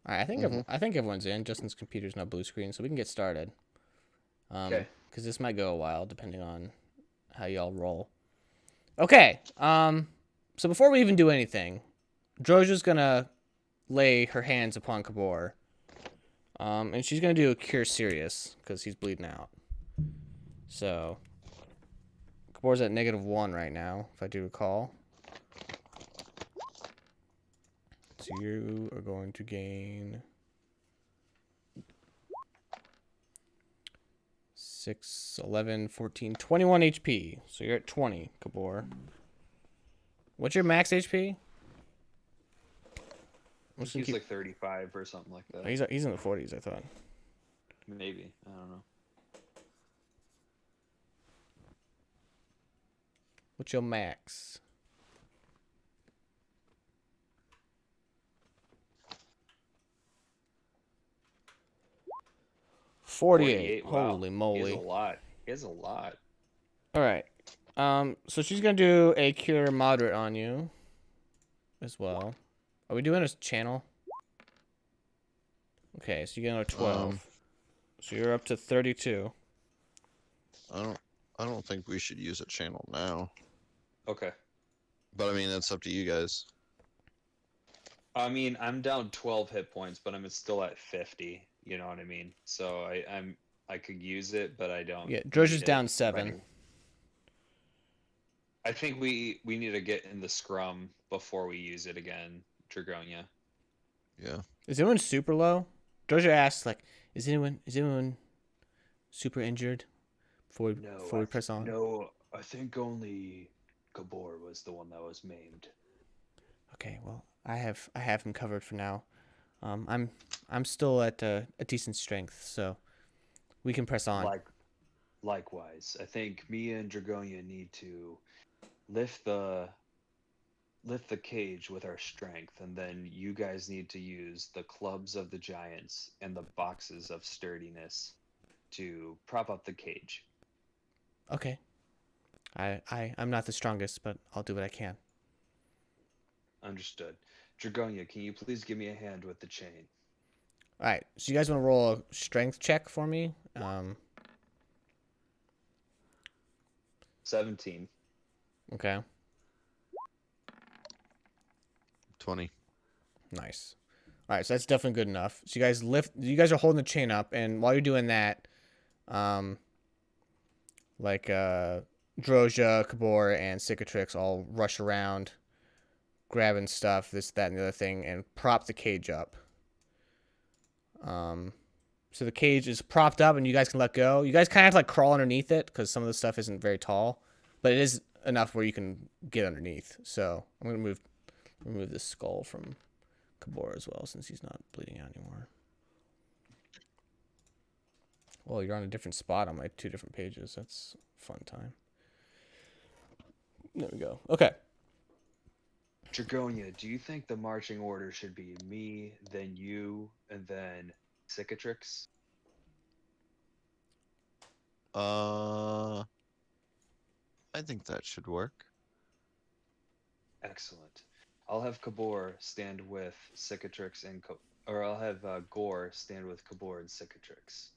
All right, I think everyone's in. Justin's computer's not blue screen, so we can get started. Okay. Because this might go a while depending on how y'all roll. Okay. So before we even do anything, Droja's gonna lay her hands upon Kabor. And she's gonna do a cure serious because he's bleeding out. So Kabor's at -1 right now, if I do recall. So you are going to gain 6, 11, 14, 21 HP. So you're at 20, Kabor. What's your max HP? I think he's like 35 or something like Oh, that. he's in the 40s, I thought. Maybe. I don't know. What's your max? 48. 48. Wow. Holy He has a moly. lot. He has a lot. All right. So she's gonna do a cure moderate on you as well. Are we doing a channel? Okay, so you get another 12. So you're up to 32. I don't I don't think we should use a channel now. Okay. But I mean that's up to you guys. I mean, I'm down 12 hit points, but I'm still at 50. You know what I mean? So I could use it, but I don't Yeah, Droja's need it down 7. right. I think we need to get in the scrum before we use it again, Dragonia. Yeah. Is anyone super low? Droja asks, like, is anyone super injured before we press on? No, I think only Gabor was the one that was maimed. Okay, well, I have him covered for now. I'm still at a decent strength, so we can press on. Like likewise, I think me and Dragonia need to lift the lift the cage with our strength, and then you guys need to use the clubs of the giants and the boxes of sturdiness to prop up the cage. Okay. I'm not the strongest, but I'll do what I can. Understood. Dragonia, can you please give me a hand with the chain? All right. So you guys want to roll a strength check for me? 17. Okay. 20. Nice. All right, so that's definitely good enough. So you guys lift. You guys are holding the chain up, and while you're doing that, um, like Droja, Kabor, and Cicatrix all rush around, grabbing stuff, this, that, and the other thing, and prop the cage up. So the cage is propped up, and you guys can let go. You guys kind of have to like crawl underneath it because some of the stuff isn't very tall, but it is enough where you can get underneath. So I'm gonna remove this skull from Kabor as well since he's not bleeding out anymore. Well, you're on a different spot on my 2 different pages. That's a fun time. There we go. Okay. Dragonia, do you think the marching order should be me, then you, and then Cicatrix? Uh I think that should work. Excellent. I'll have Kabor stand with Cicatrix and or I'll have Gore stand with Kabor and Cicatrix.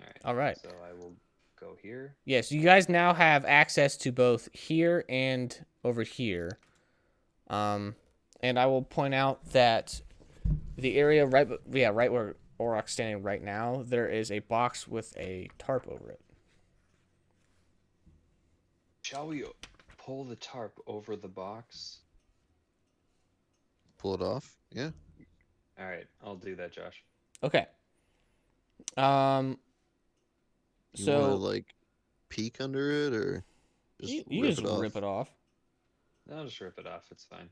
All right. All right. So I will go here. Yeah, so you guys now have access to both here and over here. And I will point out that the area right where Oroc's standing right now, there is a box with a tarp over it. Shall we pull the tarp over the box? Pull it off. Yeah. All right, I'll do that, Josh. Okay. Um. You want to So like peek under it or just you rip just it off? rip it off. I'll just rip it off. It's fine.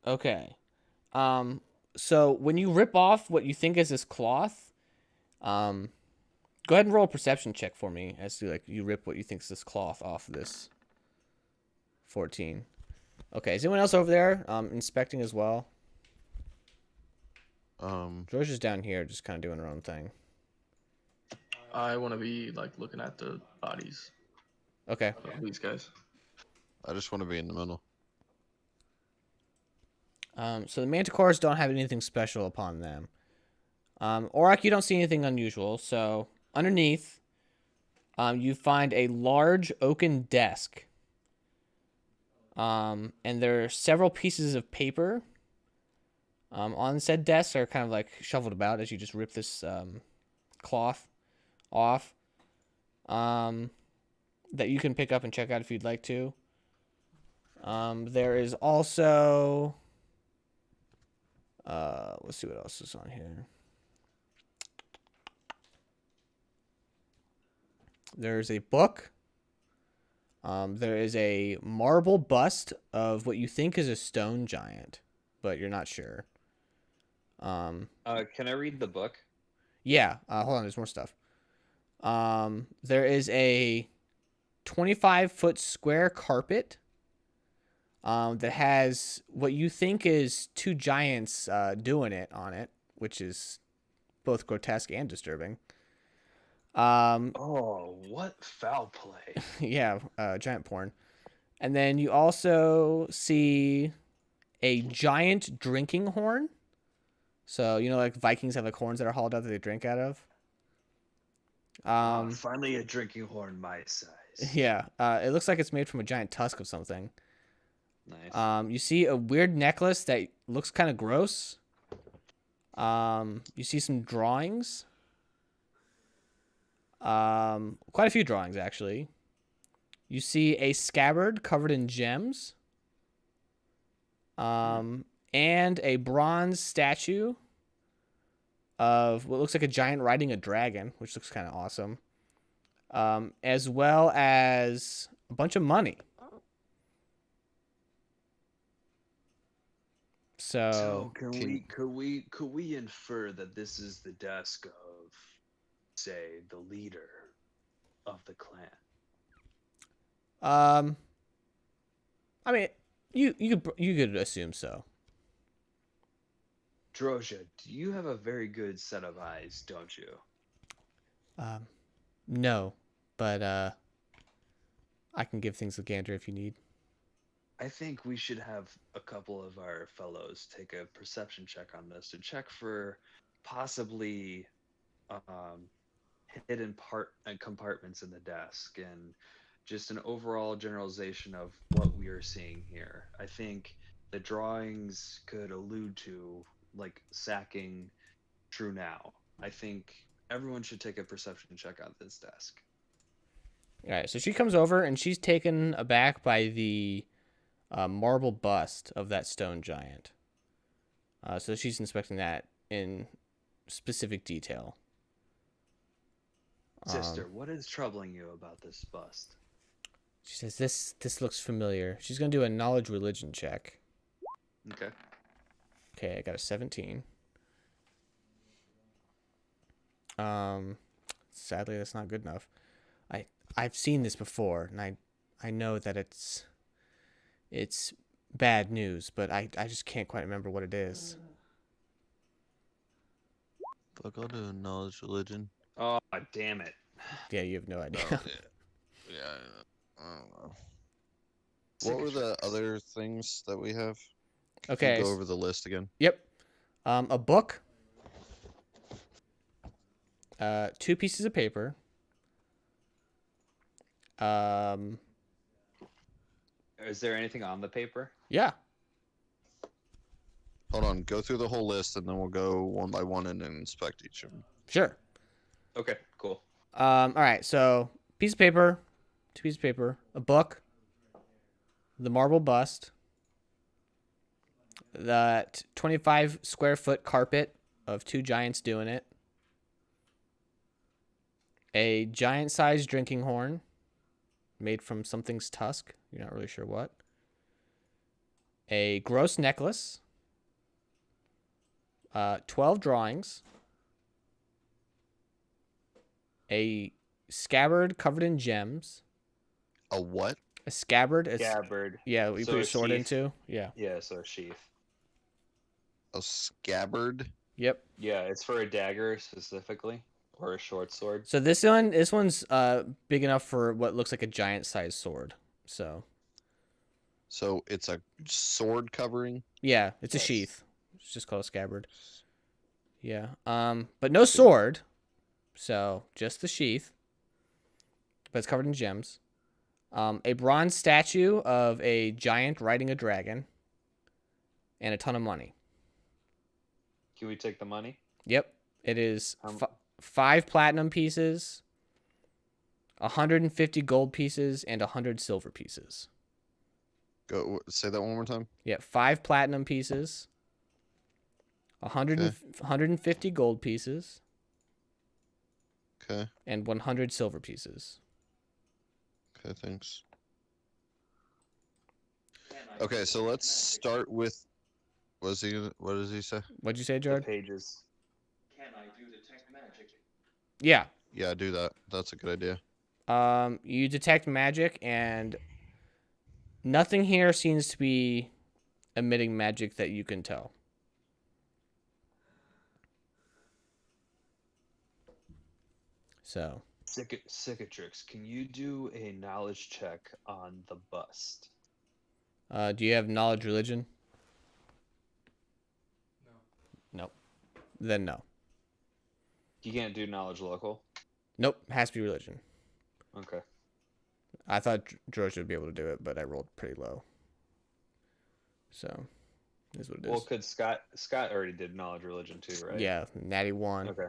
Okay. So when you rip off what you think is this cloth, um, go ahead and roll a perception check for me as to like you rip what you think is this cloth off of this. 14. Okay. Is anyone else over there inspecting as well? George is down here, just kind of doing her own thing. I want to be like looking at the bodies Okay. of these guys. I just want to be in the middle. So the manticores don't have anything special upon them. Aurak, you don't see anything unusual. So underneath, you find a large oaken desk. And there are several pieces of paper on said desk are kind of like shuffled about as you just rip this cloth off that you can pick up and check out if you'd like to. There is also let's see what else is on here. There's a book. There is a marble bust of what you think is a stone giant, but you're not sure. Can I read the book? Yeah. Hold on. There's more stuff. There is a 25-foot square carpet that has what you think is two giants doing it on it, which is both grotesque and disturbing. Oh, what foul play! Yeah, giant porn. And then you also see a giant drinking horn. So, like Vikings have like horns that are hauled out that they drink out of. Finally a drinking horn my size. Yeah, it looks like it's made from a giant tusk of something. Nice. You see a weird necklace that looks kind of gross. You see some drawings. Quite a few drawings, actually. You see a scabbard covered in gems. And a bronze statue of what looks like a giant riding a dragon, which looks kind of awesome. As well as a bunch of money. So could we infer that this is the desk of, say, the leader of the clan? I mean, you could assume so. Drozha, do you have a very good set of eyes, don't you? No, but I can give things a gander if you need. I think we should have a couple of our fellows take a perception check on this to check for possibly hidden compartments in the desk and just an overall generalization of what we are seeing here. I think the drawings could allude to like sacking True Now. I think everyone should take a perception check on this desk. All right, so she comes over and she's taken aback by the marble bust of that stone giant. So she's inspecting that in specific detail. Sister, what is troubling you about this bust? She says, this looks familiar. She's going to do a knowledge religion check. Okay. Okay, I got a 17. Sadly, that's not good enough. I've seen this before, and I know that it's bad news, but I just can't quite remember what it is. Fuck, I'll do a knowledge religion. Oh, damn it. Yeah, you have no idea. Oh, yeah, I don't know. What were the other things that we have? Can Okay. you go over the list again? Yep. A book. 2 pieces of paper. Is there anything on the paper? Yeah. Hold on, go through the whole list and then we'll go one by one and inspect each of them. Sure. Okay, cool. All right. So, piece of paper, 2 pieces of paper, a book, the marble bust, that 25 square foot carpet of 2 giants doing it, a giant sized drinking horn made from something's tusk. You're not really sure what. A gross necklace, 12 drawings, a scabbard covered in gems. A what? A scabbard. Scabbard. Yeah, what you So put your a sword sheath. into. Yeah. Yeah, so a sheath. A scabbard? Yep. Yeah, it's for a dagger specifically, or a short sword. So this one's big enough for what looks like a giant sized sword. So So it's a sword covering? Yeah, it's a Yes. sheath. It's just called a scabbard. Yeah. But no sword. So just the sheath. But it's covered in gems. A bronze statue of a giant riding a dragon. And a ton of money. Can we take the money? Yep. It is How m- 5 platinum pieces, 150 gold pieces, and 100 silver pieces. Go say that one more time. Yep. 5 platinum pieces, 150 gold pieces, Okay. and 100 silver pieces. Okay, thanks. Okay, so let's start with what does he say? What'd you say, the Jared? pages. Yeah. Yeah, do that. That's a good idea. You detect magic, and nothing here seems to be emitting magic that you can tell. So, Cicatrix, can you do a knowledge check on the bust? do you have knowledge religion? No. Nope. Then no. You can't do knowledge local. Nope. Has to be religion. Okay. I thought George would be able to do it, but I rolled pretty low. So, is what it is. Well, could Scott already did knowledge religion too, right? Yeah, natty 1. Okay.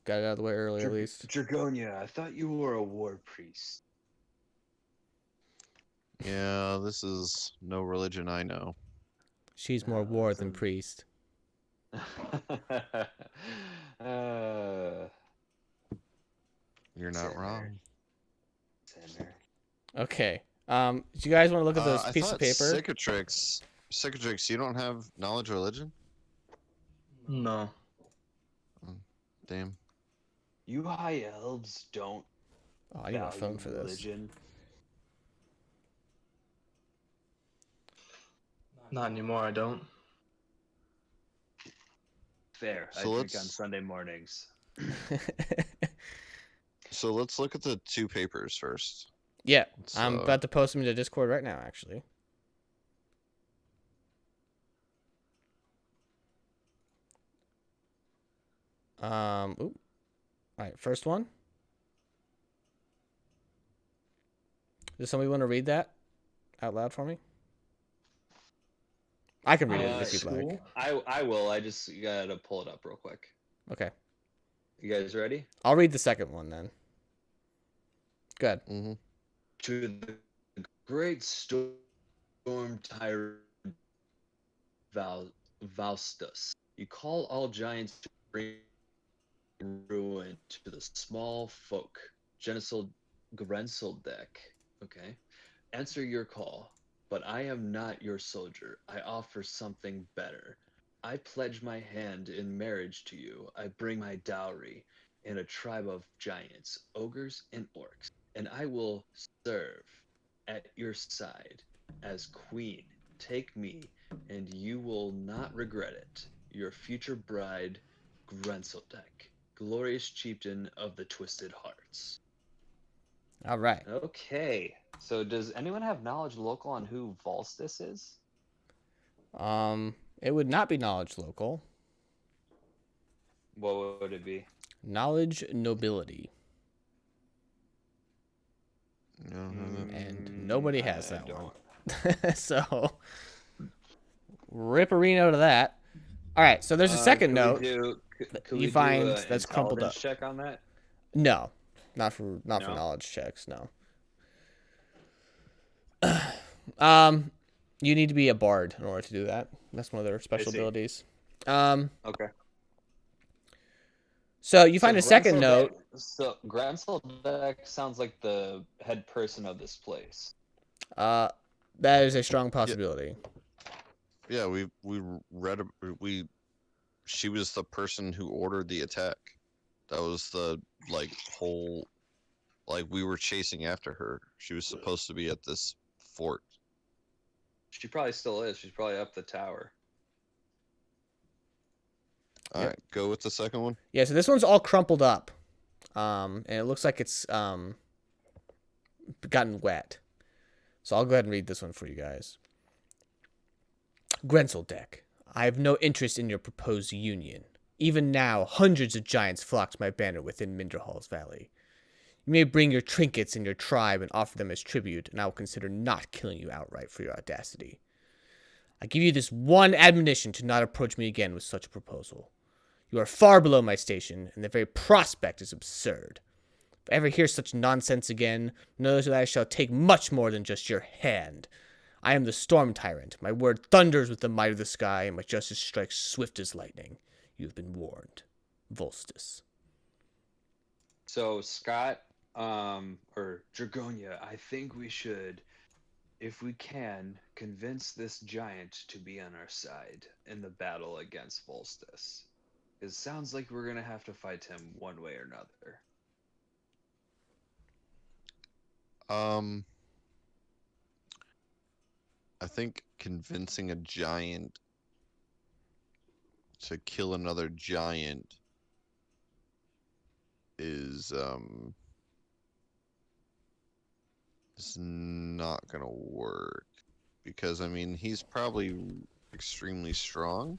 Got it out of the way early, at least. Dragonia, I thought you were a war priest. Yeah, this is no religion I know. She's more No, war it's than a- priest. You're not Sinner. wrong. Sinner. Okay. Do you guys want to look at this I piece of thought paper? Cicatrix, you don't have knowledge religion? No. Damn. You high elves don't Oh, I need my value phone for this. religion. Not anymore, I don't. Fair. So I drink let's- on Sunday mornings. So let's look at the 2 papers first. Yeah, Let's, I'm about to post them into Discord right now, actually. All right, first one. Does somebody want to read that out loud for me? I can read it if you'd like. I will. I just gotta pull it up real quick. Okay. You guys ready? I'll read the second one then. Good. Mm-hmm. To the great storm tyrant Faustus, you call all giants to bring ruin to the small folk. Grenseldek. Okay. Answer your call, but I am not your soldier. I offer something better. I pledge my hand in marriage to you. I bring my dowry in a tribe of giants, ogres, and orcs, and I will serve at your side as queen. Take me, and you will not regret it. Your future bride, Grenseldek, glorious chieftain of the Twisted Hearts. All right. Okay. So does anyone have knowledge local on who Volstis is? It would not be knowledge local. What would it be? Knowledge nobility. And nobody has I that don't. one. So, ripperino to that. All right, so there's a second note. Could you we find do a that's crumpled intelligence up. check on that? No, not for No? knowledge checks. No. You need to be a bard in order to do that. That's one of their special see. abilities. Okay. So you find a second note. So Grenseldek sounds like the head person of this place. That is a strong possibility. Yeah, we read she was the person who ordered the attack. That was the whole we were chasing after her. She was supposed to be at this fort. She probably still is. She's probably up the tower. All right, go with the second one. Yeah, so this one's all crumpled up. And it looks like it's gotten wet. So I'll go ahead and read this one for you guys. Grenseldeck, I have no interest in your proposed union. Even now, hundreds of giants flock to my banner within Minderhall's valley. You may bring your trinkets and your tribe and offer them as tribute, and I will consider not killing you outright for your audacity. I give you this one admonition to not approach me again with such a proposal. You are far below my station, and the very prospect is absurd. If I ever hear such nonsense again, know that I shall take much more than just your hand. I am the storm tyrant. My word thunders with the might of the sky, and my justice strikes swift as lightning. You have been warned. Volstis. So Scott, or Dragonia, I think we should, if we can, convince this giant to be on our side in the battle against Volstis. It sounds like we're gonna have to fight him one way or another. I think convincing a giant to kill another giant is not gonna work because I mean he's probably extremely strong.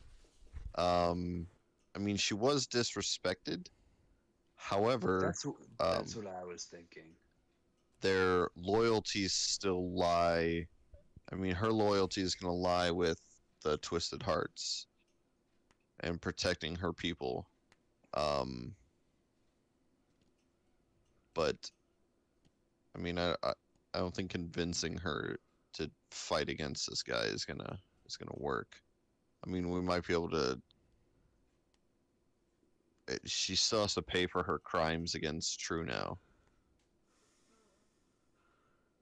I mean she was disrespected. However, That's what I was thinking. their loyalties still lie. I mean, her loyalty is going to lie with the Twisted Hearts and protecting her people. But I mean, I don't think convincing her to fight against this guy is gonna work. I mean, we might be able to. She still has to pay for her crimes against True now.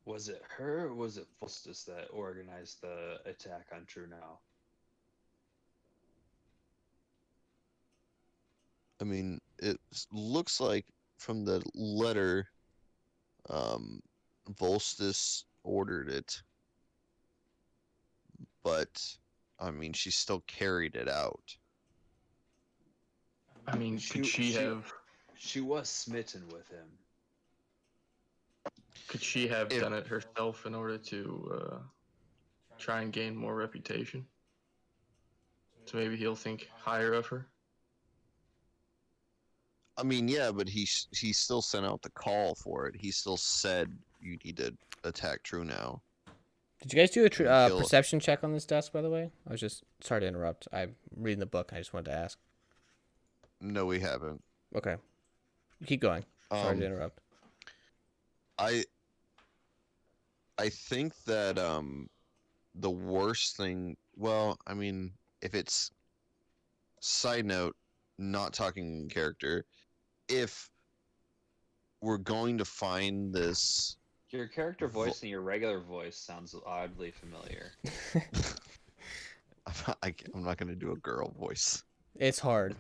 Was it her or was it Volstis that organized the attack on True Now? I mean, it looks like from the letter, Volstis ordered it, but I mean, she still carried it out. I mean, could she have? She was smitten with him. Could she have If- done it herself in order to try and gain more reputation? So maybe he'll think higher of her. I mean, yeah, but he still sent out the call for it. He still said you need to attack True now. Did you guys do a And kill- perception check on this desk, by the way? I was just sorry to interrupt. I'm reading the book. I just wanted to ask. No, we haven't. Okay, keep going. Sorry to interrupt. I think that the worst thing. Well, I mean, if it's side note, not talking in character, if we're going to find this. Your character voice and your regular voice sounds oddly familiar. I'm not going to do a girl voice. It's hard.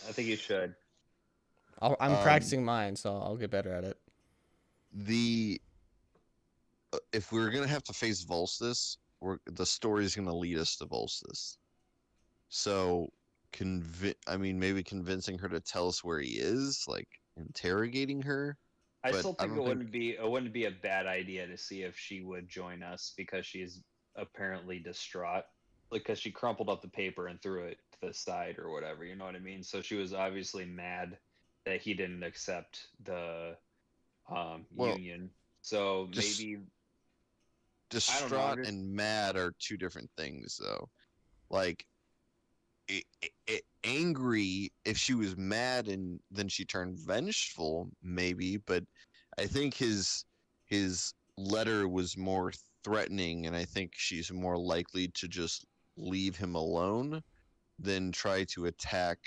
I think you should. I'm practicing mine, so I'll get better at it. If we're gonna have to face Volstis, the story is gonna lead us to Volstis. So, maybe convincing her to tell us where he is, like interrogating her. I But still I think don't it wouldn't be a bad idea to see if she would join us because she's apparently distraught. Like, because she crumpled up the paper and threw it to the side or whatever, you know what I mean? So she was obviously mad that he didn't accept the union. So Dis- maybe Distraught and mad are two different things, though. Like, angry, if she was mad and then she turned vengeful, maybe. But I think his letter was more threatening, and I think she's more likely to just leave him alone than try to attack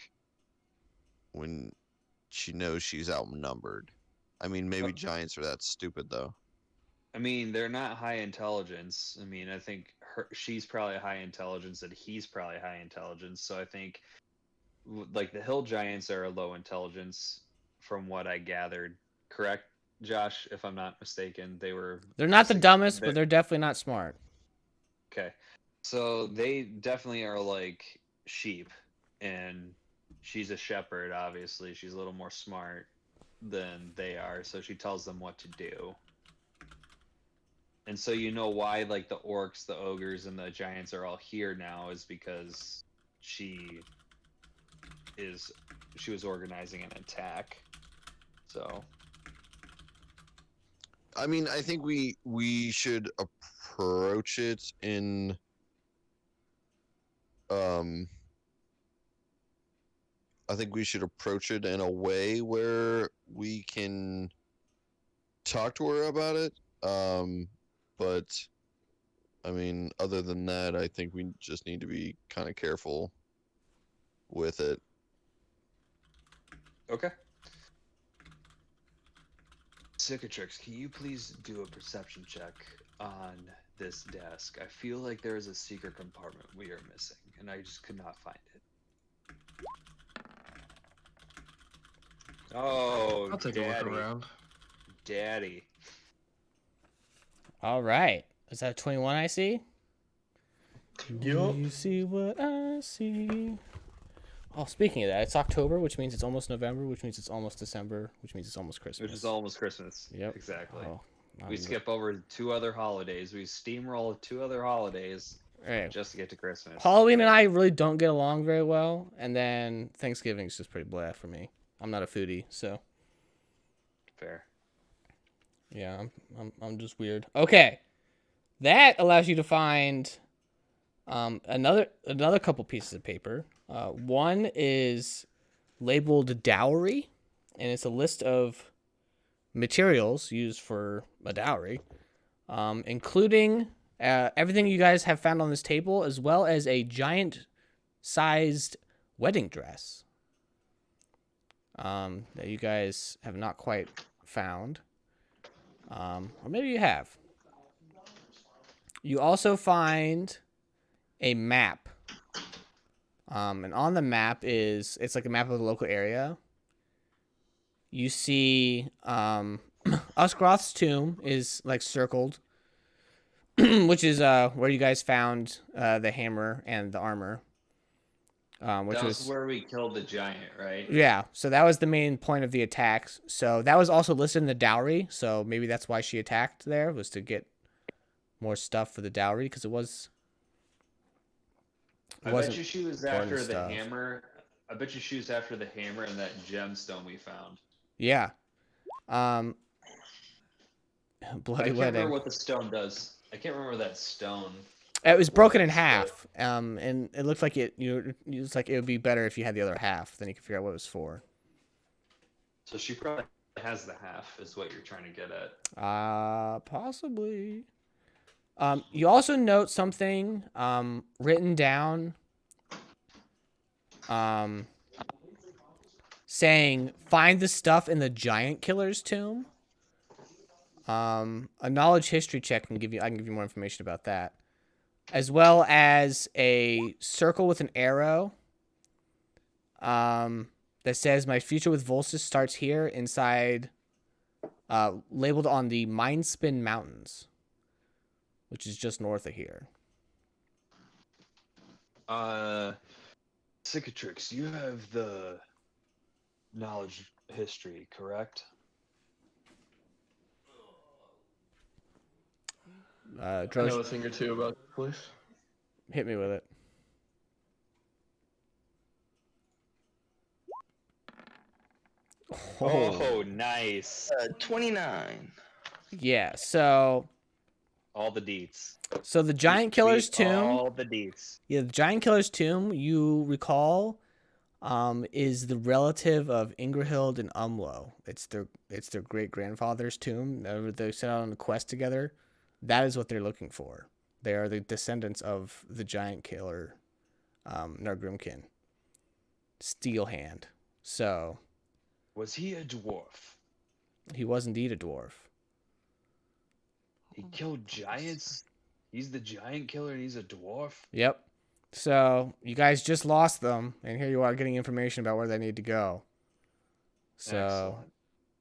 when she knows she's outnumbered. I mean, maybe giants are that stupid, though. I mean, they're not high intelligence. I mean, I think she's probably high intelligence and he's probably high intelligence. So I think like the hill giants are low intelligence from what I gathered. Correct, Josh, if I'm not mistaken. They're not the dumbest, but they're definitely not smart. Okay. So they definitely are like sheep, and she's a shepherd, obviously. She's a little more smart than they are, so she tells them what to do. And so you know why like the orcs, the ogres, and the giants are all here now is because she is she was organizing an attack. So I mean, I think we should approach it in um I think we should approach it in a way where we can talk to her about it. But I mean, other than that, I think we just need to be kind of careful with it. okay. Cicatrix, can you please do a perception check on this desk? I feel like there is a secret compartment we are missing, and I just could not find it. Oh, I'll take a daddy, look around. daddy. All right. Is that 21 I see? Yup. You see what I see. Oh, speaking of that, it's October, which means it's almost November, which means it's almost December, which means it's almost Christmas. Which is almost Christmas. Yep. Exactly. Oh, We skip over 2 other holidays. We steamroll 2 other holidays Right. just to get to Christmas. Halloween and I really don't get along very well, and then Thanksgiving is just pretty blah for me. I'm not a foodie, so Fair. yeah, I'm just weird. Okay, that allows you to find another couple pieces of paper. One is labeled dowry, and it's a list of materials used for a dowry, including everything you guys have found on this table, as well as a giant-sized wedding dress that you guys have not quite found. Or maybe you have. You also find a map. And on the map it's like a map of the local area. You see Usgroth's tomb is like circled, which is where you guys found the hammer and the armor. Which That was where we killed the giant, right? Yeah, so that was the main point of the attacks. So that was also listed in the dowry. So maybe that's why she attacked there, was to get more stuff for the dowry, because it was. I bet wasn't you she was important after the stuff. hammer. I bet you she was after the hammer and that gemstone we found. Yeah. I Bloody can't wedding. remember what the stone does. I can't remember that stone. It was broken in was, half. And it looked like it was like it would be better if you had the other half, then you could figure out what it was for. So she probably has the half, is what you're trying to get at. Possibly. You also note something written down saying find the stuff in the giant killer's tomb. A knowledge history check I can give you more information about that. As well as a circle with an arrow that says my future with Volsys starts here inside, labeled on the Mindspin Mountains, which is just north of here. Cicatrix, you have the knowledge history, correct? I know Drosh, a thing or two about the place. hit me with it. Oh, nice. 29. Yeah, so All the deets. the giant killer's tomb. All the deets. Yeah, the giant killer's tomb, you recall, is the relative of Ingrahild and Umlo. It's their great grandfather's tomb. They set out on a quest together. That is what they're looking for. They are the descendants of the giant killer, Nargrimkin. Steel Hand. So Was he a dwarf? he was indeed a dwarf. He killed giants? He's the giant killer and he's a dwarf? Yep. So you guys just lost them, and here you are getting information about where they need to go. So Excellent.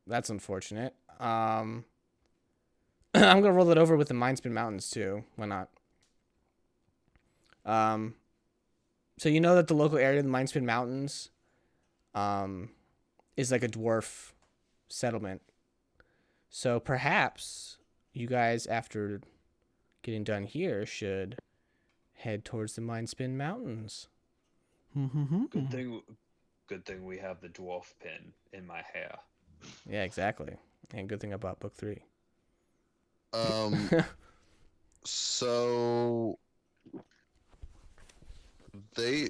that's unfortunate. I'm gonna roll it over with the Mindspin Mountains too. Why not? So you know that the local area of the Mindspin Mountains, is like a dwarf settlement. So perhaps you guys, after getting done here should head towards the Mindspin Mountains. Good thing we have the dwarf pin in my hair. Yeah, exactly. And good thing I bought book 3. So they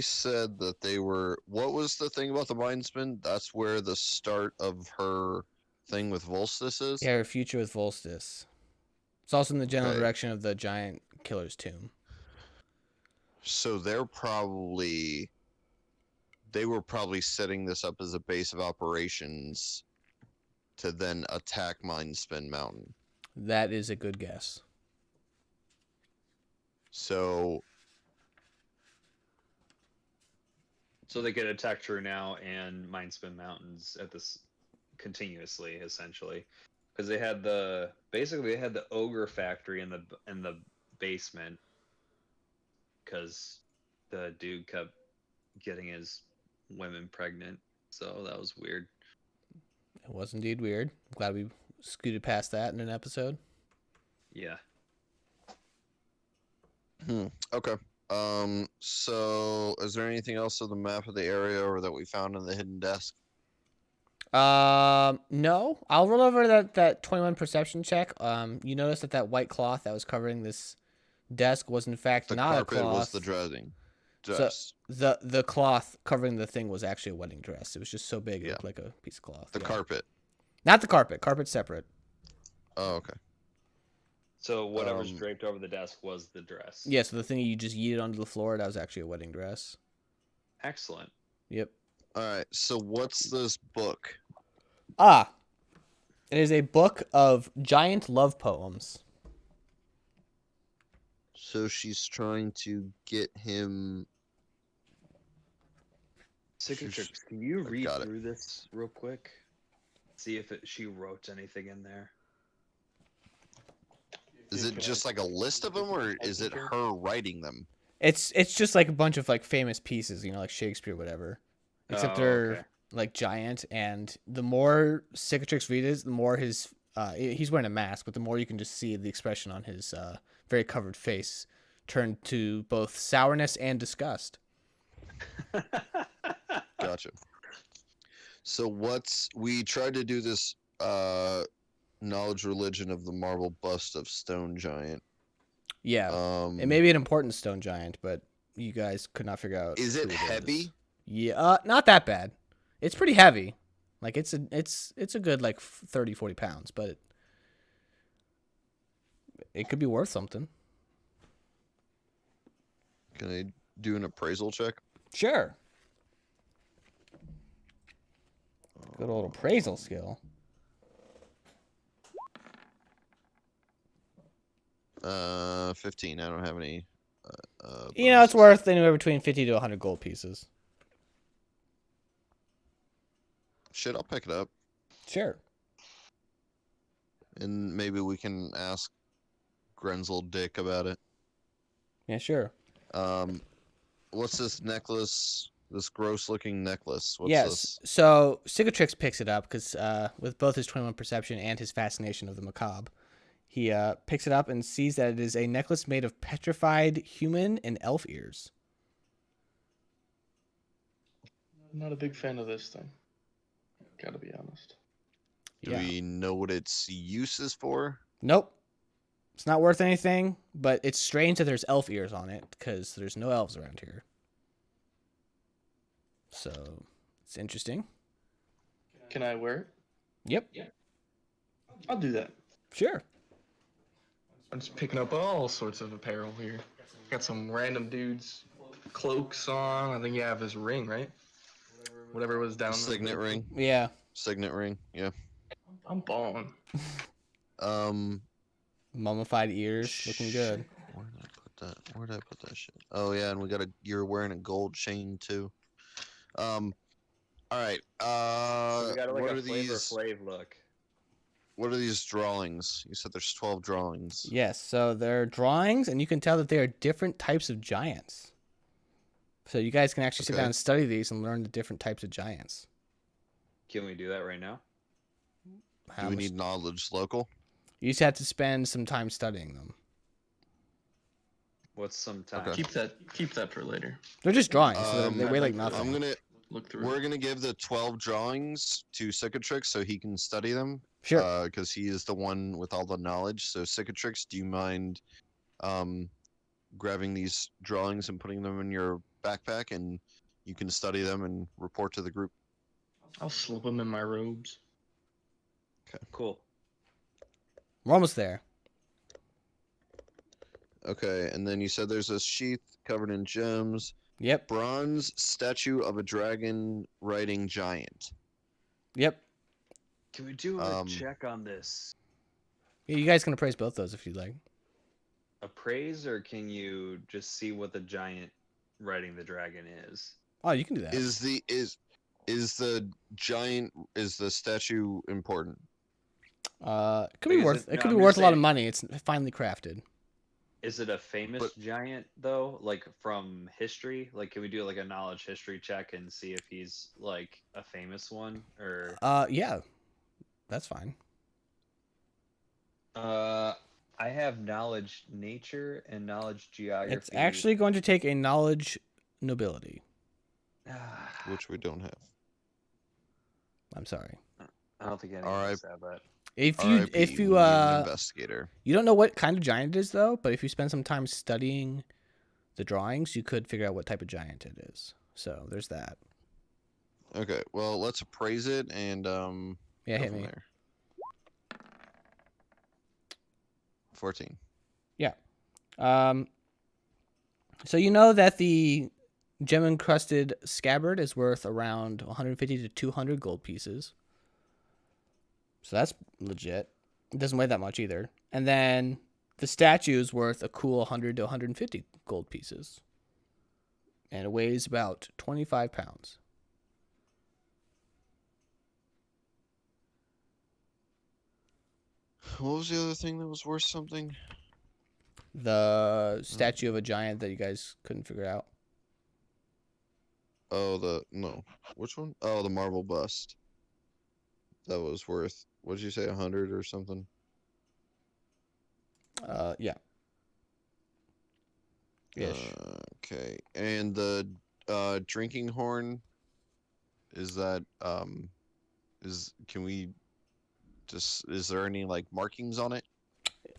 said that they were. What was the thing about the mind spin? That's where the start of her thing with Volstis is. Yeah, her future with Volstis. It's also in the general Okay. direction of the giant killer's tomb. So they were probably setting this up as a base of operations to then attack Mindspin Mountain. That is a good guess. So they could attack True Now and Mindspin Mountains at this continuously, essentially, because they had the ogre factory in the basement, because the dude kept getting his women pregnant, so that was weird. It was indeed weird. I'm glad we scooted past that in an episode. Yeah. Okay. So is there anything else of the map of the area or that we found in the hidden desk? No. I'll roll over that 21 perception check. You notice that white cloth that was covering this desk was in fact The not a carpet cloth. was the dressing. So Dress. the cloth covering the thing was actually a wedding dress. It was just so big it Yeah. looked like a piece of cloth. The Yeah. carpet. Not the carpet. Carpet's separate. Oh, okay. So whatever's draped over the desk was the dress. Yeah, so the thing you just yeeted onto the floor, that was actually a wedding dress. Excellent. Yep. All right. So what's this book? It is a book of giant love poems. So she's trying to get him. Cicatrix, can you read got it. through this real quick? See if she wrote anything in there. Is it just like a list of them, or is it her writing them? It's just like a bunch of like famous pieces, like Shakespeare, whatever. Except they're okay. like giant, and the more Cicatrix reads, the more his he's wearing a mask, but the more you can just see the expression on his very covered face turn to both sourness and disgust. Gotcha. So we tried to do this knowledge religion of the marble bust of stone giant. Yeah, it may be an important stone giant, but you guys could not figure out. Is it who heavy? is. Yeah, not that bad. It's pretty heavy. Like it's a good like 30, 40 pounds, but it could be worth something. Can I do an appraisal check? Sure. Good old appraisal skill. 15. I don't have any. It's worth anywhere between 50 to 100 gold pieces. Shit, I'll pick it up, Sure. and maybe we can ask Grenzel Dick about it. Yeah, sure. What's this necklace? This gross-looking necklace. What's Yes. this? So Cicatrix picks it up because with both his 21 perception and his fascination of the macabre, he picks it up and sees that it is a necklace made of petrified human and elf ears. I'm not a big fan of this thing. Gotta be honest. Do we know what its use is for? Nope. It's not worth anything, but it's strange that there's elf ears on it because there's no elves around here. So it's interesting. Can I wear it? Yep. I'll do that. Sure. I'm just picking up all sorts of apparel here. Got some random dudes cloaks on. I think you have his ring, right? Whatever was down there. Signet ring. Yeah. Signet ring. Yeah. I'm balling. Mummified ears, looking good. Where did I put that? Where did I put that shit? Oh yeah, and you're wearing a gold chain too. All right. So we got like what a are Flavor these? Flav look. What are these drawings? You said there's 12 drawings. Yes, so they're drawings, and you can tell that they are different types of giants. So you guys can actually sit down and study these and learn the different types of giants. Can we do that right now? Do we need knowledge local? You just have to spend some time studying them. What's some time? Okay. Keep that for later. They're just drawings, so they I'd weigh like like to- nothing. Look through We're it. gonna give the 12 drawings to Cicatrix so he can study them. Sure. Because he is the one with all the knowledge. So Cicatrix, do you mind grabbing these drawings and putting them in your backpack, and you can study them and report to the group? I'll slip them in my robes. Cool. We're almost there. Okay, and then you said there's a sheath covered in gems. Yep. Bronze statue of a dragon riding giant. Yep. Can we do a check on this? Yeah, you guys can appraise both those if you'd like. Appraise, or can you just see what the giant riding the dragon is? Oh, you can do that. Is the statue important? It could be Like, is worth. it- It no, could I'm be gonna worth a lot of say- money. It's finely crafted. Is it a famous But- giant though? Like from history? Like, can we do like a knowledge history check and see if he's like a famous one or? Yeah, that's fine. I have knowledge nature and knowledge geography. It's actually going to take a knowledge nobility. Which we don't have. I'm sorry. I don't think any All of right. us have that. If RIP, you we need an investigator. you don't know what kind of giant it is though, but if you spend some time studying the drawings, you could figure out what type of giant it is. So there's that. Okay, well let's appraise it and Yeah, go hit from me. there. 14. So you know that the gem encrusted scabbard is worth around 150 to 200 gold pieces. So that's legit. It doesn't weigh that much either. And then the statue is worth a cool 100 to 150 gold pieces. And it weighs about 25 pounds. What was the other thing that was worth something? The statue of a giant that you guys couldn't figure out. Oh, no. Which one? Oh, the marble bust. That was worth, what did you say, 100 or something? Yeah. Ish. Okay. And the drinking horn, is that is there any like markings on it?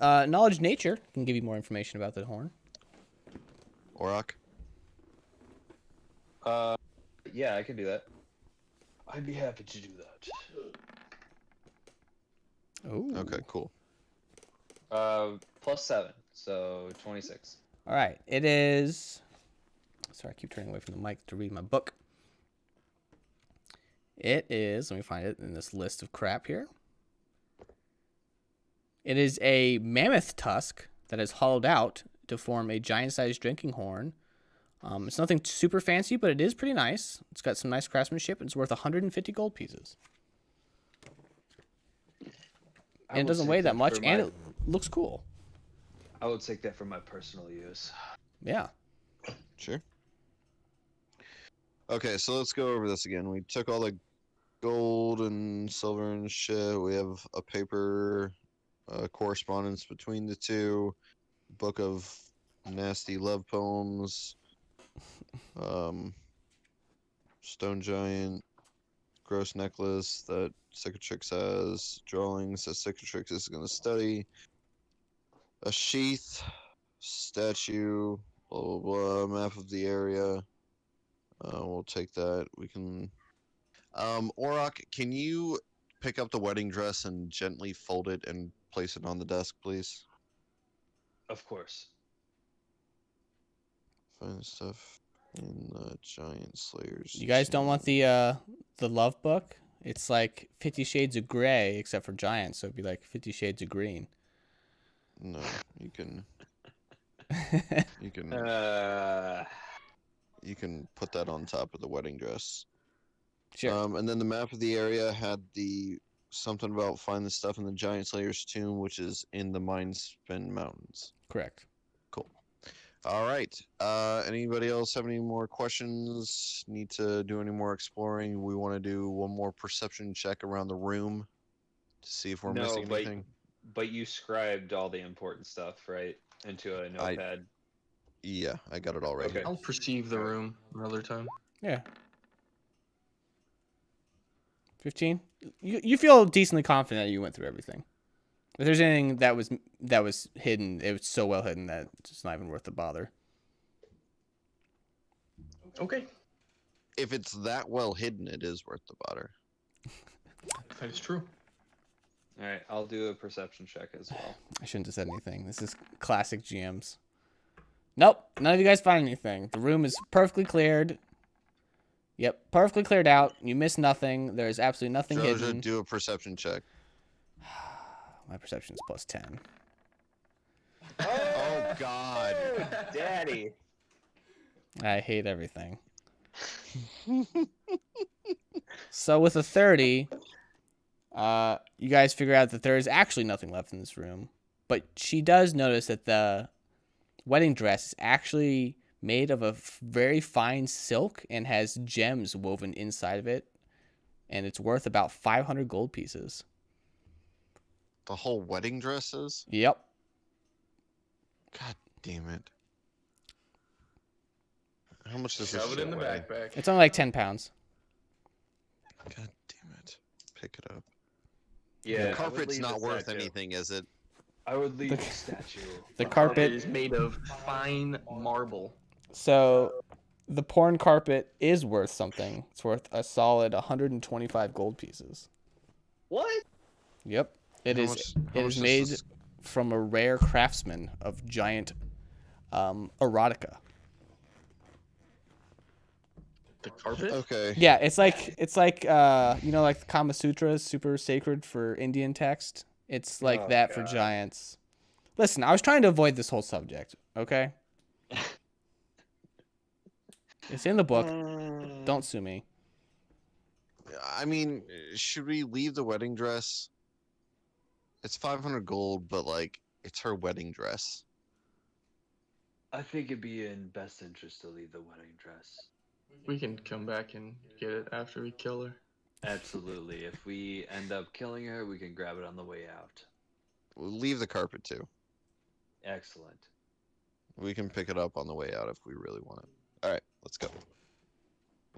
Knowledge nature can give you more information about the horn. Auroch? Yeah, I can do that. I'd be happy to do that. Ooh. Okay, cool. +7, so 26. All right. It is. Sorry, I keep turning away from the mic to read my book. It is. Let me find it in this list of crap here. It is a mammoth tusk that is hollowed out to form a giant-sized drinking horn. It's nothing super fancy, but it is pretty nice. It's got some nice craftsmanship. It's worth 150 gold pieces. And it doesn't weigh that much, and it looks cool. I would take that for my personal use. Yeah. Sure. Okay, so let's go over this again. We took all the gold and silver and shit. We have a paper correspondence between the two. Book of nasty love poems. Stone giant. Gross necklace that Cicatrix has. Drawings that Cicatrix is going to study. A sheath. Statue. Blah, blah, blah. Map of the area. We'll take that. We can. Auroch, can you pick up the wedding dress and gently fold it and place it on the desk, please? Of course. Find stuff in the Giant Slayers. You guys don't want the love book? It's like 50 Shades of Gray, except for giants, so it'd be like 50 Shades of Green. No, you can. You can. You can put that on top of the wedding dress. Sure. And then the map of the area had the something about find the stuff in the Giant Slayer's tomb, which is in the Mindspin Mountains. Correct. Cool. All right. Anybody else have any more questions? Need to do any more exploring? We want to do one more perception check around the room to see if we're missing anything. But you scribed all the important stuff, right, into a notepad. Yeah, I got it all right Okay. here. I'll perceive the room another time. Yeah. 15. You feel decently confident that you went through everything. If there's anything that was hidden, it was so well hidden that it's not even worth the bother. Okay, If it's that well hidden, it is worth the bother. that is true. All right, I'll do a perception check as well. I shouldn't have said anything. This is classic GMs. Nope, none of you guys find anything. The room is perfectly cleared. Yep, perfectly cleared out. You missed nothing. There's absolutely nothing Jojo, hidden. do a perception check. My perception is plus 10. Oh God. Daddy. I hate everything. So with a 30, you guys figure out that there is actually nothing left in this room. But she does notice that the wedding dress is actually made of a very fine silk and has gems woven inside of it. And it's worth about 500 gold pieces. The whole wedding dresses? Yep. God damn it. How much does Shove this it in shit the weigh? backpack. It's only like 10 pounds. God damn it. Pick it up. Yeah, The I would carpet's leave not the worth statue. anything, is it? I would leave the statue. The It carpet. is made of fine marble. So the porn carpet is worth something. It's worth a solid 125 gold pieces. What? Yep. It How is. much- It how is much does made this- from a rare craftsman of giant erotica. The carpet? Okay. Yeah, it's like you know, like the Kama Sutra is super sacred for Indian text. It's like Oh, that for God. giants. Listen, I was trying to avoid this whole subject. Okay. It's in the book. Don't sue me. I mean, should we leave the wedding dress? It's 500 gold, but like, it's her wedding dress. I think it'd be in best interest to leave the wedding dress. We can come back and get it after we kill her. Absolutely. If we end up killing her, we can grab it on the way out. We'll leave the carpet too. Excellent. We can pick it up on the way out if we really want it. All right, let's go.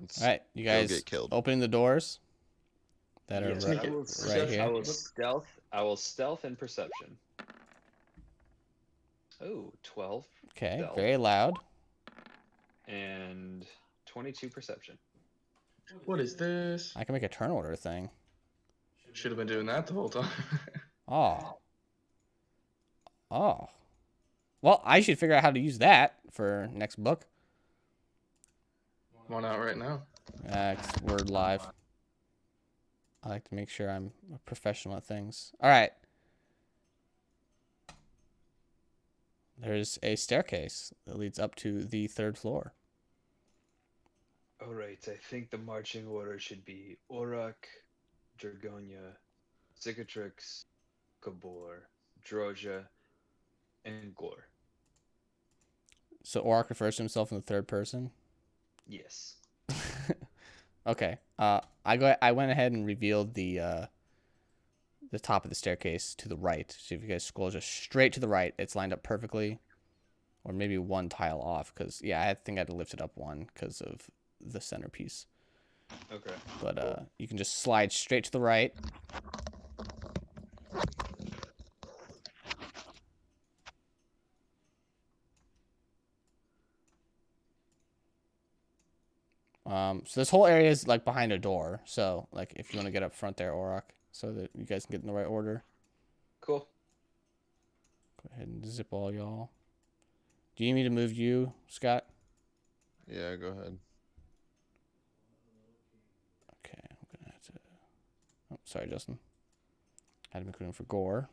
Let's All right, you go guys get killed. opening the doors that are Yes, right, I will, right here. I will stealth and perception. Oh, 12 Okay, stealth. very loud. And 22 perception. What is this? I can make a turn order thing. Should have been doing that the whole time. Oh. Oh. Well, I should figure out how to use that for next book. Why not right now? 'Cause we're live. I like to make sure I'm a professional at things. All right. There's a staircase that leads up to the 3rd floor. All right, I think the marching order should be Orak, Dragonia, Cicatrix, Gabor, Droja, and Gore. So Orak refers to himself in the 3rd person. Yes. Okay. I went ahead and revealed the top of the staircase to the right. So if you guys scroll just straight to the right, it's lined up perfectly, or maybe one tile off. Because yeah, I think I had to lift it up one because of the centerpiece. Okay. But you can just slide straight to the right. So this whole area is like behind a door. So like if you want to get up front there, Auroch, so that you guys can get in the right order. Cool. Go ahead and zip all y'all. Do you need me to move you, Scott? Yeah, go ahead. Okay, I'm gonna have to. Oh, sorry, Justin. Had to make room for Gore.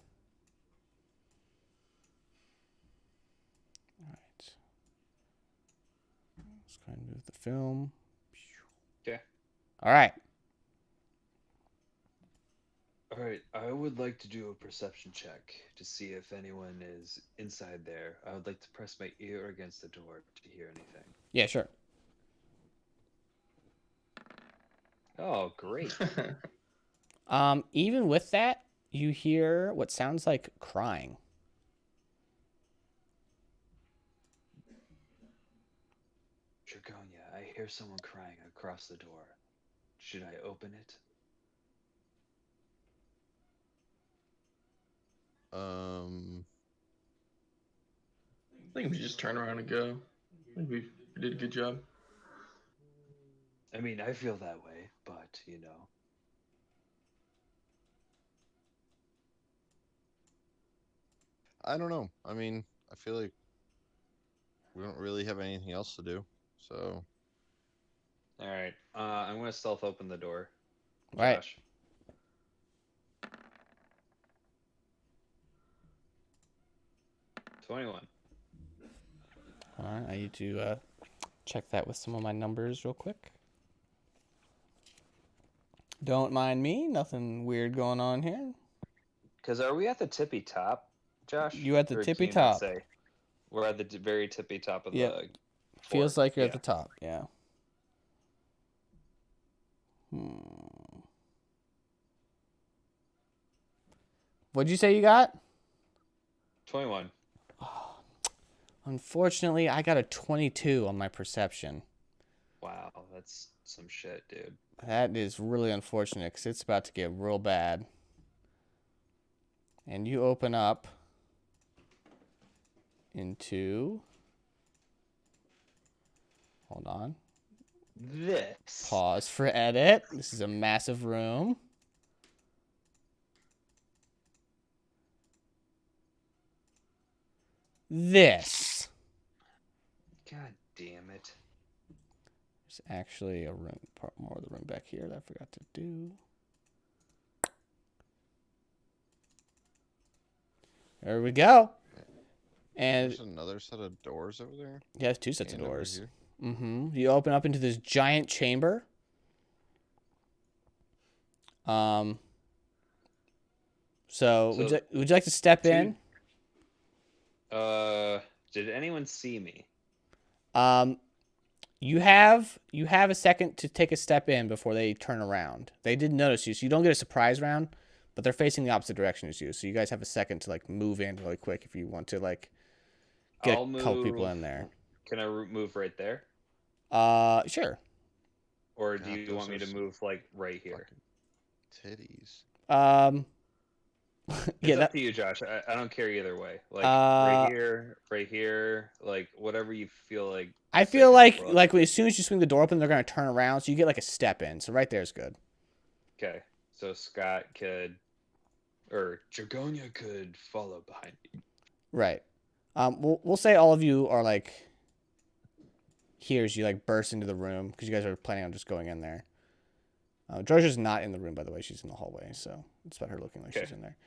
All right. Let's go ahead and move the film. Okay. All right. All right, I would like to do a perception check to see if anyone is inside there. I would like to press my ear against the door to hear anything. Yeah, sure. Oh, great. Even with that, you hear what sounds like crying. Dragonia, I hear someone crying across the door. Should I open it? I think we just turn around and go. I think we did a good job. I mean, I feel that way, but you know. I don't know. I mean, I feel like we don't really have anything else to do. So All right. I'm gonna stealth open the door. All right. Josh. 21. All right. I need to check that with some of my numbers real quick. Don't mind me. Nothing weird going on here. Because are we at the tippy top, Josh? You at the Or tippy can you not top. say? We're at the very tippy top of Yep. the Feels fort. like you're at Yeah. the top. Yeah. What'd you say you got? 21. Unfortunately, I got a 22 on my perception. Wow, that's some shit, dude. That is really unfortunate because it's about to get real bad. And you open up into... Hold on. This. Pause for edit. This is a massive room. This. God damn it. There's actually a room, part more of the room back here that I forgot to do. There we go. And there's another set of doors over there. you have 2 sets of And over doors. here. You open up into this giant chamber. So would you like to step in? Did anyone see me? You have a second to take a step in before they turn around. They did notice you, so you don't get a surprise round, but they're facing the opposite direction as you. So you guys have a second to like move in really quick if you want to like get I'll a couple people move- in there. Can I move right there? Sure. Or do God, you those want me are to some move like right here? Fucking titties. It's Yeah, up that, to you, Josh. I don't care either way. Like Uh, right here, like whatever you feel like. I sake feel of like the book. like as soon as you swing the door open, they're gonna turn around, so you get like a step in. So right there is good. Okay, so Scott could, or Dragonia could follow behind me. Right. We'll say all of you are like here as you like burst into the room because you guys are planning on just going in there. Georgia's not in the room, by the way. She's in the hallway, so it's about her looking like Okay. she's in there.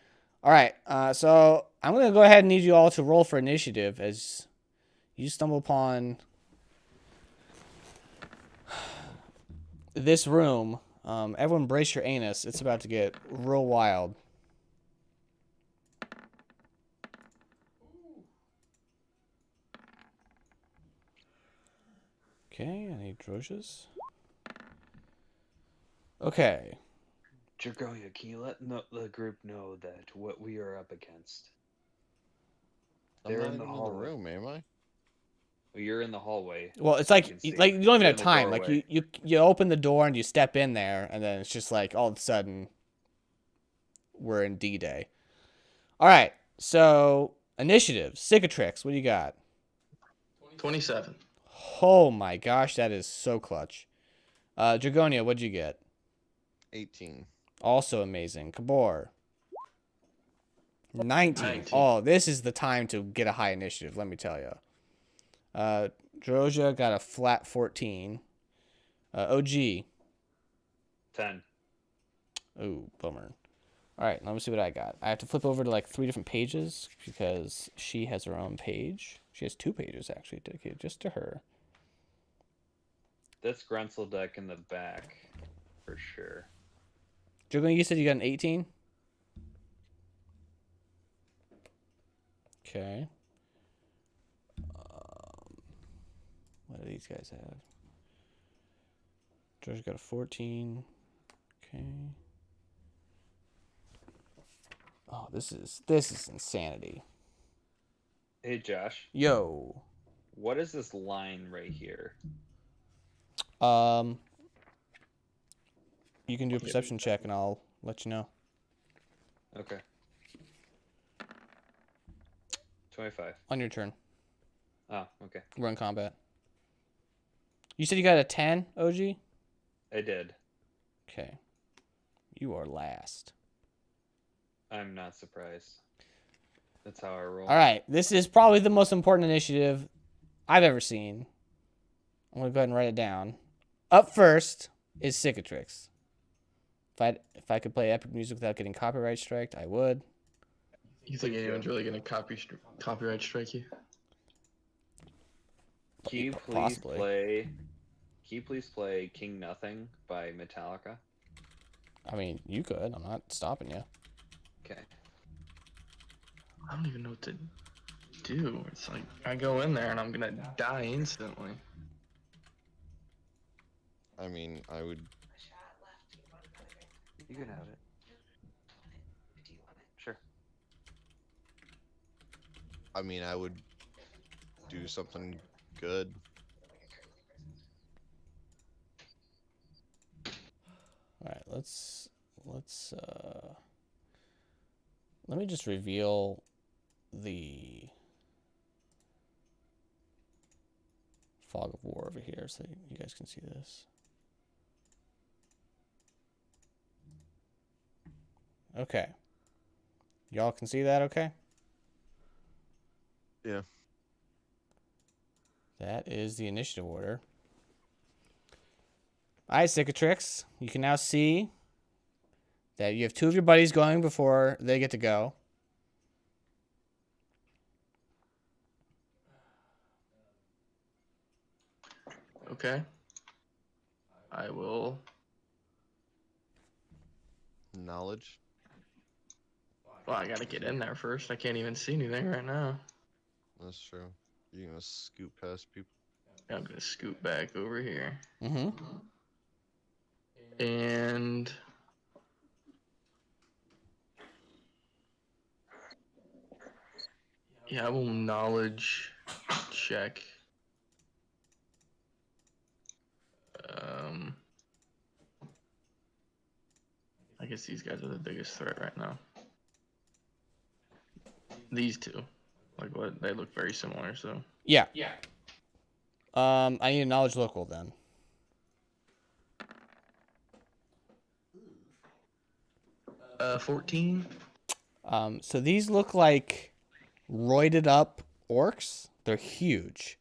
All right. So I'm gonna go ahead and need you all to roll for initiative as you stumble upon this room. Everyone brace your anus. It's about to get real wild. Okay, I need Drosia's. Okay. Dragonia, can you let the group know that what we are up against? I'm They're not in the even in the hallway. room, am I? Well, you're in the hallway. Well, it's You like can see. like you don't even They're have in the time. Like doorway. you open the door and you step in there, and then it's just like all of a sudden we're in D-Day. All right. So initiative, Cicatrix. What do you got? 27. Oh my gosh, that is so clutch. Dragonia, what'd you get? 18. Also amazing. Kabor. 19. 19. Oh, this is the time to get a high initiative, let me tell you. Drosia got a flat 14. OG. 10. Ooh, bummer. All right, let me see what I got. I have to flip over to like 3 different pages because she has her own page. She has 2 pages actually dedicated just to her. That's Grunsel deck in the back, for sure. Dragonia, you said you got an 18? Okay. What do these guys have? George got a 14. Okay. Oh, this is insanity. Hey, Josh. Yo. What is this line right here? You can do a perception check, and I'll let you know. Okay. 25. On your turn. Oh, okay. We're in combat. You said you got a 10, OG? I did. Okay. You are last. I'm not surprised. That's how I roll. All right. This is probably the most important initiative I've ever seen. I'm going to go ahead and write it down. Up first is Cicatrix. If I could play epic music without getting copyright striked, I would. You think anyone's really gonna copyright strike you? Can you please Possibly. play? Can you please play King Nothing by Metallica? I mean, you could. I'm not stopping you. Okay. I don't even know what to do. It's like I go in there and I'm gonna die instantly. I mean, I would. You can have it. Sure. I mean, I would do something good. All right, let me just reveal the fog of war over here so you guys can see this. Okay. Y'all can see that okay? Yeah. That is the initiative order. All right, Cicatrix, you can now see that you have two of your buddies going before they get to go. Okay. I will. Knowledge. Well, I gotta get in there first. I can't even see anything right now. That's true. You're gonna scoot past people. I'm gonna scoot back over here. Mm-hmm. And yeah, I will knowledge check. I guess these guys are the biggest threat right now. These two, like what? They look very similar. So Yeah. I need a knowledge local then. 14. So these look like roided up orcs. They're huge.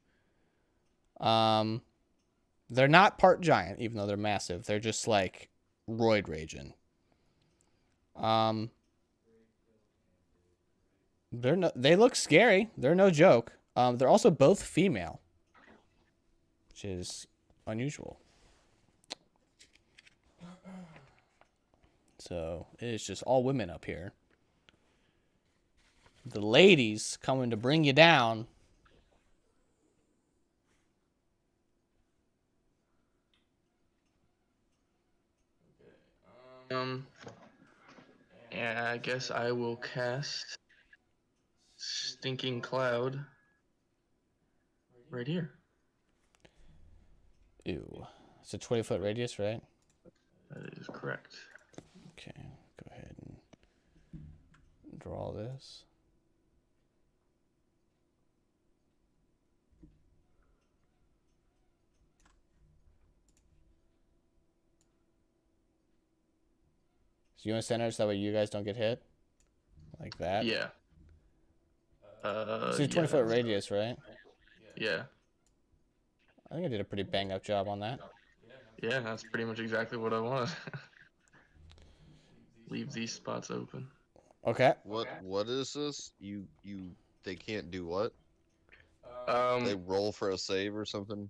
They're not part giant, even though they're massive. They're just like roid raging. They look scary. They're no joke. They're also both female, which is unusual. So it is just all women up here. The ladies coming to bring you down. Yeah, I guess I will cast Stinking Cloud right here. Ew. It's a 20-foot radius, right? That is correct. Okay, go ahead and draw this. So you want to center so that way you guys don't get hit? Like that? Yeah. It's a 20-foot radius, right? Yeah. I think I did a pretty bang-up job on that. Yeah, that's pretty much exactly what I wanted. Leave these spots open. Okay. What is this? They can't do what? They Um, roll for a save or something?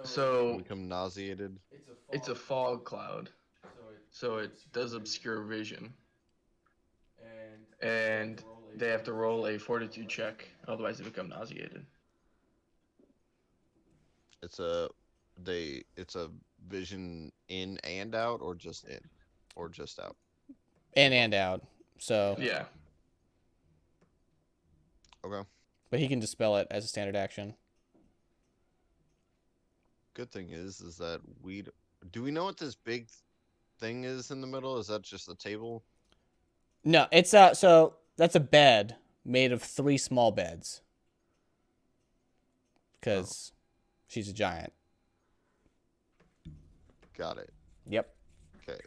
so Become nauseated? it's a fog cloud, so it does obscure vision, and they have to roll a fortitude check, otherwise they become nauseated. It's a vision in and out or just in? Or just out? In and out. So, Yeah. Okay. but he can dispel it as a standard action. Good thing is that do we know what this big thing is in the middle? Is that just a table? No, it's so that's a bed made of 3 small beds. Because she's a giant. Got it. Yep. Okay.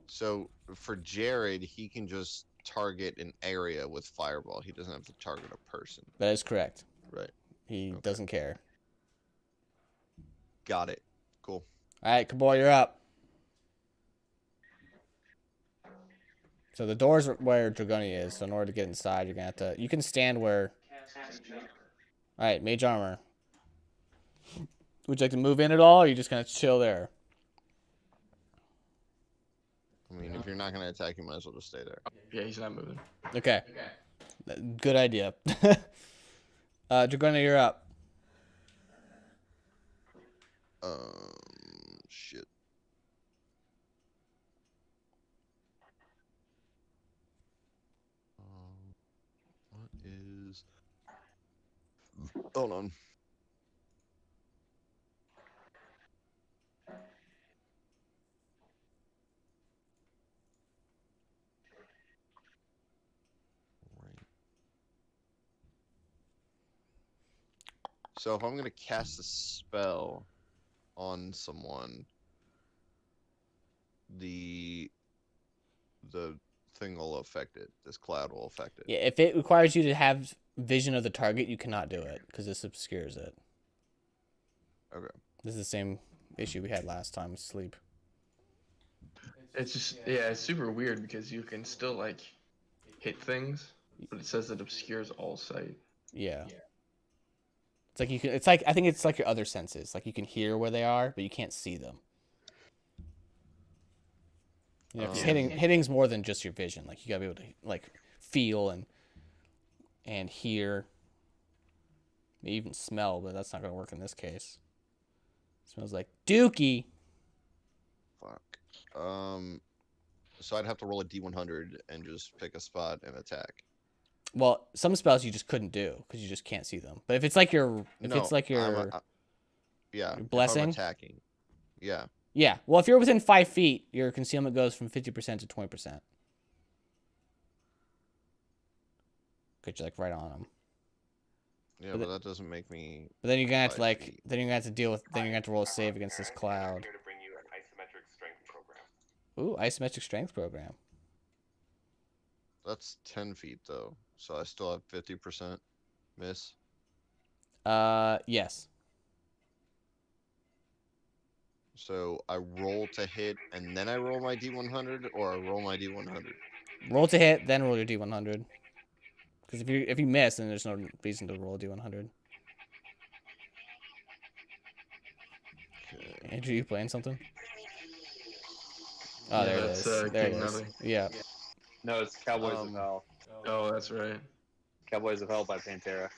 So for Jared, he can just target an area with fireball. He doesn't have to target a person. That is correct. Right. He Okay. doesn't care. Got it. Cool. All right, Kabor, you're up. So the door's where Dragonia is. So in order to get inside, you're gonna have to. You can stand where. All right, mage armor. Would you like to move in at all, or are you just gonna chill there? I mean, if you're not gonna attack, you might as well just stay there. Yeah, he's not moving. Okay. Good idea. Dragonia, you're up. Shit. What is? Hold on. Right. So if I'm gonna cast a spell on someone, the thing will affect it. This cloud will affect it. Yeah, if it requires you to have vision of the target, you cannot do it because this obscures it. Okay. This is the same issue we had last time with sleep. It's just, yeah, it's super weird because you can still, like, hit things, but it says it obscures all sight. Yeah. It's like you can. It's like I think it's like your other senses. Like you can hear where they are, but you can't see them. You know, 'cause hitting's more than just your vision. Like you gotta be able to like feel and hear, maybe even smell. But that's not gonna work in this case. It smells like dookie. Fuck. So I'd have to roll a D100 and just pick a spot and attack. Well, some spells you just couldn't do because you just can't see them. But if it's like your, yeah, your blessing, if I'm attacking, yeah. Yeah. Well, if you're within 5 feet, your concealment goes from 50% to 20%. Because you're like right on them. Yeah, but that doesn't make me. But then you're gonna have to 5 like, feet. then you're gonna have to deal with, then you're gonna have to roll a save against this cloud. Here to bring you an isometric strength program. Ooh, isometric strength program. That's 10 feet though, so I still have 50% miss. Yes. So I roll to hit and then I roll my D100, or I roll my D100. Roll to hit, then roll your D100. Because if you miss, then there's no reason to roll a D100. Okay. Andrew, you playing something? Oh, Yeah, there it that's, is. There it King is. Nothing. Yeah. No, it's Cowboys of Hell. Oh, that's right. Cowboys of Hell by Pantera.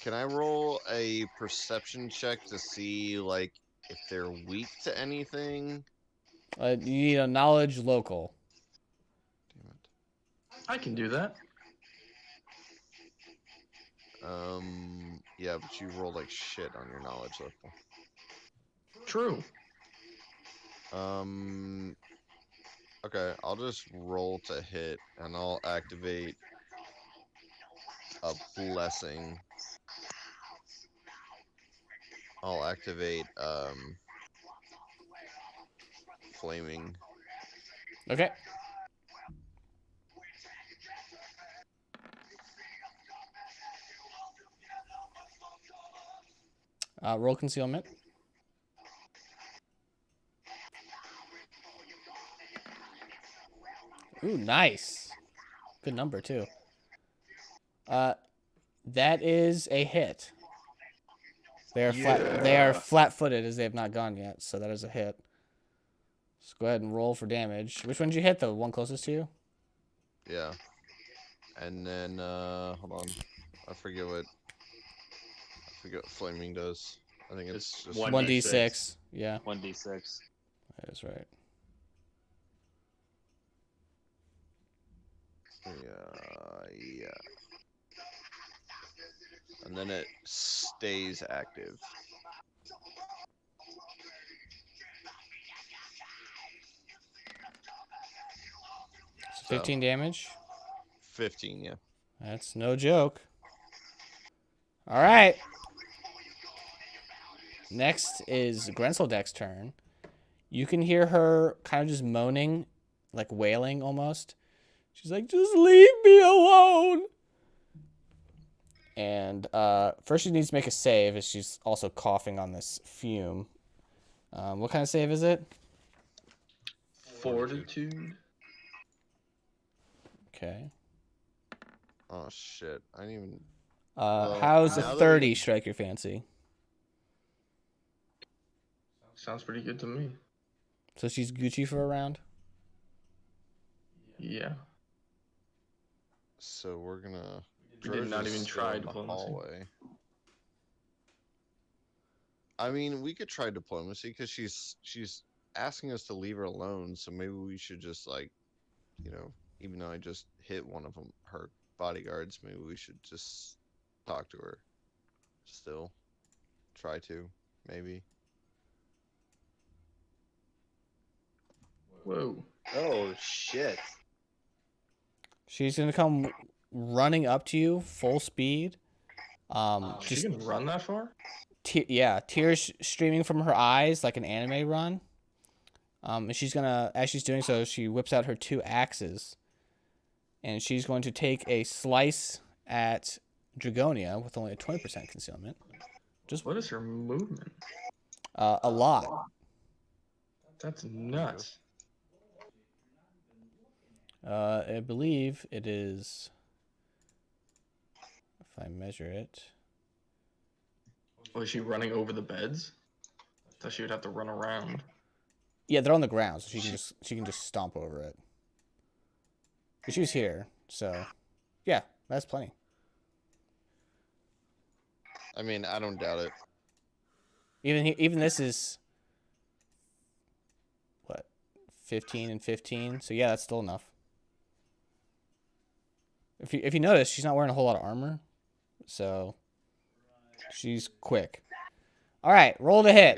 Can I roll a perception check to see like if they're weak to anything? You need a knowledge local. Damn it. I can do that. Yeah, but you rolled like shit on your knowledge level. True. Okay, I'll just roll to hit and I'll activate a blessing. I'll activate flaming. Okay. Roll concealment. Ooh, nice. Good number too. That is a hit. They are flat-footed as they have not gone yet, so that is a hit. Let's go ahead and roll for damage. Which one did you hit? The one closest to you? Yeah. And then hold on. I forget what flaming does. I think it's just 1d6. Yeah. 1d6. That is right. Yeah. And then it stays active. So So 15 damage. 15, yeah. That's no joke. All right. Next is Grenseldek's turn. You can hear her kind of just moaning, like wailing almost. She's like, just leave me alone. And first she needs to make a save as she's also coughing on this fume. What kind of save is it? Fortitude. Okay. Oh shit! I didn't even. Well, How's a now that 30 we- strike your fancy? Sounds pretty good to me. So she's Gucci for a round? Yeah. So we're gonna. We did not George is even still try in the diplomacy. hallway. I mean, we could try diplomacy because she's asking us to leave her alone. So maybe we should just like, even though I just hit one of them, her bodyguards, maybe we should just talk to her. Still, try to maybe. Whoa. Oh shit! She's going to come running up to you full speed. She Just can run that far? tears streaming from her eyes like an anime run. And she's gonna, as she's doing so, she whips out her 2 axes, and she's going to take a slice at Dragonia with only a 20% concealment. What is her movement? A lot. That's nuts. I believe it is, if I measure it. Was she running over the beds? I thought she would have to run around. Yeah, they're on the ground, so she can just stomp over it. But she was here, so yeah, that's plenty. I mean, I don't doubt it. Even this is what, 15 and 15. So yeah, that's still enough. If you notice, she's not wearing a whole lot of armor, so she's quick. All right, roll to hit.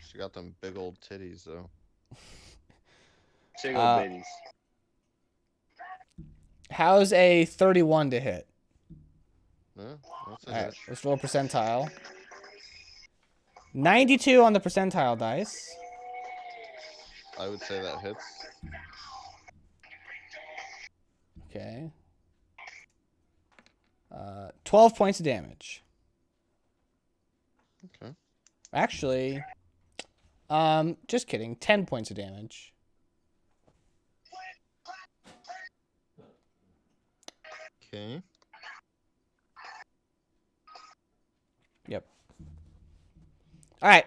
She got them big old titties though. Big old babies. How's a 31 to hit? Yeah, that's a All right, hit. let's roll percentile. 92 on the percentile dice. I would say that hits. Okay. 12 points of damage. Okay. Actually, just kidding. 10 points of damage. Okay. Yep. All right.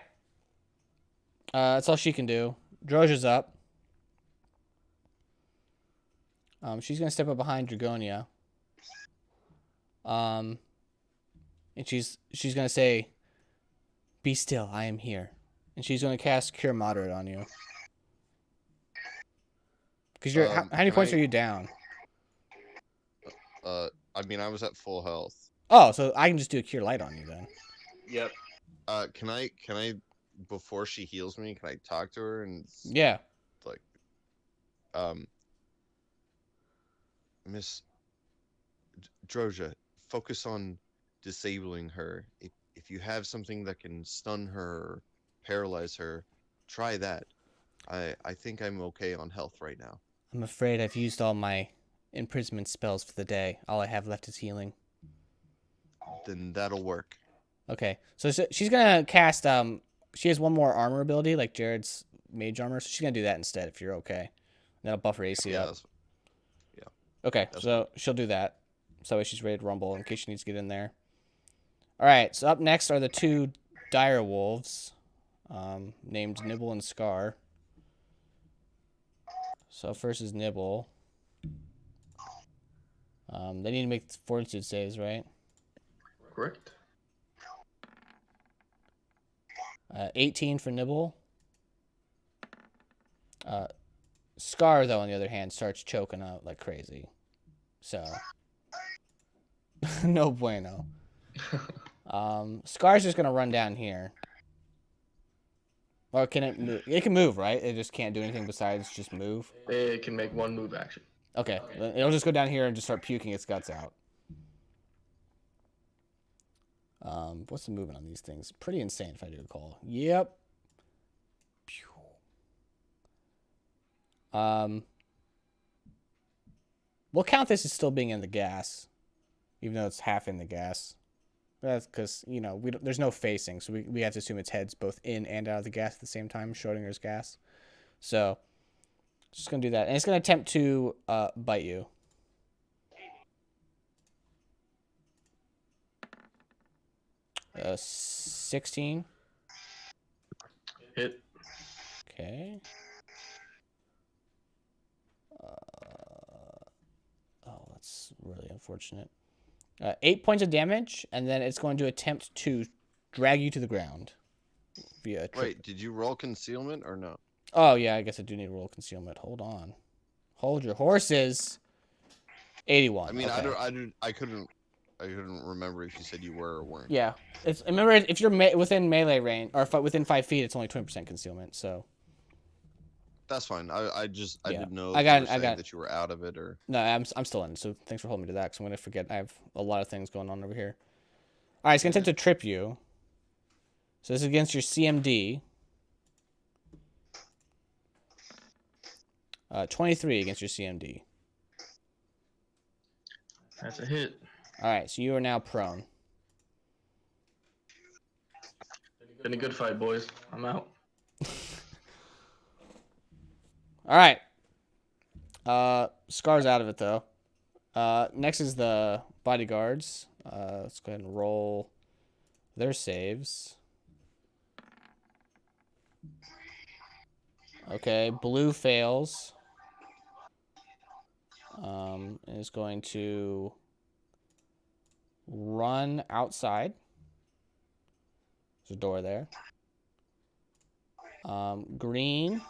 That's all she can do. Droja's up. She's gonna step up behind Dragonia. And she's gonna say, "Be still, I am here." And she's gonna cast Cure Moderate on you. Because you're how many points are you down? I mean, I was at full health. Oh, so I can just do a Cure Light on you then. Yep. Can I, before she heals me, can I talk to her and Yeah. like, Miss Droja, focus on disabling her. If you have something that can stun her or paralyze her, try that. I think I'm okay on health right now. I'm afraid I've used all my imprisonment spells for the day. All I have left is healing. Then that'll work. Okay, so she's gonna cast. She has one more armor ability, like Jared's mage armor. So she's gonna do that instead. If you're okay, that'll buff her AC Yeah. up. Okay, that's so she'll do that. So that way she's ready to rumble in case she needs to get in there. All right, so up next are the 2 dire wolves, named Nibble and Scar. So first is Nibble. They need to make fortitude saves, right? Correct. 18 for Nibble. Scar, though, on the other hand, starts choking out like crazy. So, no bueno. Scar's just gonna run down here. Or can it move? It can move, right? It just can't do anything besides just move. It can make one move action. Okay, it'll just go down here and just start puking its guts out. What's the movement on these things? Pretty insane, if I do recall. Yep. We'll count this as still being in the gas, even though it's half in the gas. That's because, you know, there's no facing, so we have to assume its head's both in and out of the gas at the same time, Schrodinger's gas. So, just going to do that. And it's going to attempt to bite you. Uh, 16. Hit. Okay. That's really unfortunate. 8 points of damage, and then it's going to attempt to drag you to the ground via a trip. Wait, did you roll concealment or no? Oh, yeah, I guess I do need to roll concealment. Hold on. Hold your horses. 81. I mean, okay. I couldn't remember if you said you were or weren't. Yeah. Remember, if you're within melee range, or within 5 feet, it's only 20% concealment, so. That's fine. I didn't know I if got you were it, saying that you were out of it or. No, I'm still in, so thanks for holding me to that, because I'm going to forget. I have a lot of things going on over here. All right, it's going to attempt to trip you. So this is against your CMD. 23 against your CMD. That's a hit. All right, so you are now prone. Been a good fight, boys. I'm out. All right. Scar's out of it, though. Next is the bodyguards. Let's go ahead and roll their saves. Okay, blue fails. Is going to run outside. There's a door there. Green.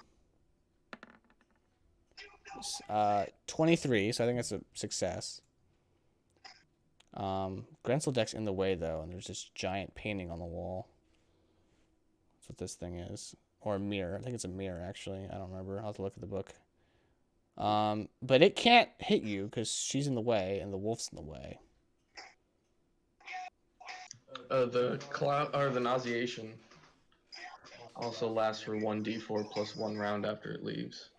23, so I think that's a success. Grensel deck's in the way, though, and there's this giant painting on the wall. That's what this thing is. Or a mirror. I think it's a mirror, actually. I don't remember. I'll have to look at the book. But it can't hit you because she's in the way and the wolf's in the way. The cloud or the nauseation also lasts for 1d4 plus 1 round after it leaves.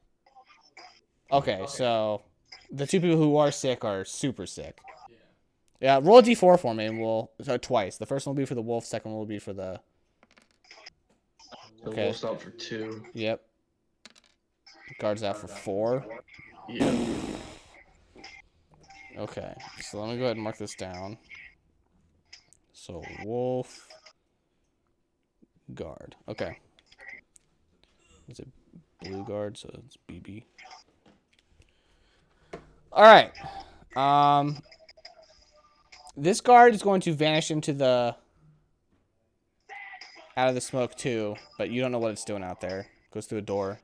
Okay, so the two people who are sick are super sick. Yeah, roll a d4 for me, and twice. The first one will be for the wolf, second one will be for the... The Okay. wolf's out for 2. Yep. Guard's out for 4. Yeah. Okay, so let me go ahead and mark this down. So, wolf, guard. Okay. Is it blue guard? So it's BB. All right. This guard is going to vanish into out of the smoke too, but you don't know what it's doing out there. Goes through a door.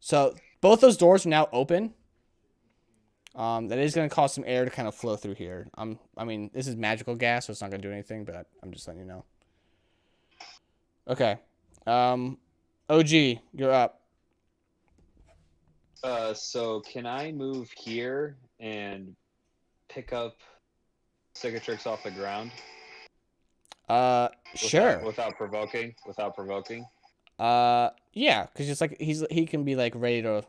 So both those doors are now open. That is going to cause some air to kind of flow through here. I mean, this is magical gas, so it's not going to do anything, but I'm just letting you know. Okay. OG, you're up. So can I move here and pick up cicatrix off the ground? Sure. Without provoking. Yeah, because it's like he can be like ready to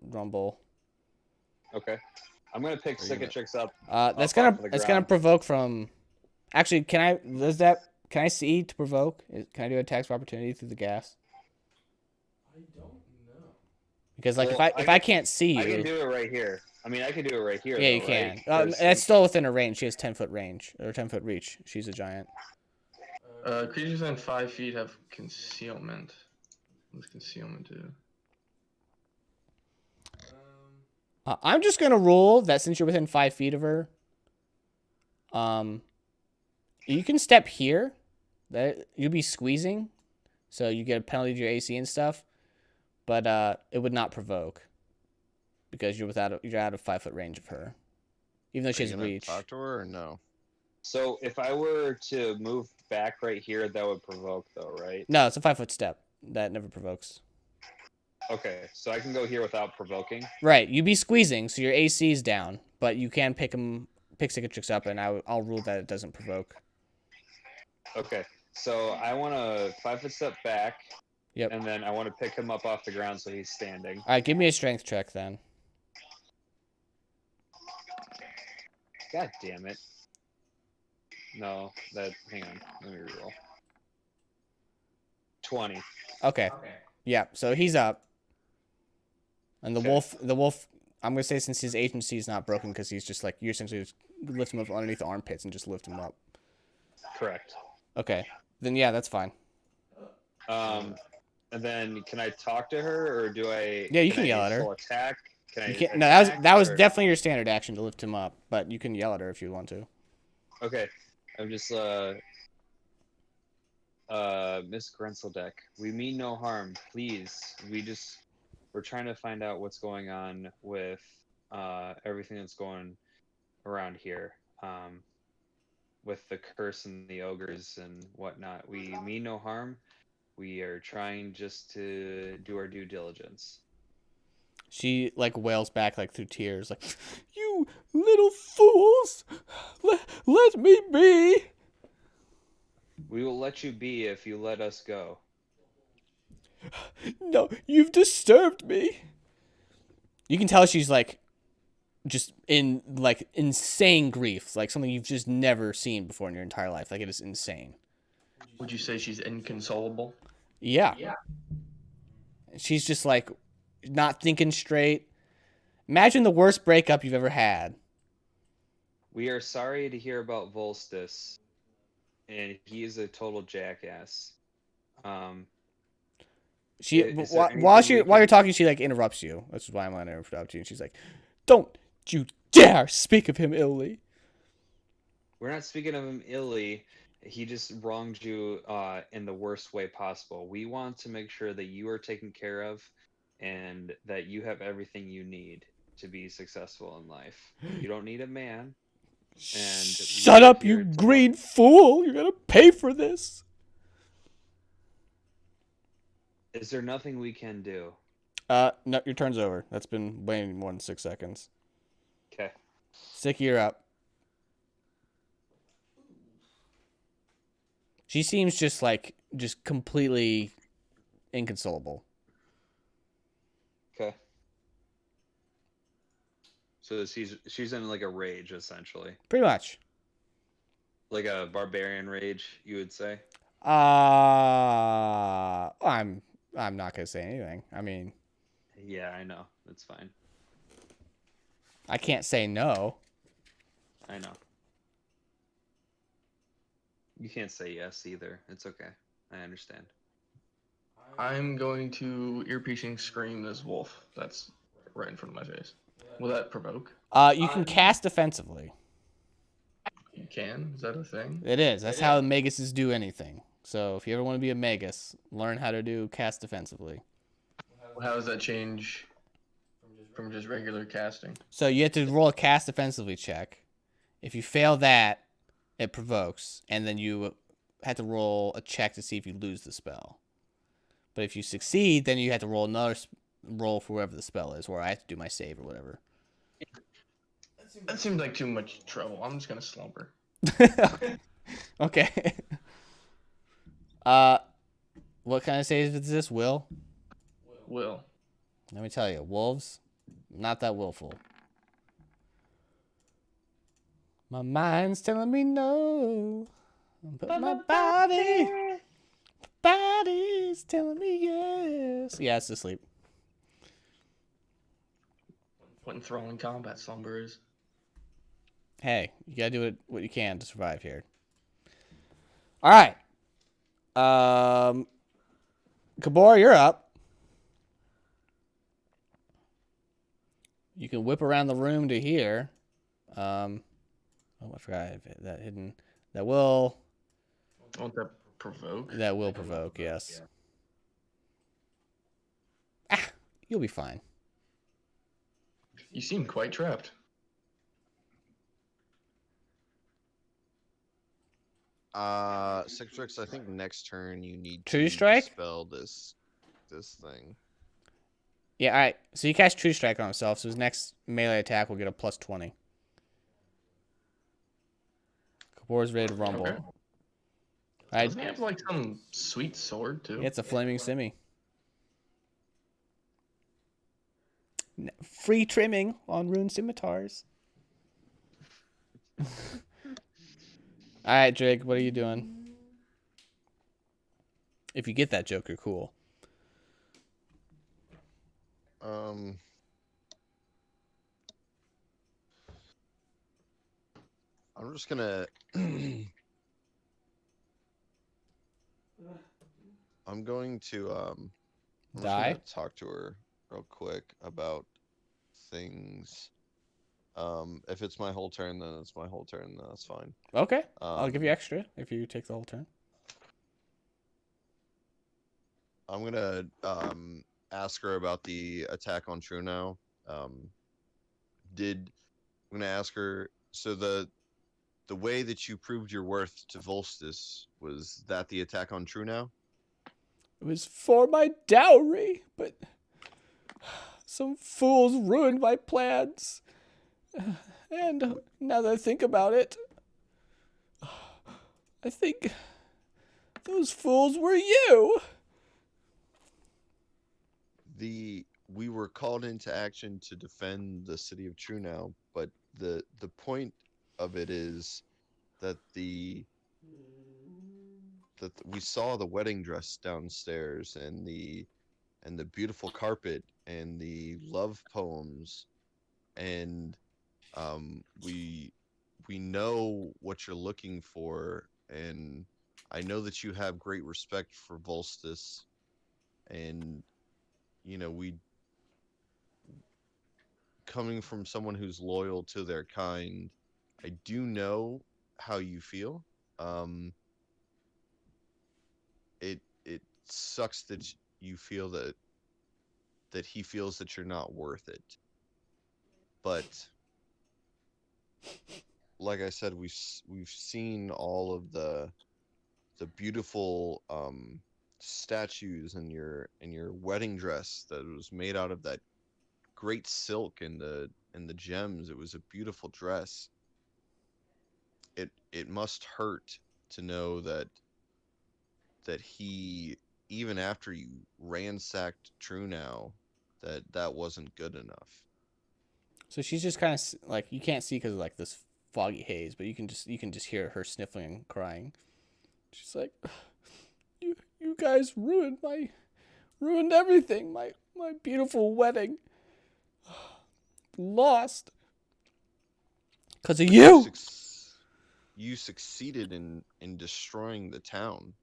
rumble. Okay. I'm gonna pick cicatrix up. That's off the gonna ground. provoke from. Actually, can I see to provoke? Can I do attacks for opportunity through the gas? I don't know. Because like Well, if I can't see you, I can do it right here. I mean, I can do it right here. yeah, though, you can. right? 'Cause That's still within her range. She has 10-foot range or 10-foot reach. She's a giant. Creatures within 5 feet have concealment. What does concealment do? I'm just gonna rule that since you're within 5 feet of her, you can step here. That you'll be squeezing, so you get a penalty to your AC and stuff. But it would not provoke. because you're out of 5 foot range of her, even though she Are you doesn't gonna reach. talk to her or no? So if I were to move back right here, that would provoke, though, right? No, it's a 5 foot step that never provokes. Okay, so I can go here without provoking. Right, you'd be squeezing, so your AC is down, but you can pick cicatrix up, and I'll rule that it doesn't provoke. Okay, so I want to 5 foot step back. Yep. And then I want to pick him up off the ground so he's standing. All right, give me a strength check then. God damn it. No, hang on. Let me reroll. 20. Okay. Yeah, so he's up. And the wolf, I'm going to say since his agency is not broken because he's just like, you essentially just lift him up underneath the armpits and just lift him up. Correct. Okay. Then yeah, that's fine. And then can I talk to her or do I? Yeah, you can yell at her. Full attack? Can I? You can't, no, attack, that was or- definitely your standard action to lift him up, but you can yell at her if you want to. Okay, I'm just Miss Grenseldeck, we mean no harm. Please, we're trying to find out what's going on with everything that's going around here. With the curse and the ogres and whatnot. We mean no harm. We are trying just to do our due diligence. She like wails back like through tears, like, "You little fools, let me be." We will let you be if you let us go. No, you've disturbed me. You can tell she's like, just in like insane grief, like something you've just never seen before in your entire life. Like it is insane. Would you say she's inconsolable? Yeah. She's just like not thinking straight. Imagine the worst breakup you've ever had. We are sorry to hear about Volstis, and he is a total jackass. She Is there while anything we you're can- talking, she like interrupts you. That's why I'm gonna interrupt you. And she's like, "Don't you dare speak of him illy." We're not speaking of him illy. He just wronged you in the worst way possible. We want to make sure that you are taken care of and that you have everything you need to be successful in life. You don't need a man. And Shut we are up, you here to green fool! You're gonna pay for this. Is there nothing we can do? No, your turn's over. That's been way more than 6 seconds. Okay. Sticky, you're up. She seems just completely inconsolable. Okay. So she's in like a rage essentially. Pretty much. Like a barbarian rage, you would say? I'm not gonna say anything. I mean, Yeah, I know. That's fine. I can't say no. I know. You can't say yes either. It's okay. I understand. I'm going to ear-piercing scream this wolf that's right in front of my face. Will that provoke? You can cast defensively. You can? Is that a thing? It is. That's how Maguses do anything. So if you ever want to be a Magus, learn how to do cast defensively. How does that change from just regular casting? So you have to roll a cast defensively check. If you fail that, it provokes, and then you have to roll a check to see if you lose the spell. But if you succeed, then you have to roll another roll for whatever the spell is, or I have to do my save or whatever. That seems like too much trouble. I'm just gonna slumber. Okay. What kind of save is this, Will? Will. Let me tell you, wolves, not that willful. My mind's telling me no, but my body's telling me yes. Yeah, it's asleep. What enthralling combat slumber is. Hey, you gotta do what you can to survive here. All right. Kabor, you're up. You can whip around the room to here. Oh, I forgot that hidden. That will Won't that provoke? provoke. Yes. You'll be fine. You seem quite trapped. Citrix, I think next turn you need True to Strike? dispel this thing. Yeah, alright. So he cast True Strike on himself, so his next melee attack will get a plus 20. Kabor's ready to rumble. Okay. Alright, Doesn't he have like some sweet sword too? it's a flaming simi. Free trimming on rune scimitars. Alright, Drake, what are you doing? If you get that joke, you're cool. I'm just gonna. I'm going to I'm just Die? gonna talk to her real quick about things. If it's my whole turn, then it's my whole turn. Then that's fine. Okay. I'll give you extra if you take the whole turn. I'm gonna ask her about the attack on True now. I'm gonna ask her, so the way that you proved your worth to Volstis, was that the attack on True now? It was for my dowry, but some fools ruined my plans. And now that I think about it, I think those fools were you. We were called into action to defend the city of True now, but the point of it is that we saw the wedding dress downstairs and the beautiful carpet and the love poems, and we know what you're looking for, and I know that you have great respect for Volstis, and we, coming from someone who's loyal to their kind, I do know how you feel. It sucks that you feel that he feels that you're not worth it. But like I said, we've seen all of the beautiful statues in your wedding dress that was made out of that great silk and the gems. It was a beautiful dress. It must hurt to know that he, even after you ransacked True now, that wasn't good enough. So she's just kind of like, you can't see because of like this foggy haze, but you can just hear her sniffling and crying. She's like, you guys ruined everything. My beautiful wedding. Lost. Because of you. You succeeded in destroying the town.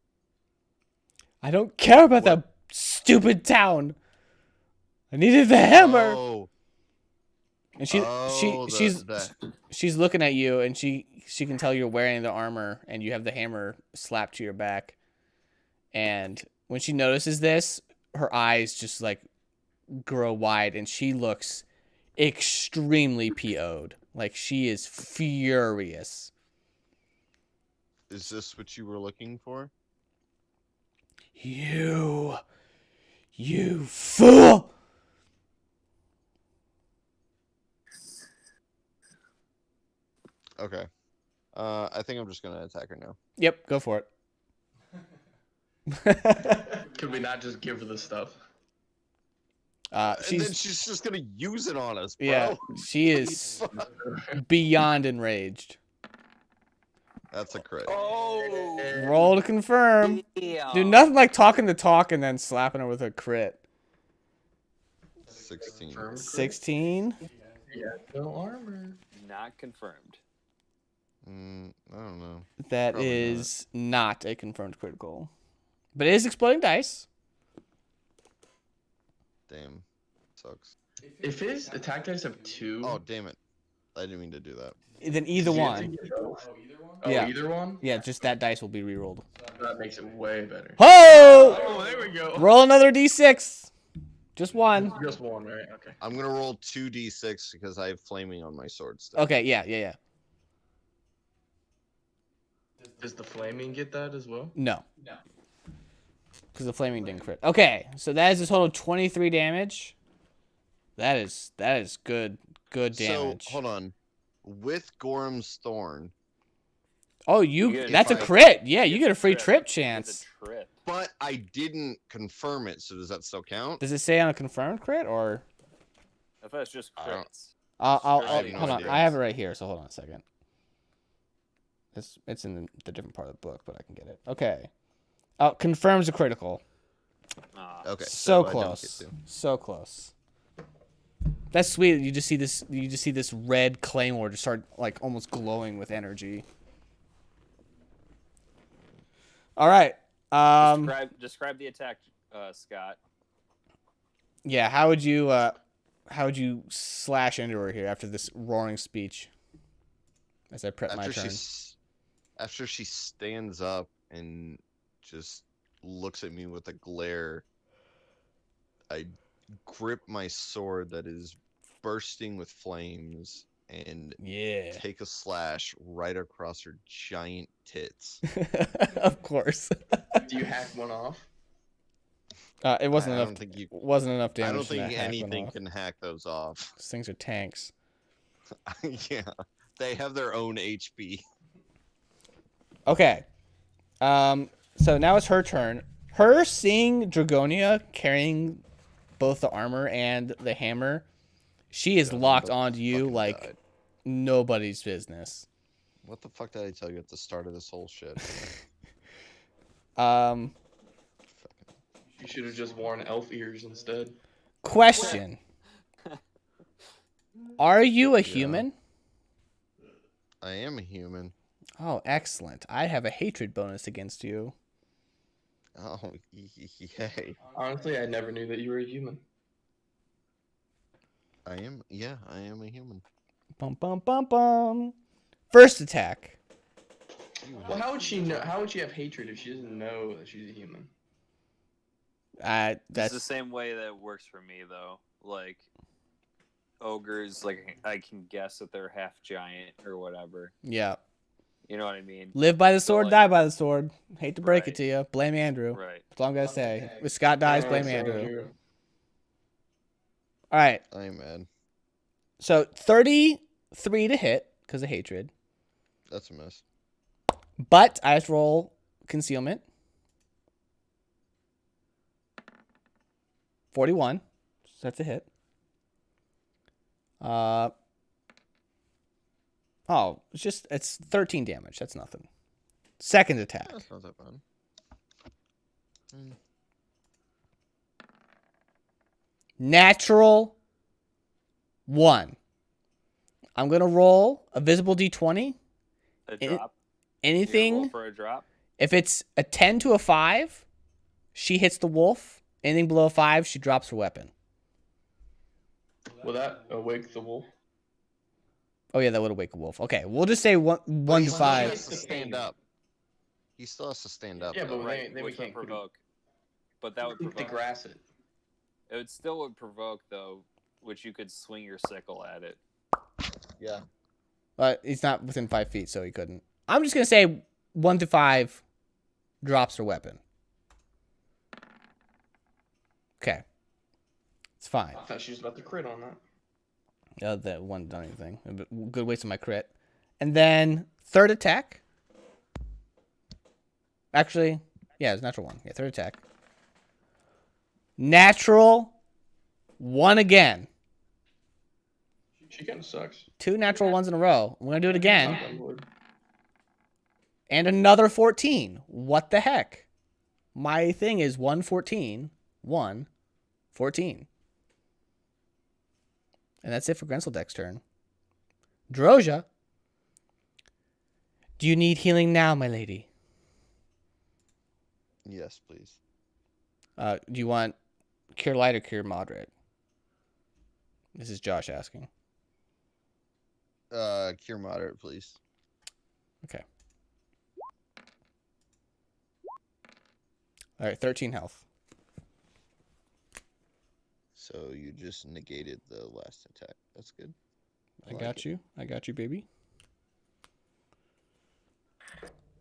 I don't care about that stupid town. I needed the hammer. Oh. And she's looking at you, and she can tell you're wearing the armor and you have the hammer slapped to your back. And when she notices this, her eyes just like grow wide, and she looks extremely PO'd. Like, she is furious. Is this what you were looking for? You fool! Okay. I think I'm just gonna attack her now. Yep, go for it. Could we not just give her the stuff? And then she's just gonna use it on us, bro. Yeah, she is beyond enraged. That's a crit. Oh, Roll to confirm. yeah. Dude, nothing like talking the talk and then slapping her with a crit. 16. 16. Yeah, no armor. Not confirmed. I don't know. That Probably is not a confirmed critical. But it is exploding dice. Damn. Sucks. If his attack dice have 2, Oh, damn it. I didn't mean to do that. Then either you have to one. get both. Oh, either one? Yeah. Either one? Yeah, just that dice will be rerolled. That makes it way better. Oh! Oh, there we go. Roll another d6. Just one. Just one, right? Okay. I'm gonna roll 2d6 because I have flaming on my sword still. Okay, yeah. Does the flaming get that as well? No. Because the flaming didn't crit. Okay, so that is a total of 23 damage. That is good damage. So hold on. With Gorham's Thorn, Oh, get that's a if I- crit. Yeah, you It's get a free trip It's chance. a trip. but I didn't confirm it, so does that still count? Does it say on a confirmed crit or? I thought it's just I don't- crits. I'll I have no hold on. idea. I have it right here, so hold on a second. It's in the different part of the book, but I can get it. Okay. Confirms a critical. Okay. So I don't get close. to. So close. That's sweet. You just see this red claymore just start like almost glowing with energy. All right. Describe the attack, Scott. Yeah, how would you slash into her here after this roaring speech? As I prep my turn. After she stands up and just looks at me with a glare, I grip my sword that is bursting with flames and Yeah. take a slash right across her giant tits. Of course. Do you hack one off? It wasn't I enough. don't think you. Wasn't enough damage. I don't to think hack one anything off. can hack those off. Those things are tanks. Yeah, they have their own HP. Okay. So now it's her turn. Her seeing Dragonia carrying both the armor and the hammer, she is locked onto you Fucking like died. nobody's business. What the fuck did I tell you at the start of this whole shit? You should have just worn elf ears instead. Question. Are you a human? I am a human. Oh, excellent. I have a hatred bonus against you. Oh, yay. Honestly, I never knew that you were a human. I am a human. Bum bum bum bum. First attack. Well, how would she know? How would she have hatred if she doesn't know that she's a human? It's the That's same way that it works for me, though. Like, ogres, like, I can guess that they're half giant or whatever. yeah. You know what I mean? Live by the So, sword, like- die by the sword. Hate to break it Right. to you. Blame Andrew. Right. That's all I'm gonna say. If Scott dies, blame Yeah, Andrew. All right. I am mad. So 33 to hit because of hatred, That's a miss. but I have to roll concealment. 41. So that's a hit. Oh, it's 13 damage. That's nothing. Second attack. That's not that bad. Natural 1. I'm going to roll a visible d20. A It- drop. You roll Anything, for a drop. if it's a 10 to a 5, she hits the wolf. Anything below a 5, she drops her weapon. Will that awake the wolf? Oh, yeah, that would awake a wolf. Okay, we'll just say one He to still 5. has to stand up. He still has to stand up. Yeah, though. but Right, then we which would can't quick- provoke. But that would quick the provoke. grass it. It would still would provoke, though, which you could swing your sickle at it. Yeah. But he's not within 5 feet, so he couldn't. I'm just going to say 1 to 5 drops her weapon. Okay. It's fine. I thought she was about to crit on that. That one done anything. Good waste of my crit. And then third attack. Actually, yeah, it's natural 1. Yeah, third attack. Natural 1 again. She kind of sucks. 2 natural 1s in a row. I'm going to do it again. Knock on wood. And another 14. What the heck? My thing is 114. 114. And that's it for Grenseldeck's turn. Droja. Do you need healing now, my lady? Yes, please. Do you want cure light or cure moderate? This is Josh asking. Cure moderate, please. Okay. All right, 13 health. So you just negated the last attack. That's good. I got you. I got you, baby.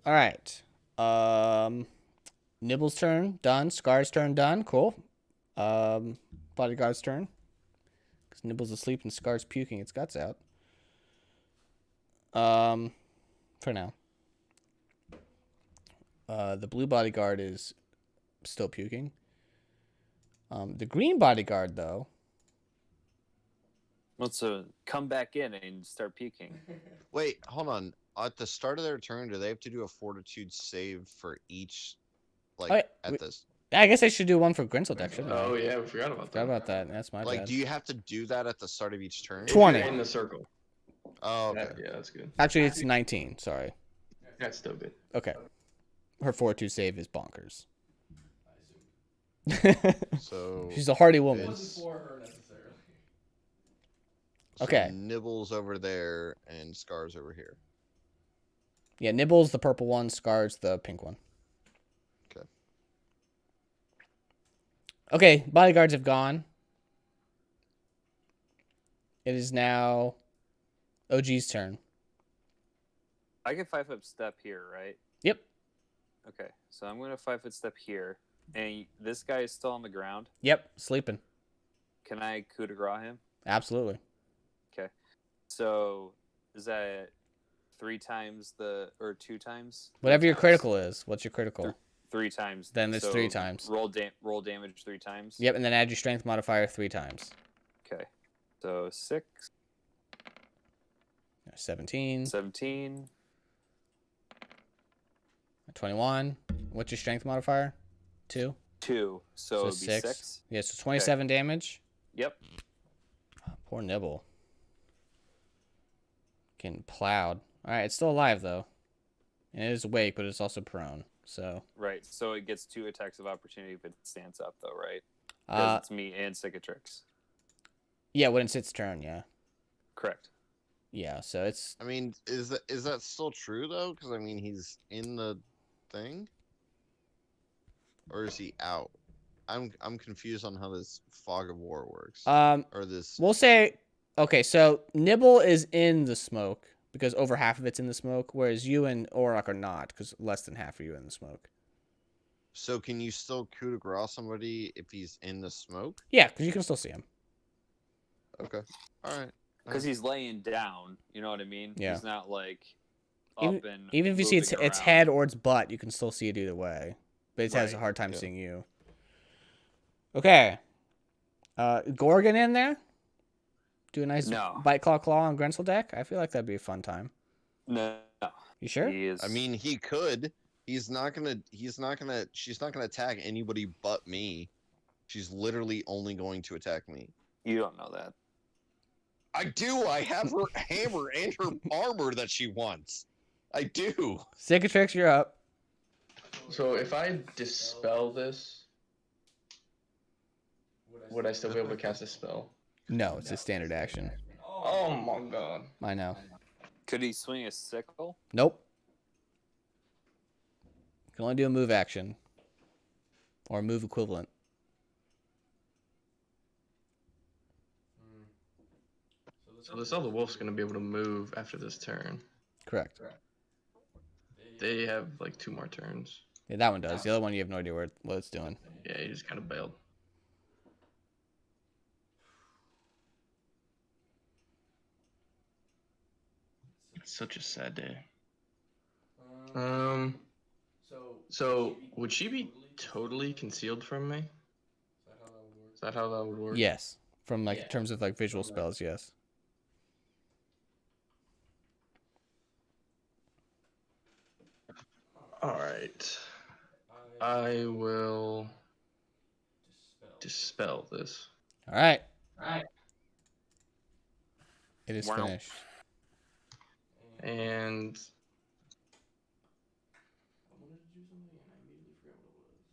All right. Nibble's turn done. Scar's turn done. Cool. Bodyguard's turn. Because Nibble's asleep and Scar's puking its guts out. For now. The blue bodyguard is still puking. The green bodyguard, though. Let's come back in and start puking. Wait, hold on. At the start of their turn, do they have to do a fortitude save for each? Like Oh, yeah, at this. I guess I should do one for Grinzel deck, shouldn't I? Oh yeah, we forgot about Forgot that. about that. That's my Like, bad. do you have to do that at the start of each turn? If you're 20. in the circle. Oh, okay. Yeah, that's good. Actually, it's 19. Sorry. That's still good. Okay. Her fortitude save is bonkers. So She's a hardy woman. It wasn't for her necessarily. so Okay. Nibbles over there and Scars over here. Yeah, Nibble's the purple one, Scar's the pink one. Okay. Okay, bodyguards have gone. It is now OG's turn. I can 5-foot step here, right? Yep. Okay, so I'm gonna 5-foot step here, and this guy is still on the ground. Yep, sleeping. Can I coup de grace him? Absolutely. Okay, so is that 3 times or 2 times? Whatever your times? critical is. What's your critical? 3 times. Then it's 3 times. Roll damage 3 times. Yep, and then add your strength modifier 3 times. Okay, so 6, 17, 17, 21. What's your strength modifier? 2. 2. So it'd be 6. Yeah, so 27 damage. Yep. Poor Nibble. Getting plowed. Alright, it's still alive, though. And it is awake, but it's also prone. So, Right. So it gets 2 attacks of opportunity if it stands up, though, right? Because it's me and Cicatrix. yeah, when it's its turn, yeah. Correct. Yeah, so it's... I mean, is that still true though? Because I mean, he's in the thing, or is he out? I'm confused on how this fog of war works. Or this. We'll say... Okay, so Nibble is in the smoke, because over half of it's in the smoke, whereas you and Auroch are not, because less than half of you are in the smoke. So can you still coup de grace somebody if he's in the smoke? Yeah, because you can still see him. Okay. All right. Because he's laying down. You know what I mean? Yeah. He's not like up and Even if you see moving its around. head or its butt, you can still see it either way. But it has a Right, hard time yeah. seeing you. Okay. Gorgon in there? Do a nice No. bite claw on Grenzel deck? I feel like that'd be a fun time. No. You sure? He is. I mean, he could. She's not gonna attack anybody but me. She's literally only going to attack me. You don't know that. I do. I have her hammer and her armor that she wants. I do. Cicatrix, you're up. So if I dispel this, would I still be able to cast a spell? No, it's a standard action. Oh my god. I know. Could he swing a sickle? Nope. You can only do a move action. Or a move equivalent. So this other wolf's gonna be able to move after this turn. Correct. They have like 2 more turns. Yeah, that one does. The other one, you have no idea what it's doing. Yeah, he just kind of bailed. It's such a sad day. So would she be totally concealed from me? Is that how that would work? Yes. From like in terms of like visual spells, yes. Alright. I will dispel this. Alright. It is Wow. finished. And I wanted to do something and I immediately forgot what it was.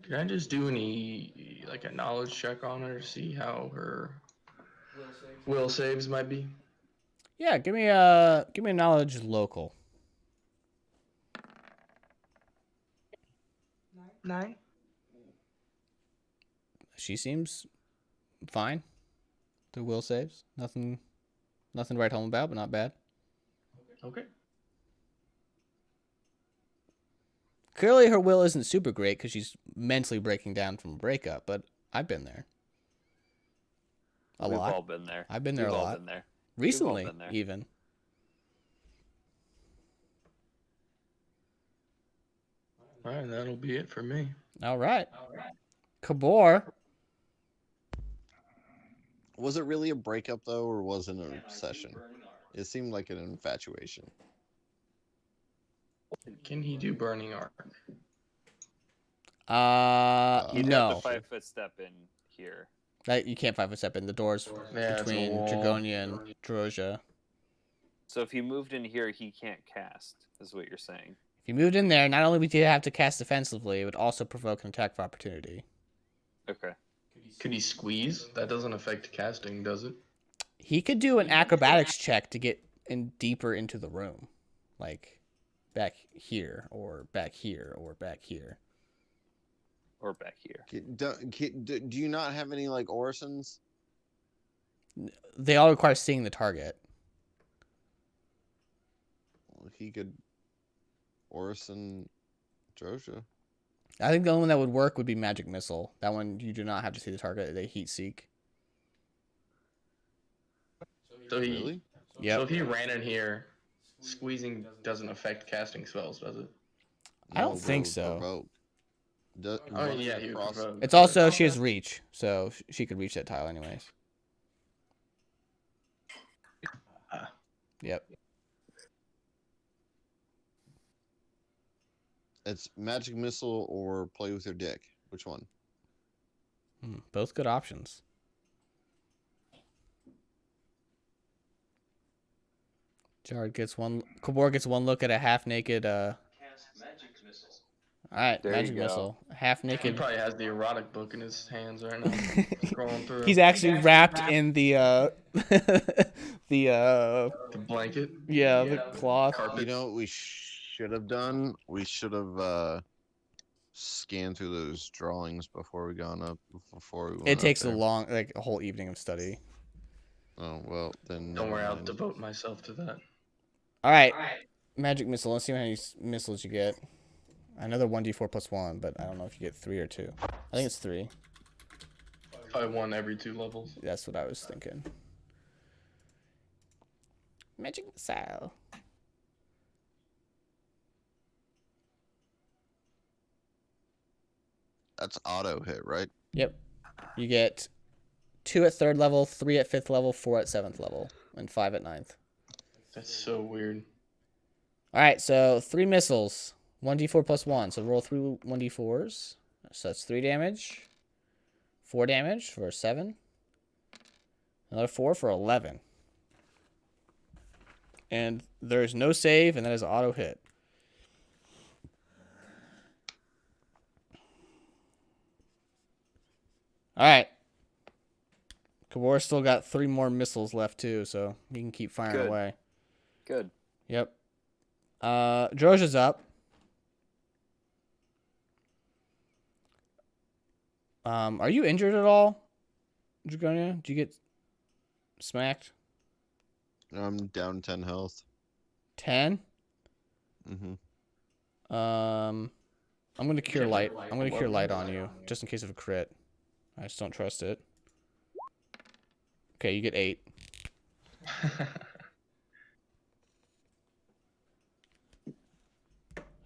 can I just do any like a knowledge check on her to see how her will saves might be? Yeah, give me a knowledge local. 9. She seems fine. The will saves. Nothing to write home about, but not bad. Okay. Clearly her will isn't super great because she's mentally breaking down from a breakup, but I've been there. We've all been there. I've been there We've a all lot. been there. Recently, been there. even. All right, that'll be it for me. All right. Kabor. Was it really a breakup though, or was it an obsession? It seemed like an infatuation. Can he do burning arc? You'd No. have to 5-foot step in here. That you can't 5-foot step in the doors Yeah, it's a between wall. Dragonia and Droja. So if he moved in here, he can't cast, is what you're saying. If you moved in there, not only would you have to cast defensively, it would also provoke an attack of opportunity. Okay. Could he squeeze? That doesn't affect casting, does it? He could do an acrobatics check to get in deeper into the room. Like back here, or back here, or back here. Or back here. Do you not have any like orisons? They all require seeing the target. Well, he could orison Drosha. I think the only one that would work would be Magic Missile. That one you do not have to see the target. They heat seek. So he, Really? Yep. So if he ran in here, squeezing doesn't affect casting spells, does it? I don't No, but think it would so. provoke. Oh, yeah, he would provoke. It's also she has reach, so she could reach that tile anyways. Yep. It's magic missile or play with your dick. Which one? Both good options. Jared gets one. Kabor gets one look at a half-naked. Cast magic missile. All right, There magic you go. missile, He half-naked. probably has the erotic book in his hands right now, scrolling through. He's actually wrapped in the the blanket. yeah, the cloth. Carpet. You know what we should have done? We should have scanned through those drawings before we went up It takes there. a whole evening of study. Oh well, then. Don't worry, never I'll mind. devote myself to that. All right, magic missile. Let's see how many missiles you get. Another 1d4 plus 1, but I don't know if you get 3 or 2. I think it's 3. Probably one every 2 levels. That's what I was thinking. Magic missile. That's auto hit, right? Yep. You get 2 at 3rd level, 3 at 5th level, 4 at 7th level, and 5 at 9th. That's so weird. All right, so 3 missiles. 1d4 plus 1. So roll 3 1d4s. So that's 3 damage. 4 damage for 7. Another 4 for 11. And there's no save, and that is auto hit. All right. Kabor still got 3 more missiles left, too, so he can keep firing Good. away. Good. Yep. Droja's up. Are you injured at all, Dragonia? Did you get smacked? I'm down 10 health. 10? Mm-hmm. I'm gonna cure light. I'm gonna cure light on you, just in case of a crit. I just don't trust it. Okay, you get 8.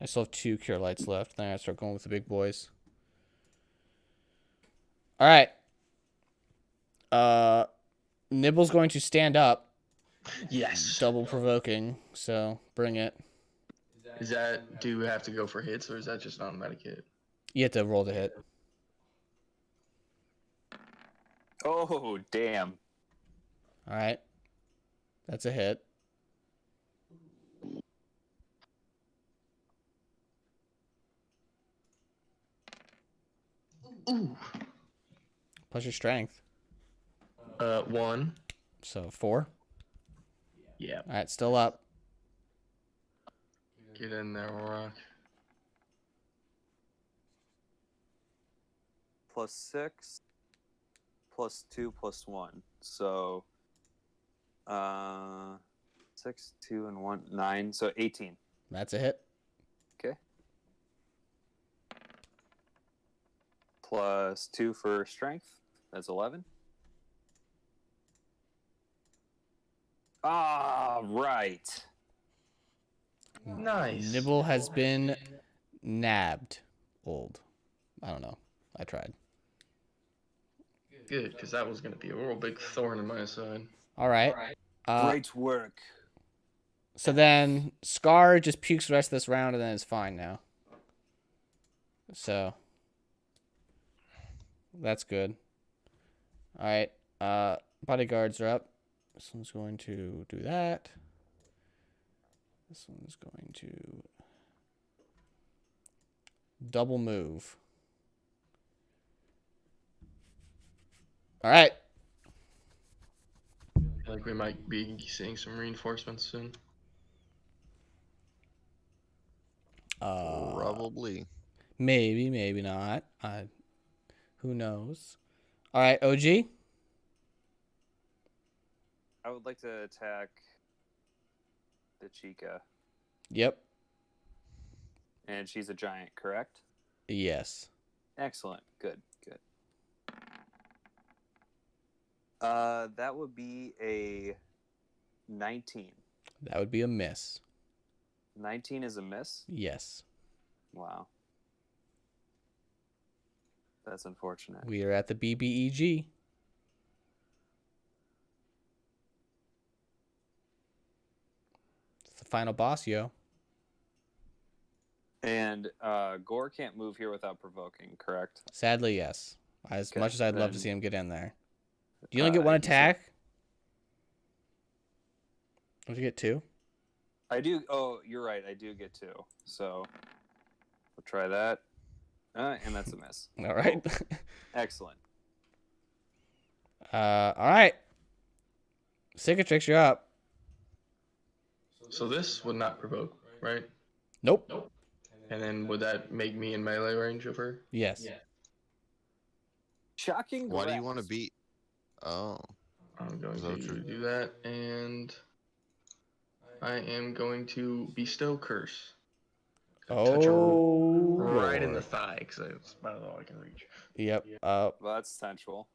I still have 2 cure lights left. Then I start going with the big boys. All right. Nibble's going to stand up, Yes. double provoking. So bring it. Is that, do we have to go for hits, or is that just automatic hit? You have to roll the hit. Oh, damn. All right. That's a hit. Ooh. Plus your strength. 1. So 4. Yeah. All right, still up. Get in there, Rock. plus 6 plus 2 plus 1. So 6, 2, and 1, 9. So 18. That's a hit. Okay. Plus 2 for strength. That's 11. Ah, right. Nice. Nibble has been nabbed. Old. I don't know. I tried. Good, because that was going to be a real big thorn in my side. All right. Great work. So then Scar just pukes the rest of this round and then it's fine now. So that's good. All right. Bodyguards are up. This one's going to do that. This one's going to double move. All right. I feel like we might be seeing some reinforcements soon. Probably. Maybe, maybe not. Who knows? All right, OG. I would like to attack the Chica. Yep. And she's a giant, correct? Yes. Excellent. Good, good. That would be a 19. That would be a miss. 19 is a miss? Yes. Wow. That's unfortunate. We are at the BBEG. It's the final boss, yo. And Gore can't move here without provoking, correct? Sadly, yes. As Okay, much as I'd love to then- see him get in there. Do you only get one he's a- attack? Don't you get two? I do. Oh, you're right. I do get 2. So we'll try that. And that's a miss. All right. Excellent. All right. Cicatrix, you're up. So this would not provoke, right? Nope. And then would that make me in melee range of her? Yes. Shocking. Why do you grasp. want to beat? Oh. I'm going Is that to true? do that, and I am going to bestow curse. Touch her Oh. right in the Lord. thigh, because that's about all I can reach. Yep. Well, that's sensual.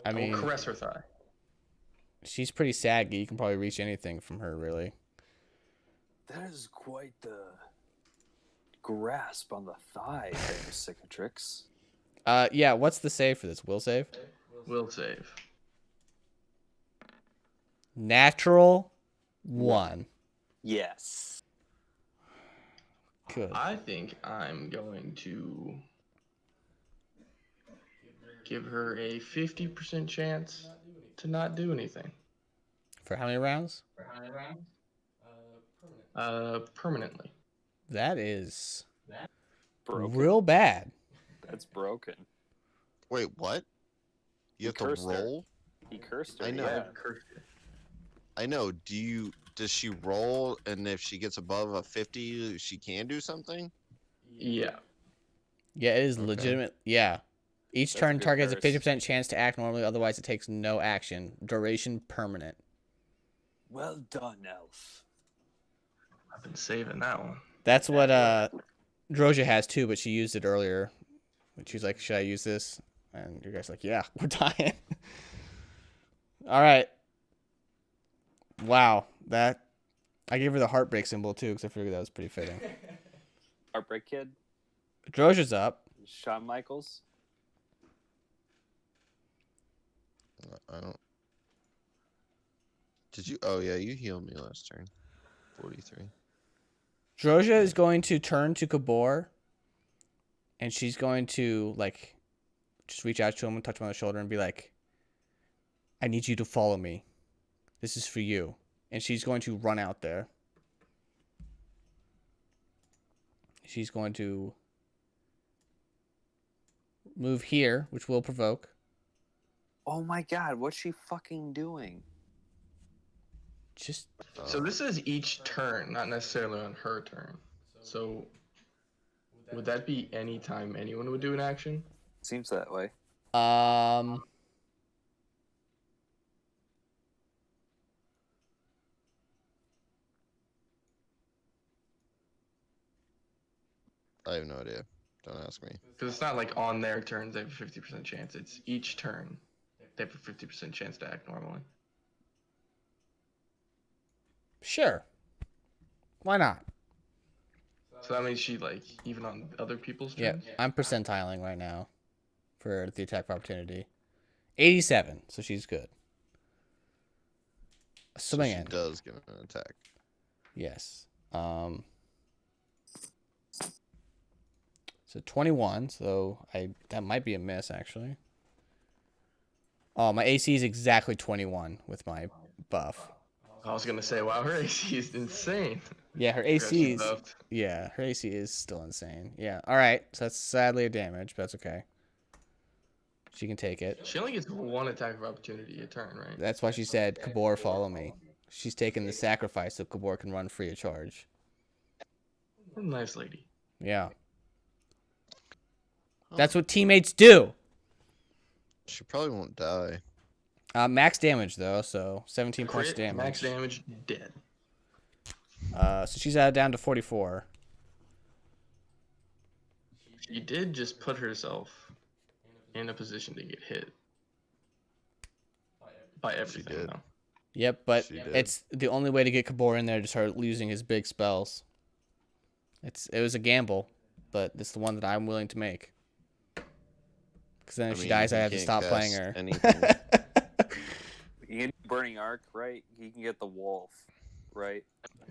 I I will mean, caress her thigh. she's pretty saggy. You can probably reach anything from her, really. That is quite the grasp on the thigh, there, Cicatrix. Yeah. What's the save for this? Will save. Will save. Natural 1. Yes. Good. I think I'm going to give her a 50% chance to not do anything. For how many rounds? Permanently. That is Broken. real bad. That's broken. Wait, what? He You have to cursed her. roll? He cursed her. I know. Yeah. I've cursed her. I know. Does she roll, and if she gets above a 50, she can do something? Yeah. Yeah, it is Okay. legitimate. Yeah. Each That's a turn, good target has a curse. 50% chance to act normally, otherwise it takes no action. Duration permanent. Well done, Elf. I've been saving that one. That's what Droja has too, but she used it earlier. And she's like, should I use this? And you guys are like, yeah, we're dying. All right. Wow. I gave her the heartbreak symbol too, because I figured that was pretty fitting. Heartbreak Kid. Droja's up. Shawn Michaels. I don't. Did you? Oh, yeah, you healed me last turn. 43. Droja is going to turn to Kabor, and she's going to, like, just reach out to him and touch him on the shoulder and be like, I need you to follow me. This is for you. And she's going to run out there. She's going to move here, which will provoke. Oh my god, what's she fucking doing? Just So this is each turn, not necessarily on her turn. So would that be any time anyone would do an action? Seems that way. I have no idea. Don't ask me. Because it's not like on their turns they have a 50% chance. It's each turn they have a 50% chance to act normally. Sure. Why not? So that means she like even on other people's Yeah, turns. I'm percentiling right now for the attack of opportunity. 87, so she's good. So Swing she in. does get an attack. Yes. So 21, so that might be a miss actually. Oh, my AC is exactly 21 with my buff. I was gonna say, wow, her AC is insane. Yeah, her Forgot she AC is buffed. her AC is still insane. Yeah. All right. So that's sadly a damage, but that's okay. She can take it. She only gets one attack of opportunity a turn, right? That's why she said, "Kabor, follow me." She's taking the sacrifice so Kabor can run free of charge. What a nice lady. Yeah. Huh. That's what teammates do. She probably won't die. Max damage though, so 17 points of Crit, damage. max damage, dead. So she's down to 44. She did just put herself in a position to get hit by everything, did. though. Yep, but She did. it's the only way to get Kabor in there to start using his big spells. It was a gamble, but it's the one that I'm willing to make. Because then if she dies, I he have to can't stop playing cast her. anything. You can do Burning Arc, right? He can get the wolf, right?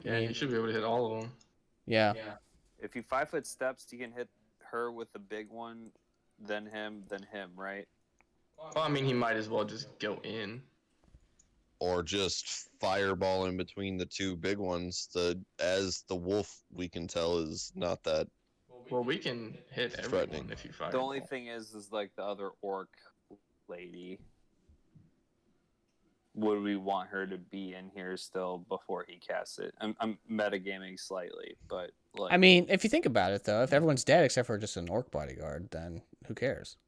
Yeah, you should be able to hit all of them. Yeah. If you 5-foot steps, you can hit her with the big one, then him, right? Well, I mean, he might as well just go in. Or just fireball in between the two big ones. As the wolf, we can tell, is not that. Well, we can hit Threatening. everyone if you fire. The only thing is like the other orc lady. Would we want her to be in here still before he casts it? I'm metagaming slightly, but like. I mean, if you think about it, though, if everyone's dead except for just an orc bodyguard, then who cares?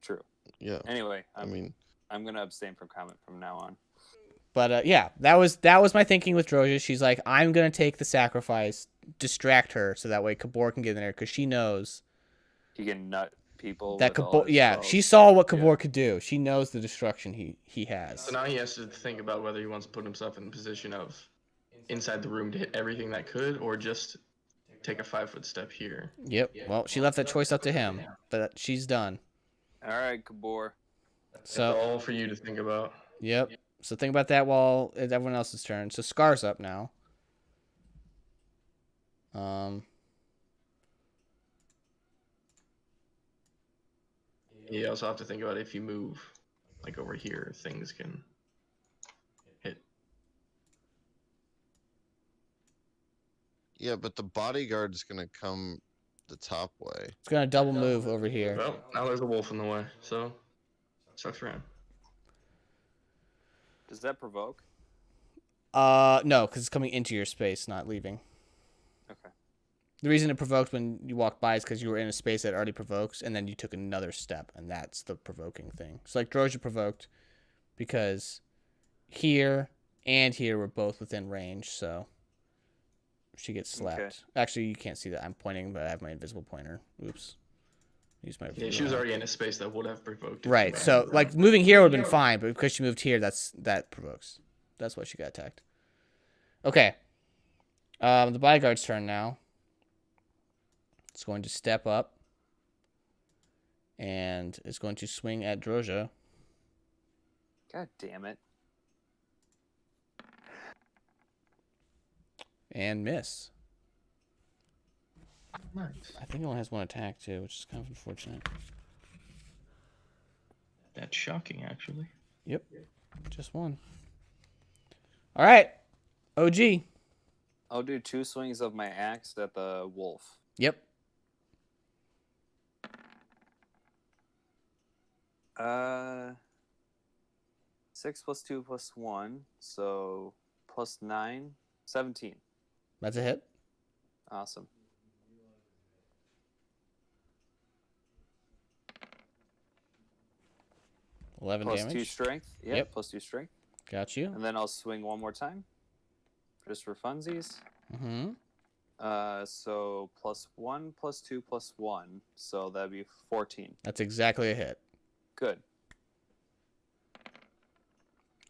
True. Yeah. Anyway, I mean, I'm gonna abstain from comment from now on. But yeah, that was my thinking with Droja. She's like, I'm gonna take the sacrifice, distract her, so that way Kabor can get in there because she knows He can nut people. that with all Kabor. his Yeah, spells. she saw what Kabor could do. She knows the destruction he has. So now he has to think about whether he wants to put himself in a position of inside the room to hit everything that could, or just take a 5-foot step here. Yep. Well, she left that choice up to him, but she's done. All right, Kabor. So It's all for you to think about. Yep. So think about that while it's everyone else's turn. So Scar's up now. You also have to think about if you move, like over here, things can hit. yeah, but the bodyguard's gonna come the top way. It's gonna double move over here. Well, now there's a wolf in the way, so sucks for him. Does that provoke? No, because it's coming into your space, not leaving. Okay. The reason it provoked when you walked by is because you were in a space that already provokes, and then you took another step, and that's the provoking thing. So like Droja provoked because here and here were both within range, so she gets slapped. Okay. Actually, you can't see that. I'm pointing, but I have my invisible pointer. Oops. Use my Yeah, she was already in a space that would have provoked. if right. she So ran. like moving here would have been fine, but because she moved here, that provokes. That's why she got attacked. Okay. The bodyguard's turn now. It's going to step up. And it's going to swing at Droja. God damn it. And miss. Nice. I think it only has one attack too, which is kind of unfortunate. That's shocking, actually. Yep. Just one. All right. OG. I'll do 2 swings of my axe at the wolf. Yep. 6 plus 2 plus 1, so plus 9, 17. That's a hit. Awesome. 11 Plus damage. 2 strength. Yeah, Yep. plus 2 strength. Got you. And then I'll swing one more time, just for funsies. Mm-hmm. So +1, +2, +1. So that'd be 14. That's exactly a hit. Good.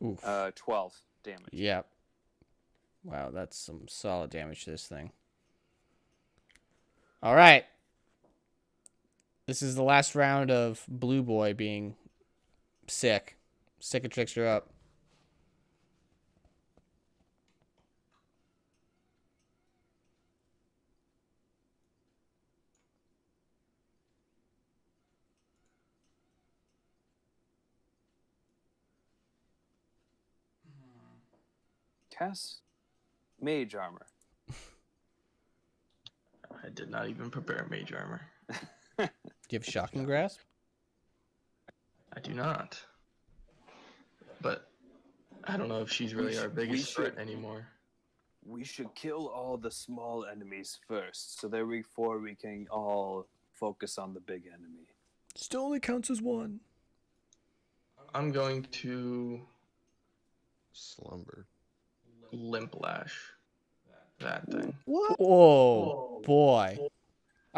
Oof. 12 damage. Yep. Wow, that's some solid damage to this thing. All right. This is the last round of Blue Boy being sick. Sick of Trickster up. Cast mage armor. I did not even prepare mage armor. Do you have Shocking Grasp? I do not. But I don't know if she's really our biggest threat anymore. We should kill all the small enemies first, so therefore we can all focus on the big enemy. Still only counts as one. I'm going to Slumber. limp lash that thing. What? Whoa, boy. All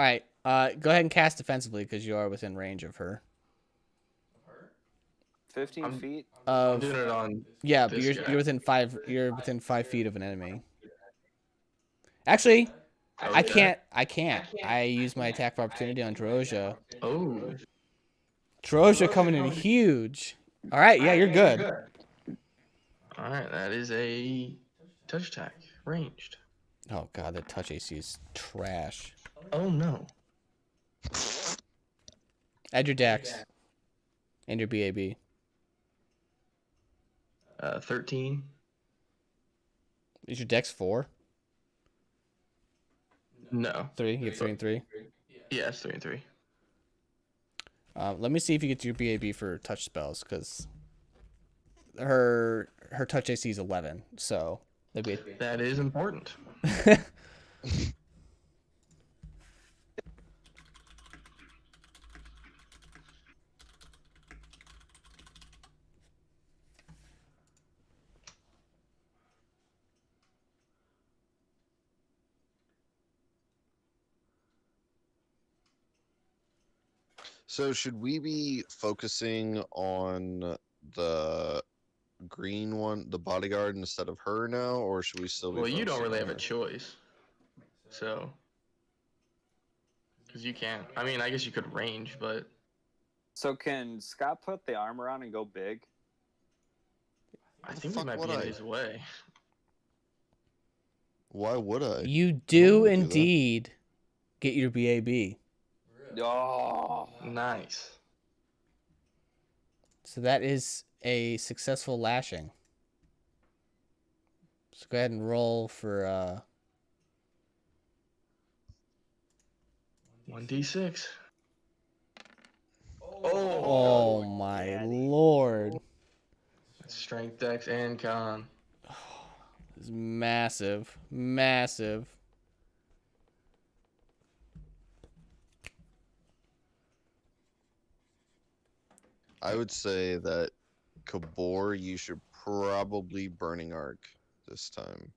right. Go ahead and cast defensively because you are within range of her. 15 I'm- feet? I'm doing it on. Yeah, but this you're guy. within 5. You're within 5 feet of an enemy. Actually, I Okay. can't. I use my attack of opportunity on Droja. Oh. Droja coming in huge. All right, yeah, you're good. All right, that is a touch attack, ranged. Oh god, that touch AC is trash. Oh no. Add your dex and your BAB. 13. Is your dex 4? No. 3? You have 3 and 3. Yeah, it's 3 and 3. Let me see if you get your BAB for touch spells, because her touch AC is 11, so that'd be That is important. So should we be focusing on the green one, the bodyguard, instead of her now, or should we still be? Well, you don't focusing really on have a her? choice. So. Because you can't. I mean, I guess you could range, but. So can Scott put the armor on and go big? I the think we fuck might would be in I? his way. Why would I? You I'm do not gonna do that. indeed get your BAB. Oh, Nice. So that is a successful lashing. So go ahead and roll for 1d6. oh my lord. Strength, dex, and con. It's massive. Massive. I would say that Kabor, you should probably Burning Arc this time.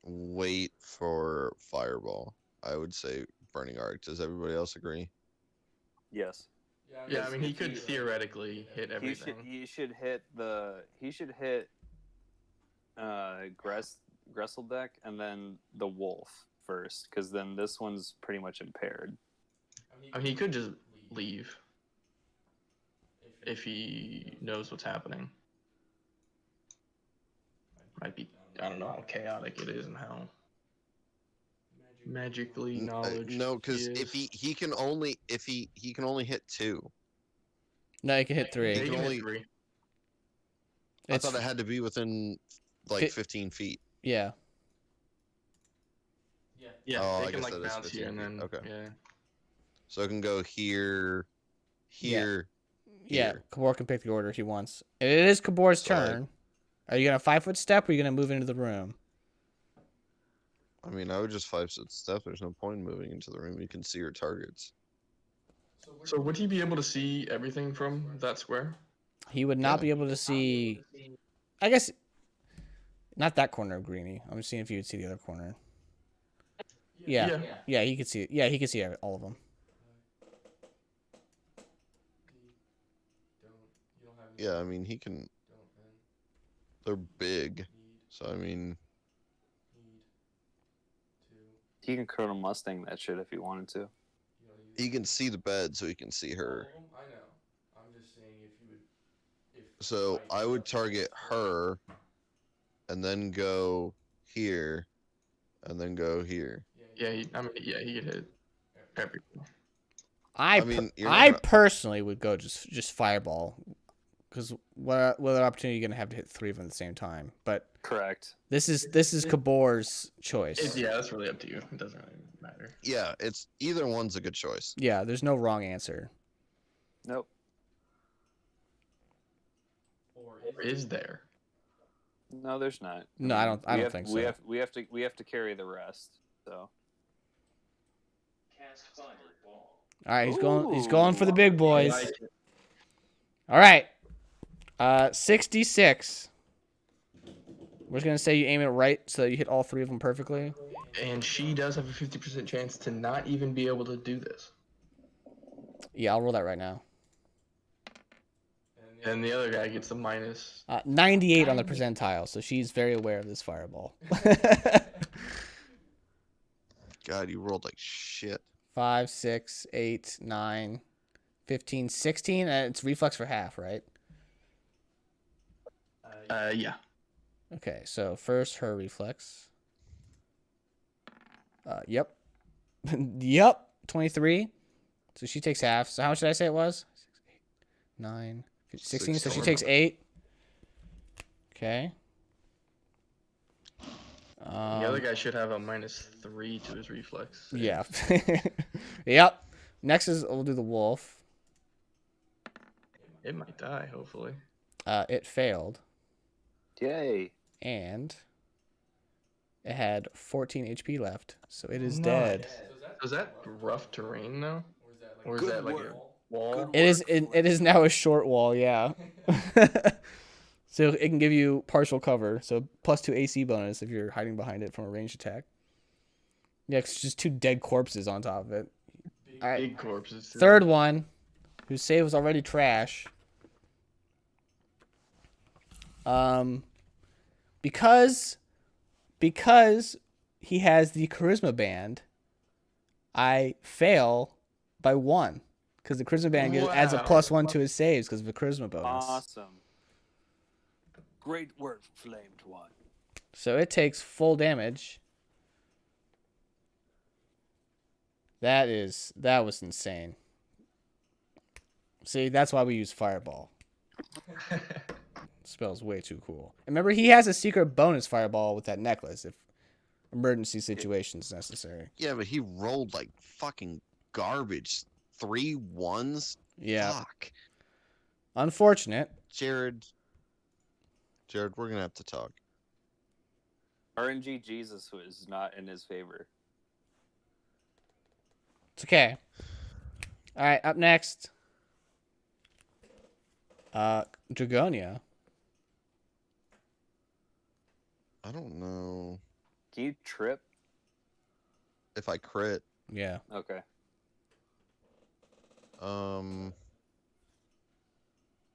Wait for Fireball. I would say Burning Arc. Does everybody else agree? yes. Yeah, I mean, he could theoretically hit everything. He should hit Gressel deck and then the wolf first, because then this one's pretty much impaired. I mean, he could just leave. If he knows what's happening. Might be, I don't know how chaotic it is and how magically knowledge. No, because he if is. he can only he can only hit 2. No, you can hit 3. Yeah, he can only- hit 3. I It's, thought it had to be within like Fi- 15 feet. yeah. Yeah, Oh, they I can guess like that is bounce here 15 and feet. then. Okay. Yeah. So it can go here, here. Yeah, Here. Kabor can pick the order he wants. It is Kabor's So, like- turn. Are you gonna 5-foot step or are you gonna move into the room? I mean, I would just 5-foot step. There's no point in moving into the room. You can see your targets. So would he be able to see everything from that square? He would not Yeah. be able to see. I guess not that corner of Greeny. I'm just seeing if you would see the other corner. Yeah, yeah, he could see. Yeah, he could see all of them. Yeah, I mean he can. They're big, so I mean He can Colonel Mustang that shit if he wanted to. he can see the bed, so he can see her. So I would target her, and then go here, and then go here. Yeah, he could hit everything. I mean, you're not I gonna- personally would go just fireball, because what other opportunity are you gonna have to hit 3 of them at the same time? But Correct. this is Kabor's choice. Yeah, that's really up to you. It doesn't really matter. Yeah, it's either one's a good choice. Yeah, there's no wrong answer. Nope. Or is there? No, there's not. No, I don't think so. We have to carry the rest. So. Cast fired ball. All right, he's going for the Ooh. big boys. I like it. All right. 66. We're just gonna say you aim it right so that you hit all 3 of them perfectly. And she does have a 50% chance to not even be able to do this. Yeah, I'll roll that right now. And the other guy gets a minus. 98 on the percentile, so she's very aware of this fireball. God, you rolled like shit. 5, 6, 8, 9, 15, 16, and it's reflex for half, right? Yeah. Okay, so first her reflex. Yep. Yep, 23. So she takes half. So how much did I say it was? 6, 8, 9, 16. So she takes 8. Okay. The other guy should have a -3 to his reflex. Yeah. Yep. Next is we'll do the wolf. It might die, hopefully. It failed, Yay. and it had 14 HP left, so it is Nice. dead. So is that rough terrain now? Or is Good that like work. a wall? It is now a short wall, yeah. So it can give you partial cover, so +2 AC bonus if you're hiding behind it from a ranged attack. Yeah, it's just 2 dead corpses on top of it. All right. Big corpses. too. Third one, whose save was already trash. Because he has the charisma band, I fail by 1. Because the charisma band adds a Wow. +1 to his saves because of the charisma bonus. Awesome. Great work, Flamed One. So it takes full damage. That was insane. See, that's why we use Fireball. Spell's way too cool. And remember, he has a secret bonus Fireball with that necklace if emergency situations necessary. Yeah, but he rolled like fucking garbage. 3 1s. Yeah. Fuck. Unfortunate. Jared, we're gonna have to talk. RNG Jesus was not in his favor. It's okay. All right, up next. Dragonia. I don't know Can you trip? if I crit. Yeah. Okay.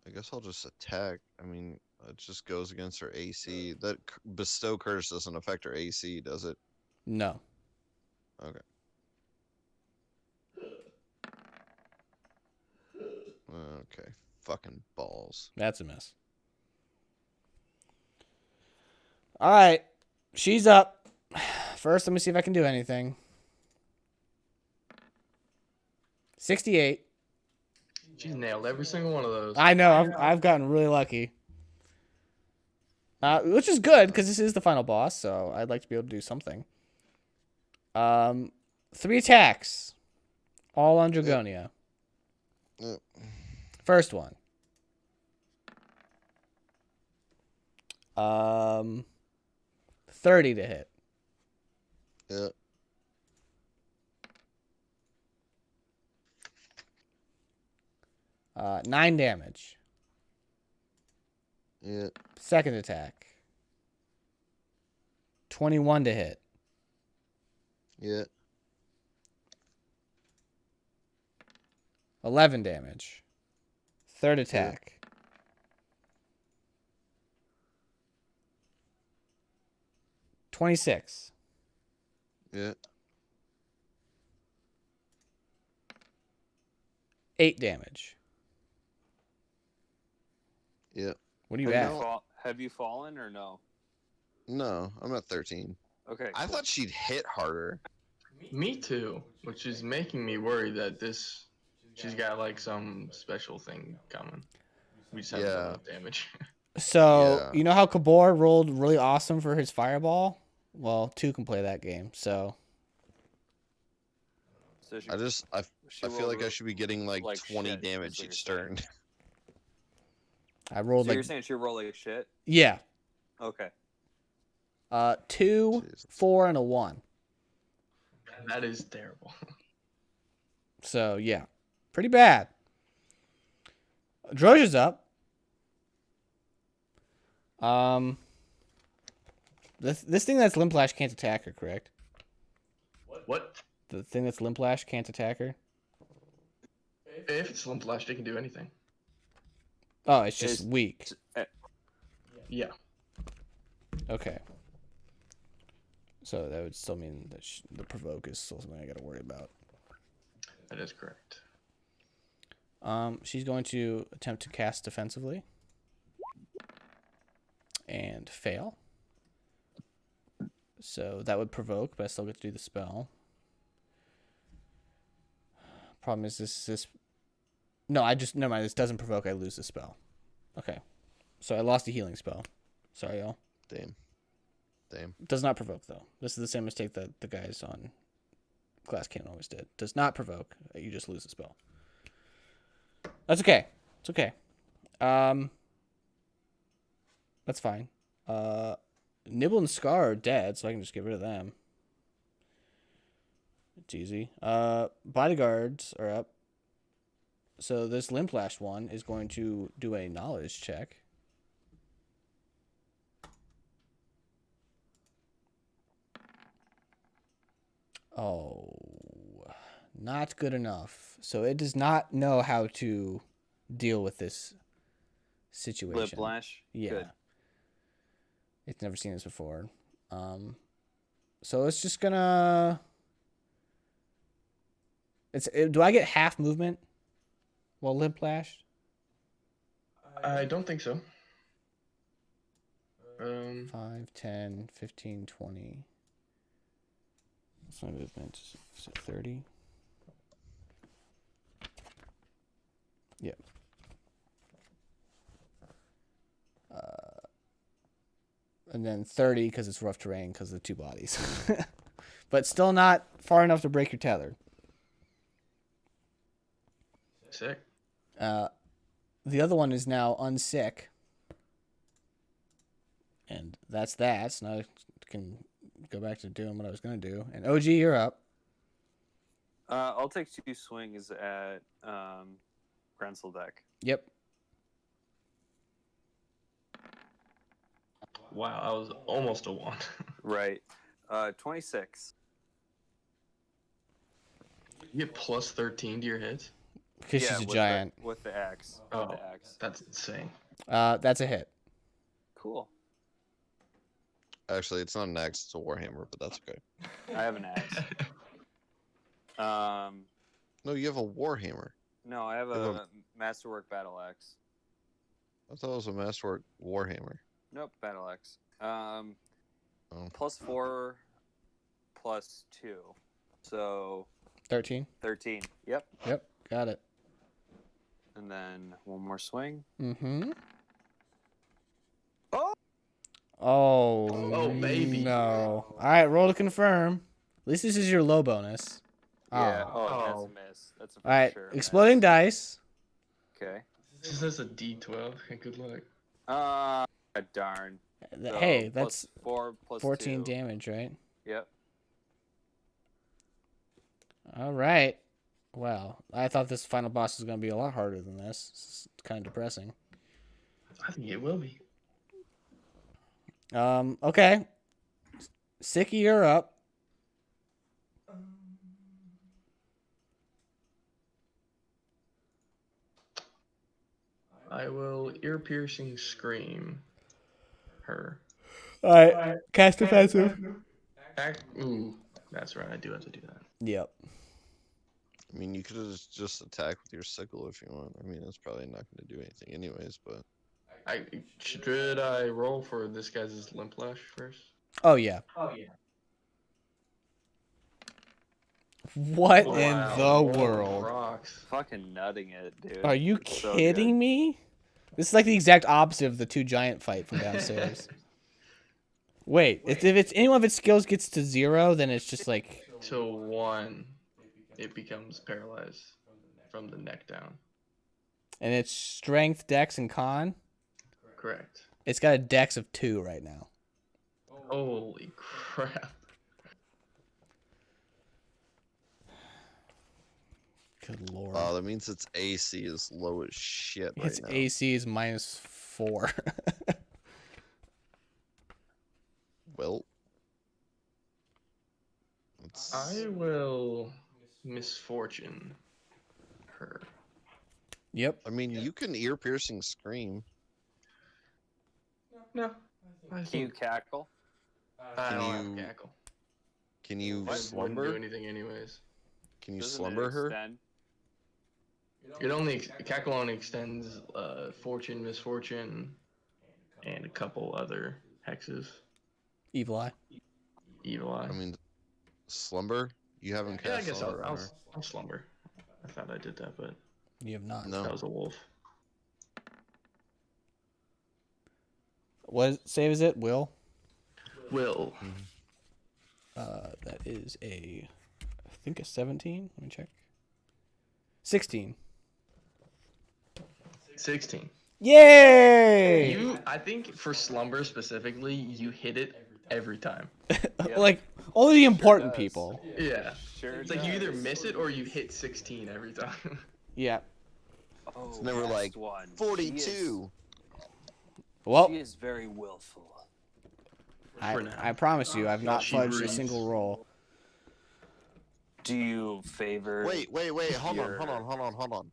I guess I'll just attack. I mean, it just goes against her AC. That bestow curse doesn't affect her AC, does it? No. Okay. Okay. Fucking balls. That's a miss. All right. She's up. First, let me see if I can do anything. 68. She's nailed every single one of those. I know. I've gotten really lucky. Which is good because this is the final boss, so I'd like to be able to do something. 3 attacks, all on Dragonia. Yep. First one. 30 to hit. Yeah. 9 damage. Yeah. Second attack. 21 to hit. Yeah. 11 damage. Third attack. 26. Yeah. 8 damage. Yeah. What are you Have at? you, have you fallen or no? No, I'm at 13. Okay. I cool. thought she'd hit harder. Me too, which is making me worry that she's got like some special thing coming. We just haven't done Yeah. enough damage. So, Yeah. you know how Kabor rolled really awesome for his fireball? Well, 2 can play that game, so. So she, I just I she I feel rolled like I should be getting like 20 shit, is damage what you're each saying. turn. I rolled So you're like. saying she rolled like shit? Yeah. Okay. 2, Jesus. 4, and a 1. That is terrible. So, yeah. Pretty bad. Droja's up. This thing that's Limplash can't attack her, correct? What? The thing that's Limplash can't attack her? If it's Limplash, it can do anything. Oh, it's just It's- weak. Yeah. Okay. So that would still mean that the provoke is still something I got to worry about. That is correct. She's going to attempt to cast defensively and fail. So that would provoke, but I still get to do the spell. Problem is this. No, never mind. This doesn't provoke. I lose the spell. Okay. So I lost a healing spell. Sorry, y'all. Damn. Does not provoke though. This is the same mistake that the guys on Glass Cannon always did. Does not provoke. You just lose the spell. That's okay. It's okay. That's fine. Nibble and Scar are dead, so I can just get rid of them. It's easy. Bodyguards are up. So this Limplash one is going to do a knowledge check. Oh, not good enough. So it does not know how to deal with this situation. Limplash? Yeah. Good. It's never seen this before. So it's just gonna. Do I get half movement while Limplash? I don't think so. 5, 10, 15, 20. What's my movement? Is it 30? Yeah. And then 30 because it's rough terrain because of the 2 bodies. But still not far enough to break your tether. Sick. The other one is now unsick. And that's that. So now I can go back to doing what I was going to do. And OG, you're up. I'll take 2 swings at Grensel deck. Yep. Wow, that was almost a 1. Right. 26. You get plus 13 to your hits? Because she's a giant. With the axe. Oh, With the axe. that's insane. That's a hit. Cool. Actually, it's not an axe, it's a warhammer, but that's okay. I have an axe. No, you have a warhammer. No, I have You have a Masterwork Battle Axe. I thought it was a masterwork warhammer. Nope, Battle Axe. Oh. Plus 4, plus 2. So 13. 13. Yep. Yep. Got it. And then 1 more swing. Mm-hmm. Oh! Oh, baby. No. All right, roll to confirm. At least this is your low bonus. Yeah. Ah. Oh, that's Oh. a miss. That's a All right, sure exploding miss. dice. Okay. This is a D12. Hey, good luck. Darn. So Hey, plus that's 4 plus 14 2. damage, right? Yep. All right. Wow. I thought this final boss was going to be a lot harder than this. It's kind of depressing. I think it will be. Okay. Sicky, you're up. I will ear-piercing scream her. All right. Cast defensive. Ooh, that's right. I do have to do that. Yep. I mean, you could have just attacked with your sickle if you want. I mean, it's probably not going to do anything anyways, but Should I roll for this guy's limp lash first? Oh, yeah. What in Wow, the roll world? Rocks. Fucking nutting it, dude. Are you It's so kidding good. me? This is like the exact opposite of the two giant fight from downstairs. Wait, if it's any one of its skills gets to 0, then it's just like Till 1, it becomes paralyzed from the neck down. and it's strength, dex, and con. Correct. It's got a dex of 2 right now. Holy crap. Good lord. that means its AC is low as shit right Its now. AC is -4. Well, I will misfortune her. Yep. I mean, you can ear-piercing scream. No. I Can you think cackle? I Can don't you- have cackle. Can you I wouldn't do slumber? anything anyways. Can you Doesn't slumber it her? extend? Cackle only extends fortune, misfortune, and a couple other hexes. Evil eye. Evil eye. I mean, slumber? You haven't Yeah, I cast guess slumber on her. I'll slumber. I thought I did that, but You have not. No. that was a wolf. What save is it? Will? Will. That is I think a 17. Let me check. 16. 16. Yay! I think for slumber specifically, you hit it every time. Like only the important does. people. Yeah. Sure. It's like you either miss it or you hit 16 every time. Yeah. Oh, It's never last like one. 42. Well, She is very willful. For now. I promise you, I've not She fudged a breathes. single roll. Do you favor? Wait. Hold your- on.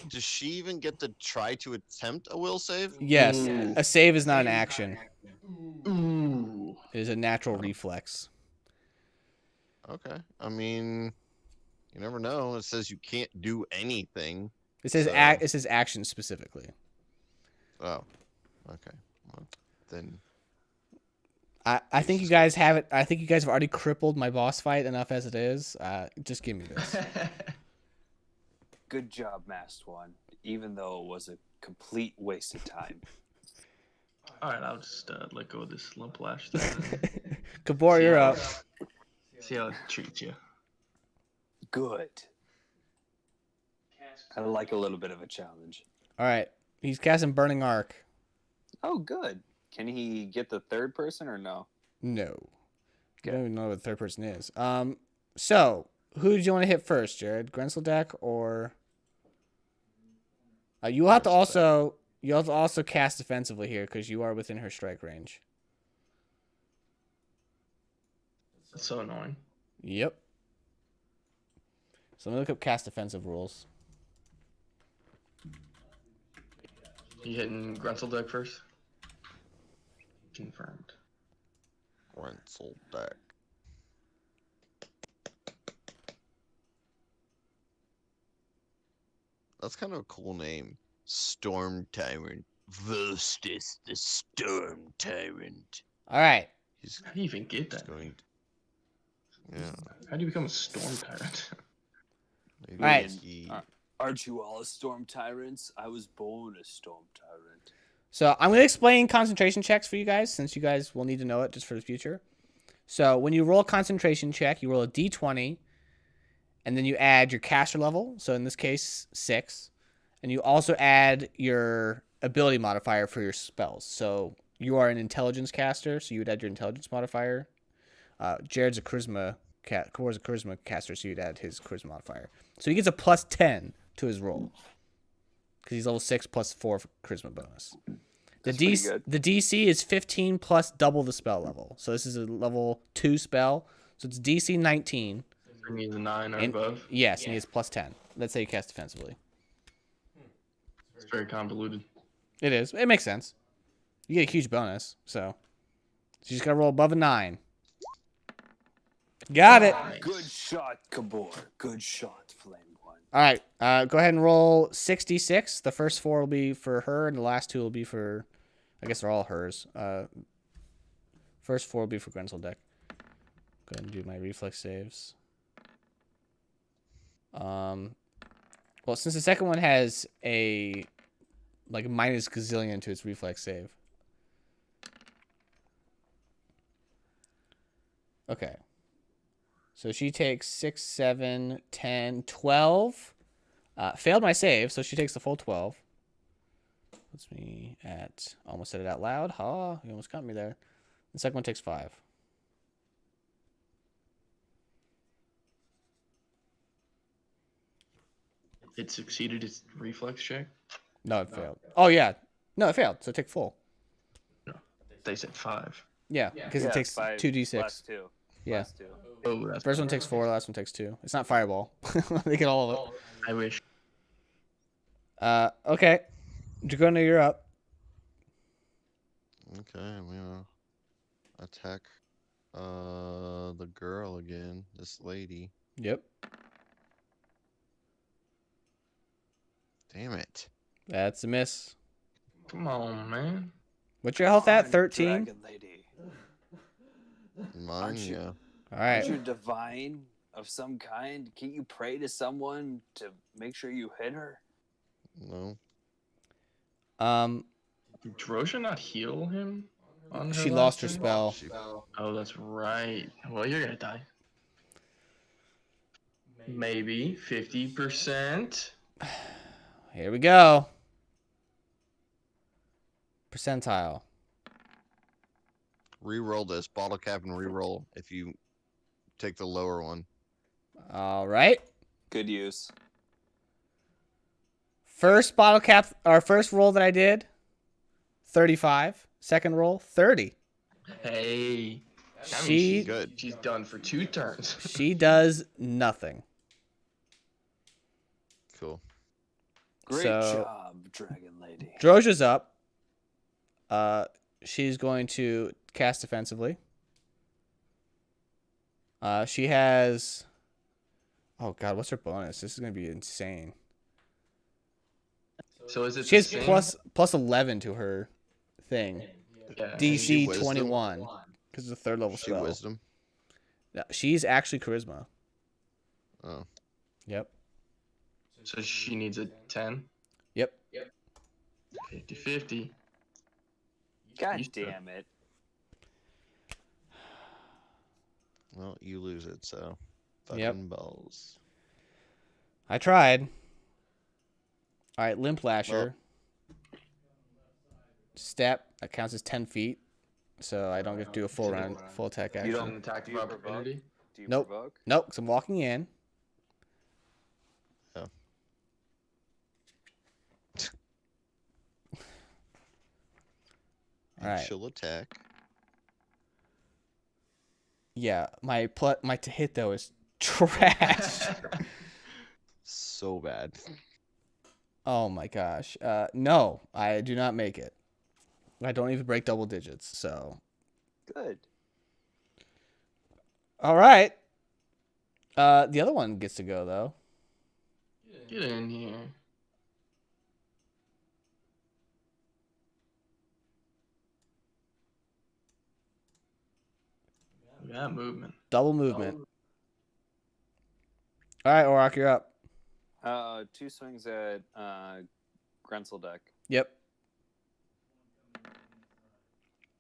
Does she even get to try to attempt a will save? Yes, Ooh. a save is not an action. Ooh. It is a natural reflex. Okay. I mean, you never know. It says you can't do anything. It says So- it says action specifically. Oh. Okay. Well, then I think you guys have it. I think you guys have already crippled my boss fight enough as it is. Just give me this. Good job, Masked One. Even though it was a complete waste of time. Alright, I'll just let go of this lump lash thing. Kabor, you're up. See how it treats you. Good. I like a little bit of a challenge. All right, he's casting Burning Arc. Oh, good. Can he get the third person or no? No, you don't even know what the third person is. So who did you want to hit first, Jared? Grenseldeck or? You'll have to also cast defensively here because you are within her strike range. That's so annoying. Yep. So let me look up cast defensive rules. You hitting Gruntle deck first? Confirmed. Rental deck. That's kind of a cool name. Storm Tyrant. Vostis the Storm Tyrant. All right. He's How do you even get that? going to... Yeah. How do you become a storm tyrant? Maybe Right. he- Aren't you all storm tyrants? I was born a storm tyrant. So I'm going to explain concentration checks for you guys since you guys will need to know it just for the future. So when you roll a concentration check, you roll a d20, and then you add your caster level. So in this case, 6. And you also add your ability modifier for your spells. So you are an intelligence caster, so you would add your intelligence modifier. Jared's a charisma Kabor's a charisma caster, so you'd add his charisma modifier. So he gets a plus 10 to his roll because he's level 6 plus 4 for charisma bonus. That's pretty good. The DC is 15 plus double the spell level. So this is a level 2 spell. So it's DC 19. For me, the 9 or And, above. yes, and he has plus 10. Let's say you cast defensively. It's very convoluted. It is. It makes sense. You get a huge bonus, so you just gotta roll above a 9. Got it. Nice. Good shot, Kabor. Good shot, Flame One. All right. Go ahead and roll 66. The first 4 will be for her, and the last 2 will be for. I guess they're all hers. First 4 will be for Grenzel deck. Go ahead and do my reflex saves. Well, since the second one has a like minus gazillion to its reflex save. Okay. So she takes 6, 7, 10, 12. Failed my save, so she takes the full 12. Puts me at, almost said it out loud. Ha, you almost got me there. The second one takes 5. It succeeded its reflex check. No, it failed. Oh, yeah. No, it failed, so take full. They said 5. Yeah, because it takes 2d6. Last 2. Yeah. Last 2. Oh, that's First one takes 4, last one takes 2. It's not fireball. They get all of it. I wish. Okay. Dragona, you're up. Okay, I'm gonna attack the girl again. This lady. Yep. Damn it. That's a miss. Come on, man. What's your health at? Come on, 13? Dragon Lady. Mine, Aren't you- yeah. All Aren't you right. divine of some kind? Can't you pray to someone to make sure you hit her? No. Did Drosha not heal him? On She last lost her turn? spell. Oh, that's right. Well, you're gonna die. Maybe 50%. Here we go. Percentile. Reroll this bottle cap and reroll if you take the lower one. All right. Good use. First bottle cap, or first roll that I did, 35. Second roll, 30. Hey. That means She- she's Good. She's done for 2 turns. She does nothing. Cool. Great So- job, Dragon Lady. Drosia's up. She's going to cast defensively. She has. Oh God, what's her bonus? This is gonna be insane. So is it She the has same? plus 11 to her thing. Yeah. DC wisdom? 21 because it's a third level She spell. wisdom. No, she's actually charisma. Oh. Yep. So she needs a 10? Yep. 50-50. God Used to. damn it. Well, you lose it, so fucking Yep. balls. I tried. All right, Limp Lasher. Step. That counts as 10 feet. So I don't get to do a full round, full attack You action. don't- An attack do of you provoke? opportunity? Do you Nope. provoke? Nope, because I'm walking in. Oh. All right. She'll attack. Yeah, my to hit though is trash. So bad. Oh my gosh. No, I do not make it. I don't even break double digits. So, Good. all right. The other one gets to go though. Get in here. We got movement. Double movement. All right, Orok, you're up. 2 swings at Grenzel deck. Yep.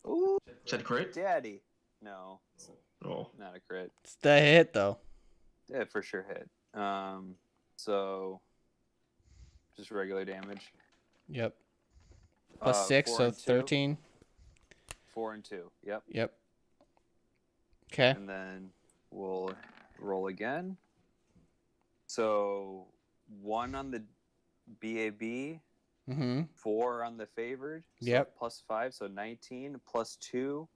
Ooh, Said crit? daddy. No, it's Oh. not a crit. It's the hit though. Yeah, for sure hit. So just regular damage. Yep. Plus 6, 4 so and 2. 13. 4 and 2. Yep. Yep. Okay. And then we'll roll again. So 1 on the BAB, Mm-hmm. 4 on the favored. So Yep. plus 5, so 19. Plus 2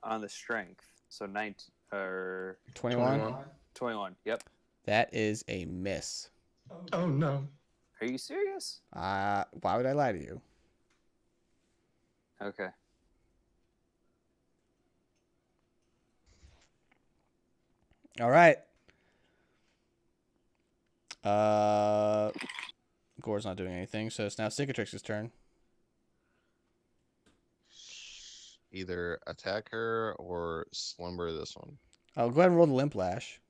on the strength, so 19 or 21. 21. Yep. That is a miss. Oh no. Are you serious? Why would I lie to you? Okay. All right. Gore's not doing anything, so it's now Cicatrix's turn. Either attack her or slumber this one. Oh, go ahead and roll the Limp Lash.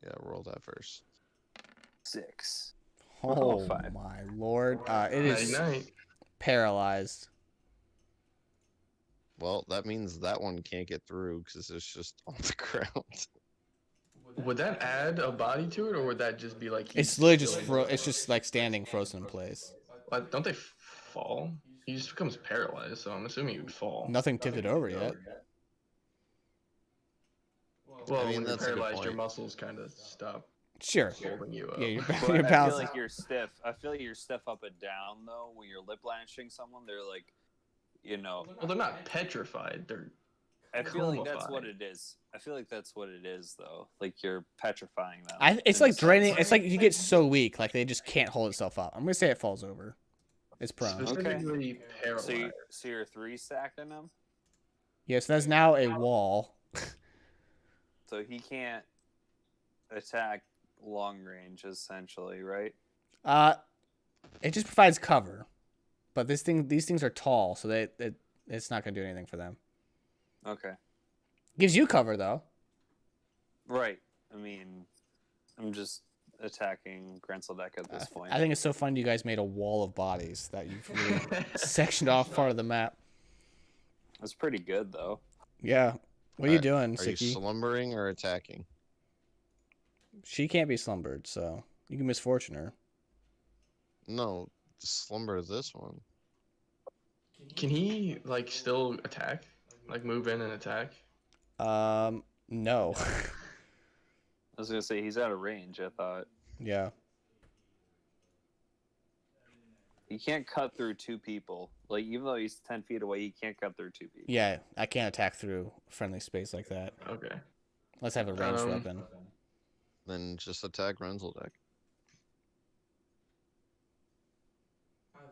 Yeah, roll that first. 6. Oh, 5. my lord. It is Night. paralyzed. Well, that means that one can't get through because it's just on the ground. Would that add a body to it, or would that just be like? It's literally just it's just like standing frozen in place. Like, don't they fall? He just becomes paralyzed, so I'm assuming he would fall. Nothing tipped it over yet. Well, I mean, when you're that's a good paralyzed, your point. muscles kind of stop Sure. holding you up. Yeah, you're, But you're I feel bouncing. like you're stiff. I feel like you're stiff up and down though. When you're lip lashing someone, they're like, you know. Well, they're not petrified. They're I feel like that's Comified. what it is. I feel like that's what it is though. Like you're petrifying them. It's in a like draining. sense. It's like you get so weak, like they just can't hold itself up. I'm gonna say it falls over. It's prone. specifically paralyzed. So you're 3 stacking them. Yes, that's now a wall. So he can't attack long range, essentially, right? It just provides cover, but these things are tall, so it's not gonna do anything for them. Okay. Gives you cover though. Right. I mean, I'm just attacking Grenseldeck at this point. I think it's so fun you guys made a wall of bodies that you've really sectioned off part of the map. That's pretty good, though. Yeah. What are you doing, Are you Siki? slumbering or attacking? She can't be slumbered, so you can misfortune her. No, slumber this one. Can he like still attack? Like move in and attack? No. I was gonna say he's out of range. I thought Yeah. he can't cut through 2 people. Like even though he's 10 feet away, he can't cut through 2 people. Yeah, I can't attack through friendly space like that. Okay. Let's have a ranged weapon. Then just attack Renzeldeck.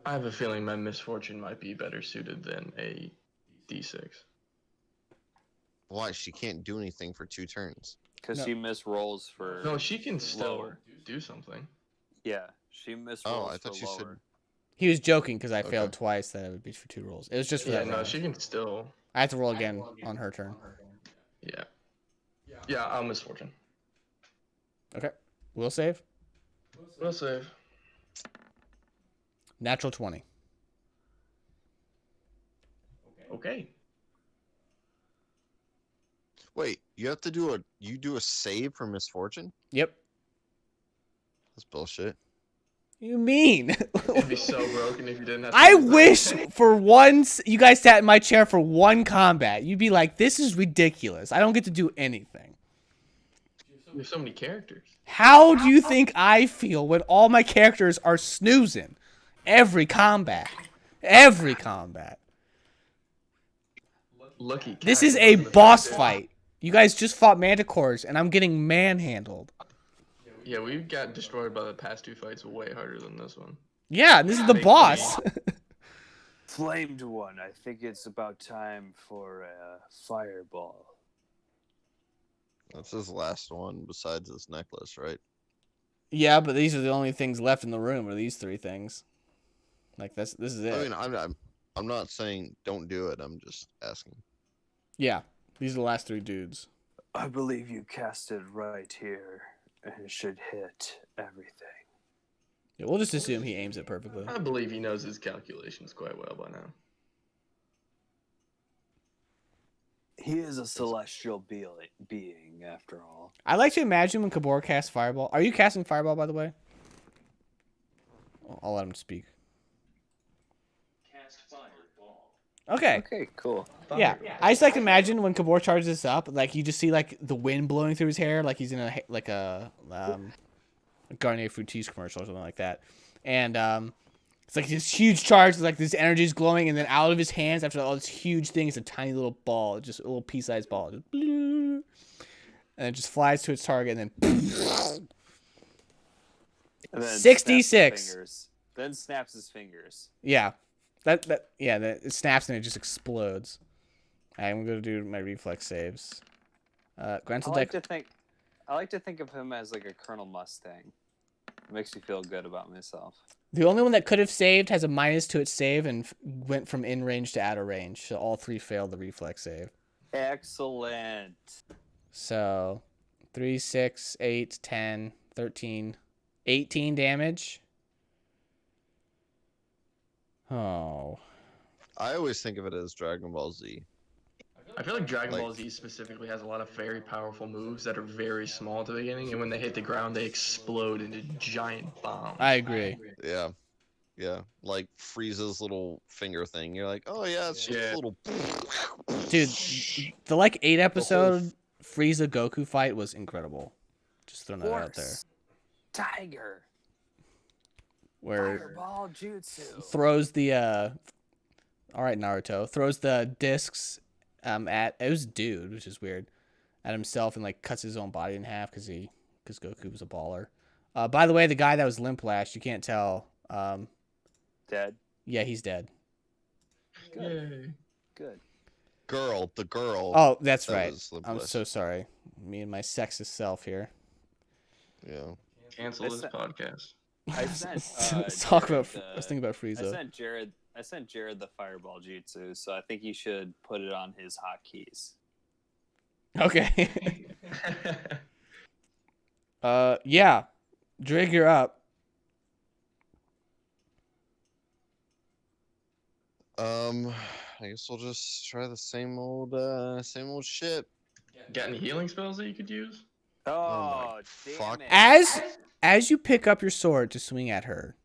I have a feeling my misfortune might be better suited than a D6. Why? She can't do anything for 2 turns. Because No. she missed rolls for. No, she can still Lower. do something. Yeah, she missed Oh, rolls I thought for you said- lower. He was joking because I Okay. failed twice that it would be for 2 rolls. It was just for Yeah, that no, round. she can still. I have to roll again on her turn. Yeah. Yeah, I'll misfortune. Okay. We'll save. We'll save. Natural 20. Okay. Wait, you have to do a save for misfortune? Yep. That's bullshit. You mean? It'd be so broken if you didn't have to. I do that. wish for once you guys sat in my chair for one combat. You'd be like, this is ridiculous. I don't get to do anything. You have so many characters. How do you think I feel when all my characters are snoozing? Every combat. Every combat. Lucky. This cat. is a boss fight. You guys just fought manticores, and I'm getting manhandled. Yeah, we got destroyed by the past 2 fights way harder than this one. Yeah, and this is the boss. Flamed one. I think it's about time for a fireball. That's his last one besides his necklace, right? Yeah, but these are the only things left in the room, are these 3 things. Like, this is it. I mean, I'm not saying don't do it. I'm just asking. Yeah, these are the last 3 dudes. I believe you cast it right here, and it should hit everything. Yeah, we'll just assume he aims it perfectly. I believe he knows his calculations quite well by now. He is a celestial being, after all. I like to imagine when Kabor casts Fireball. Are you casting Fireball, by the way? I'll let him speak. Cast fireball. Okay. Okay, cool. Yeah. I just like to imagine when Kabor charges this up, like you just see like the wind blowing through his hair, like he's in a Garnier Fructis commercial or something like that, and it's like this huge charge, like this energy is glowing, and then out of his hands after all this huge thing is a tiny little ball, just a little pea-sized ball, just, and it just flies to its target, and then And then 66. snaps his fingers. Then snaps his fingers. Yeah, it snaps and it just explodes. I'm gonna do my reflex saves. Granted, I like to think of him as like a Colonel Mustang. It makes me feel good about myself. the only one that could have saved has a minus to its save and went from in range to out of range. So all three failed the reflex save. Excellent. So 3, 6, 8, 10, 13, 18 damage. Oh. I always think of it as Dragon Ball Z. I feel like Dragon Like- Ball Z specifically has a lot of very powerful moves that are very small at the beginning, and when they hit the ground, they explode into giant bombs. I agree. Yeah. Yeah. Like Frieza's little finger thing. You're like, oh yeah, it's just Yeah. a little. Dude, the like 8 episode Frieza Goku fight was incredible. Just throwing that out there. Horse. Tiger. Where Fireball jutsu. throws the all right, Naruto throws the discs at it was a dude, which is weird, at himself and like cuts his own body in half because Goku was a baller. By the way, the guy that was limp lashed, you can't tell. Dead. Yeah, he's dead. Yay. Good. The girl. Oh, that's that right. was I'm limpless. so sorry. Me and my sexist self here. Yeah. Cancel this podcast. I sent. Let's talk Jared about. Let's think about I Frieza. sent Jared the fireball jutsu, so I think you should put it on his hotkeys. Okay. Yeah. Drig, you're up. I guess we'll just try the same old shit. Got any healing spells that you could use? Oh, my damn fuck. it! As you pick up your sword to swing at her,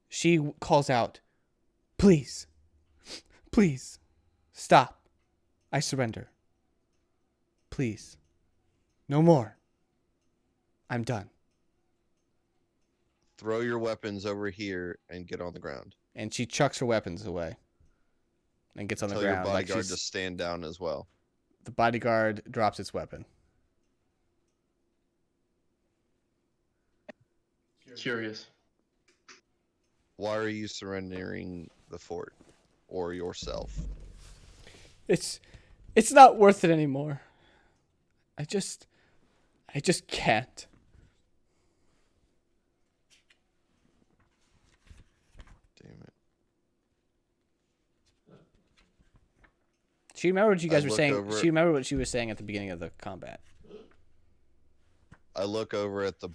she calls out, "Please, please, stop. I surrender. Please, no more. I'm done." Throw your weapons over here and get on the ground. And she chucks her weapons away and gets on the Tell your ground. Like bodyguard to stand down as well. the bodyguard drops its weapon. Curious. Why are you surrendering the fort or yourself? It's not worth it anymore. I just can't. Damn it. She remembered what you guys I were look saying. over- She remembered what she was saying at the beginning of the combat. I look over at the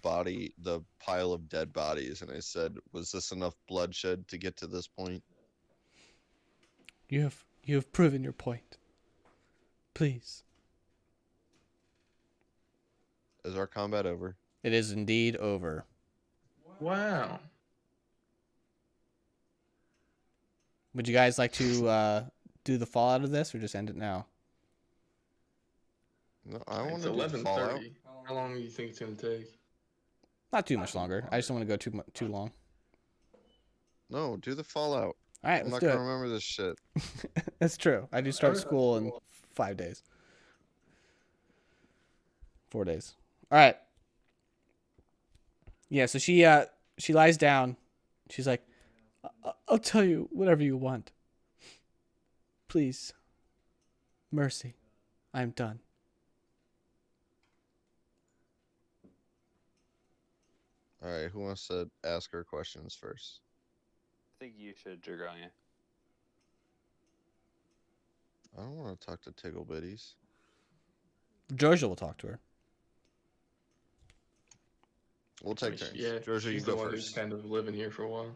pile of dead bodies, and I said, was this enough bloodshed to get to this point? You have proven your point. Please. Is our combat over? It is indeed over. Wow. Would you guys like to do the fallout of this or just end it now? No, I want It's to do the Fallout. 11:30. How long do you think it's gonna take? Not too much longer. I just don't want to go too long. No, do the Fallout. All right, I'm let's not do gonna it. remember this shit. That's true. I do start school in 5 days. 4 days. All right. Yeah, so she lies down. She's like, I'll tell you whatever you want. Please. Mercy. I'm done. All right, who wants to ask her questions first? I think you should, Dragonia. I don't want to talk to Tiggle Bitties. Georgia will talk to her. We'll take turns. Yeah, Georgia, you she's the go one who's first. kind of living here for a while.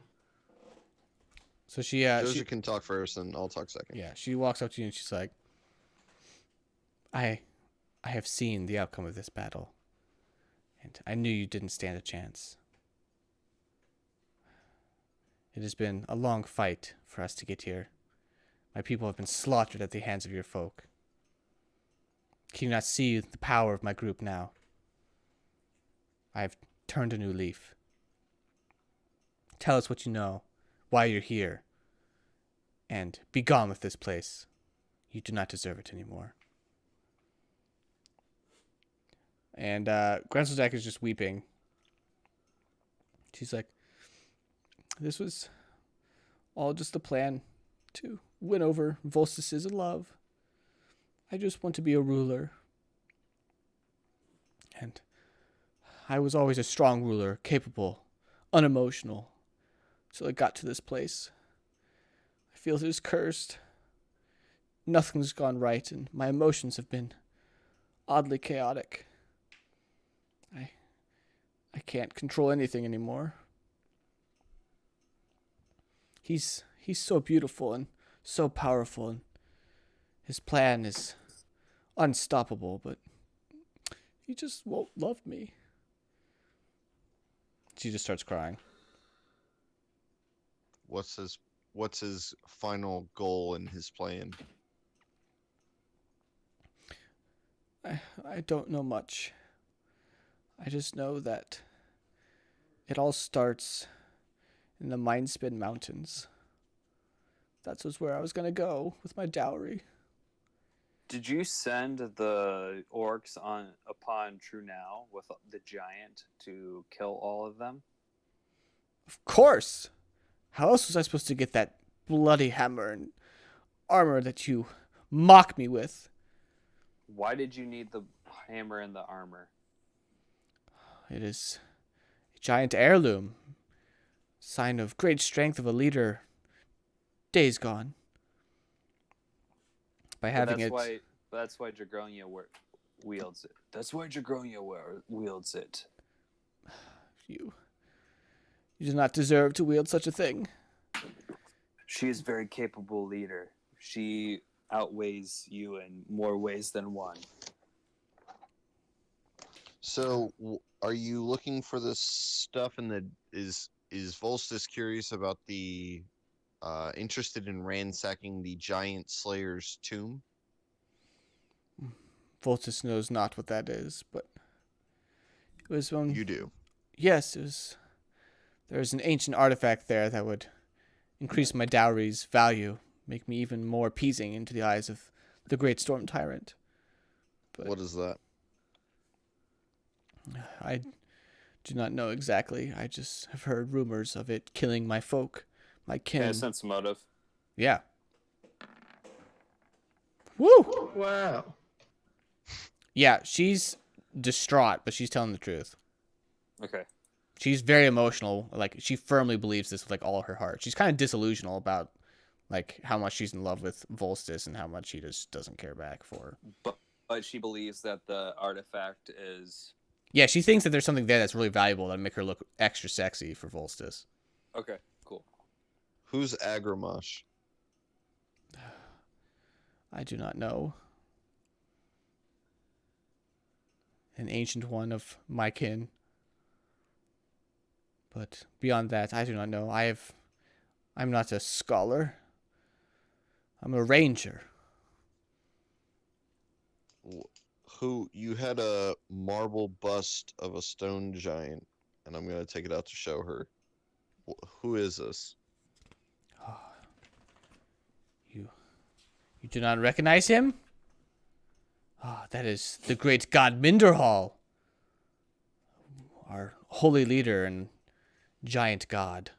So she Georgia can talk first, and I'll talk second. yeah, she walks up to you and she's like, I have seen the outcome of this battle, and I knew you didn't stand a chance. It has been a long fight for us to get here, My people have been slaughtered at the hands of your folk. Can you not see the power of my group now? I have turned a new leaf. Tell us what you know, why you're here, and be gone with this place. You do not deserve it anymore. And Grenselzak is just weeping. She's like, this was all just a plan to win over Volstis's love. I just want to be a ruler. And I was always a strong ruler, capable, unemotional, till I got to this place. I feel it is cursed. Nothing's gone right, and my emotions have been oddly chaotic. I can't control anything anymore. He's so beautiful and so powerful, and his plan is unstoppable, but he just won't love me. She just starts crying. What's his final goal in his plan? I don't know much. I just know that it all starts in the Mindspin Mountains. That was where I was going to go with my dowry. Did you send the orcs upon True Now with the giant to kill all of them? Of course! How else was I supposed to get that bloody hammer and armor that you mock me with? Why did you need the hammer and the armor? It is a giant heirloom. Sign of great strength of a leader. Days gone. By having it... That's why Dragonia wields it. That's why Dragonia wields it. You do not deserve to wield such a thing. She is a very capable leader. She outweighs you in more ways than one. So, are you looking for this stuff in the... Is Volstis curious about the... interested in ransacking the giant slayer's tomb? Voltus knows not what that is, but it was when... You do. Yes, it was... There was an ancient artifact there that would increase my dowry's value, make me even more appeasing into the eyes of the great storm tyrant. But What is that? I do not know exactly. I just have heard rumors of it killing my folk, my kin. Yeah, sense motive. Yeah. Woo! Wow. Yeah, she's distraught, but she's telling the truth. Okay. She's very emotional. Like, she firmly believes this with, like, all her heart. She's kind of disillusional about, like, how much she's in love with Volstis and how much he just doesn't care back for her. But she believes that the artifact is... Yeah, she thinks that there's something there that's really valuable that'll make her look extra sexy for Volstis. Okay, cool. Who's Agramash? I do not know. An ancient one of my kin. But beyond that, I do not know. I'm not a scholar. I'm a ranger. Who you had a marble bust of a stone giant, and I'm gonna take it out to show her. Who is this? You do not recognize him? That is the great god Minderhall, our holy leader and giant god.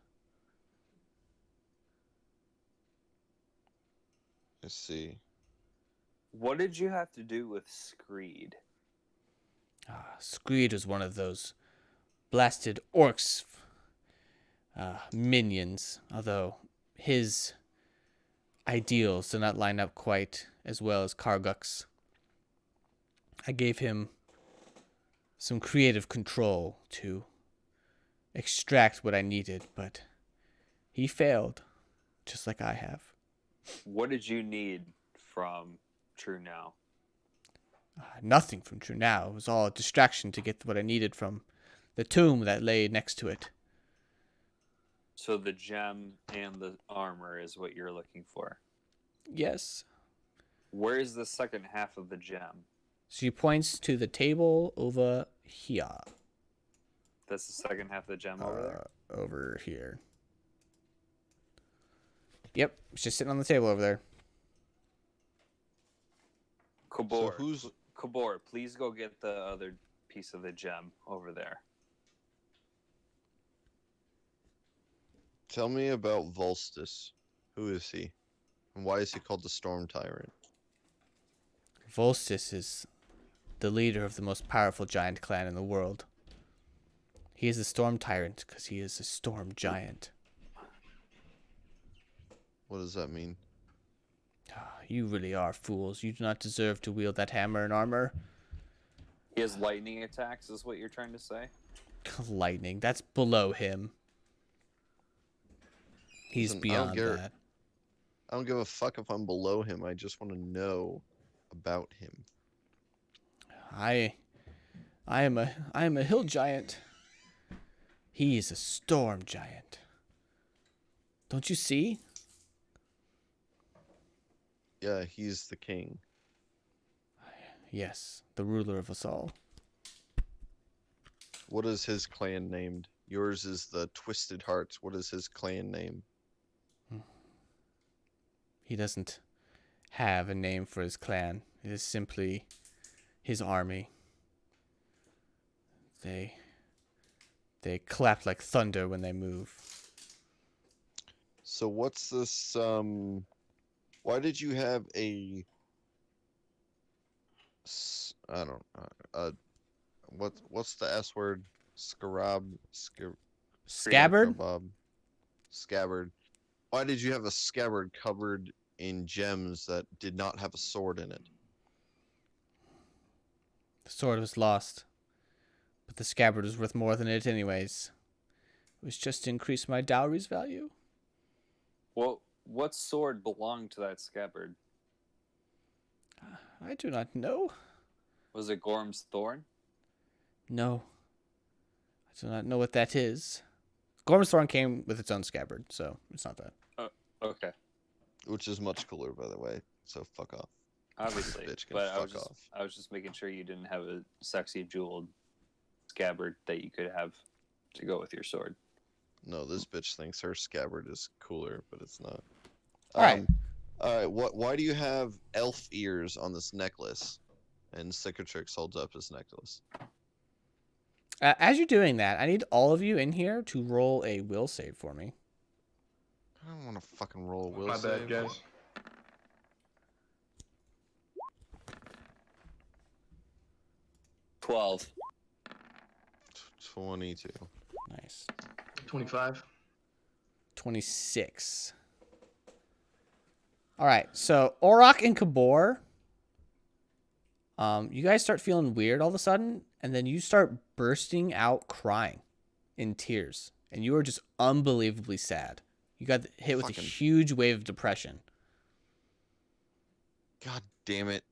I see. What did you have to do with Screed? Screed was one of those blasted orcs minions, although his ideals do not line up quite as well as Karguk's. I gave him some creative control to extract what I needed, but he failed, just like I have. What did you need from True Now? Nothing from True Now. It was all a distraction to get what I needed from the tomb that lay next to it. So the gem and the armor is what you're looking for. Yes. Where is the second half of the gem? She points to the table over here. That's the second half of the gem over there? Over here. Yep, it's just sitting on the table over there. Kabor, who's Kabor, please go get the other piece of the gem over there. Tell me about Volstis. Who is he? And why is he called the Storm Tyrant? Volstis is the leader of the most powerful giant clan in the world. He is the Storm Tyrant because he is a storm giant. What does that mean? You really are fools. You do not deserve to wield that hammer and armor. He has lightning attacks, is what you're trying to say? Lightning. That's below him. He's Listen, beyond that. I don't give a fuck if I'm below him. I just want to know about him. I am a hill giant. He is a storm giant. Don't you see? Yeah, he's the king. Yes, the ruler of us all. What is his clan named? Yours is the Twisted Hearts. What is his clan name? He doesn't have a name for his clan. It is simply his army. They clap like thunder when they move. So what's this, why did you have a, I don't, what's the S word? Scabbard? Scabbard. Why did you have a scabbard covered in gems that did not have a sword in it? The sword was lost. But the scabbard was worth more than it anyways. It was just to increase my dowry's value. Well, what sword belonged to that scabbard? I do not know. Was it Gorm's Thorn? No. I do not know what that is. Gorm's Thorn came with its own scabbard, so it's not that. Okay. Which is much cooler, by the way. So fuck off. Obviously. Bitch can But fuck off. I was just making sure you didn't have a sexy jeweled scabbard that you could have to go with your sword. No, this bitch thinks her scabbard is cooler, but it's not. Alright. Alright, why do you have elf ears on this necklace? And Cicatrix holds up his necklace. As you're doing that, I need all of you in here to roll a will save for me. I don't want to fucking roll a will My save. bad, guys. — 12. 22. Nice. 25. 26. Alright, so Auroch and Kabor, you guys start feeling weird all of a sudden, and then you start bursting out crying in tears. And you are just unbelievably sad. You got hit with a huge wave of depression. God damn it.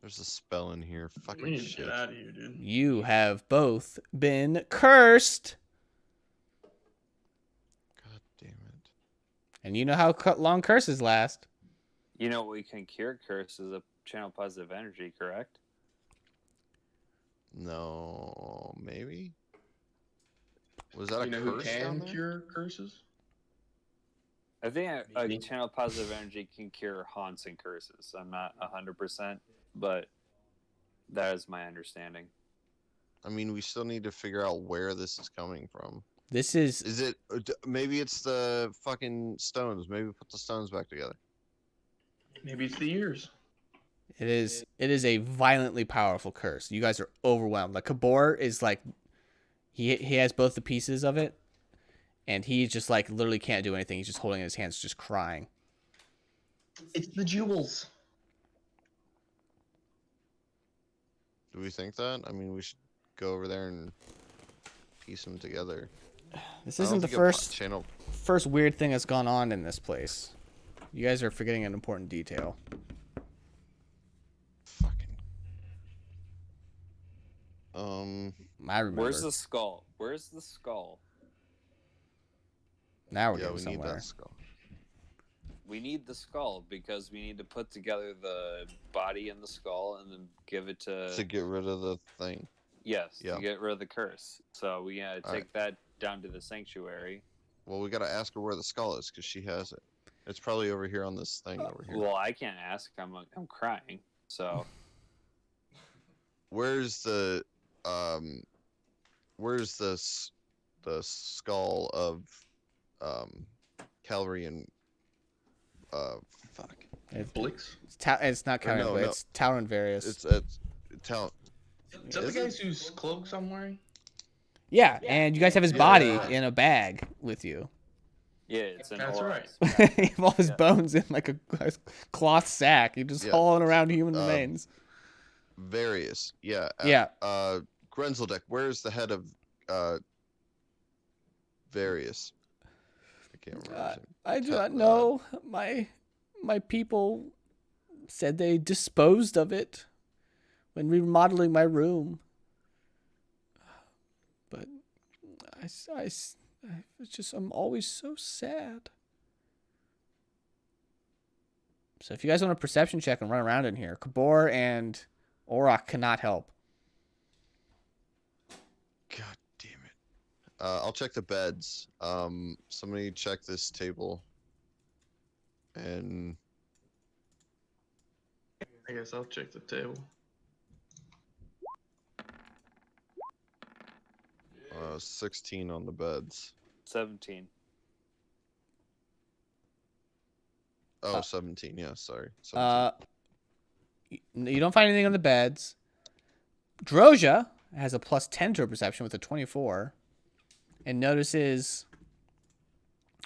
There's a spell in here. Fucking We need to shit. get out of here, dude. You have both been cursed. God damn it. And you know how long curses last. You know what we can cure curse is a channel positive energy, correct? No, maybe? Was that You know a who curse down can there? cure curses? I think a Maybe. channel positive energy can cure haunts and curses. I'm not 100%, but that is my understanding. I mean, we still need to figure out where this is coming from. This is Is it... maybe it's the fucking stones. Maybe put the stones back together. Maybe it's the ears. it is a violently powerful curse. You guys are overwhelmed. Like Kabor is like he has both the pieces of it, and he just like literally can't do anything. He's just holding it in his hands, just crying. It's the jewels. Do we think that? I mean, we should go over there and piece them together. This I don't isn't the think first first weird thing that's gone on in this place. You guys are forgetting an important detail. Fucking... I remember. Where's the skull? Where's the skull? Now we're yeah, getting we need somewhere. that skull. We need the skull because we need to put together the body and the skull and then give it To get rid of the thing. yes, Yeah. to get rid of the curse. So we gotta All take that down to the sanctuary. Well, we gotta ask her where the skull is because she has it. It's probably over here on this thing over here. Well, I can't ask. I'm crying. So Where's the the skull of Calvary and fuck. Blix. It's not counting, no, but no. it's Tower and Various. It's talent. Is that the Is guys whose cloaks I'm wearing? Yeah, and you guys have his body in a bag with you. yeah, it's an That's aura. right. You have all his Yeah. bones in like a cloth sack. You're just Yeah. hauling around human remains. Various. Yeah. Yeah. Grenzeldeck, where's the head of Various? I can't remember. his name. I do not know. My people said they disposed of it when remodeling my room. But it's just, I'm always so sad. So if you guys want a perception check and run around in here, Kabor and Orok cannot help. God damn it. I'll check the beds. Somebody check this table. And I guess I'll check the table. 16 on the beds. 17. Oh, 17. Yeah, sorry. 17. You don't find anything on the beds. Droja has a +10 to her perception with a 24, and notices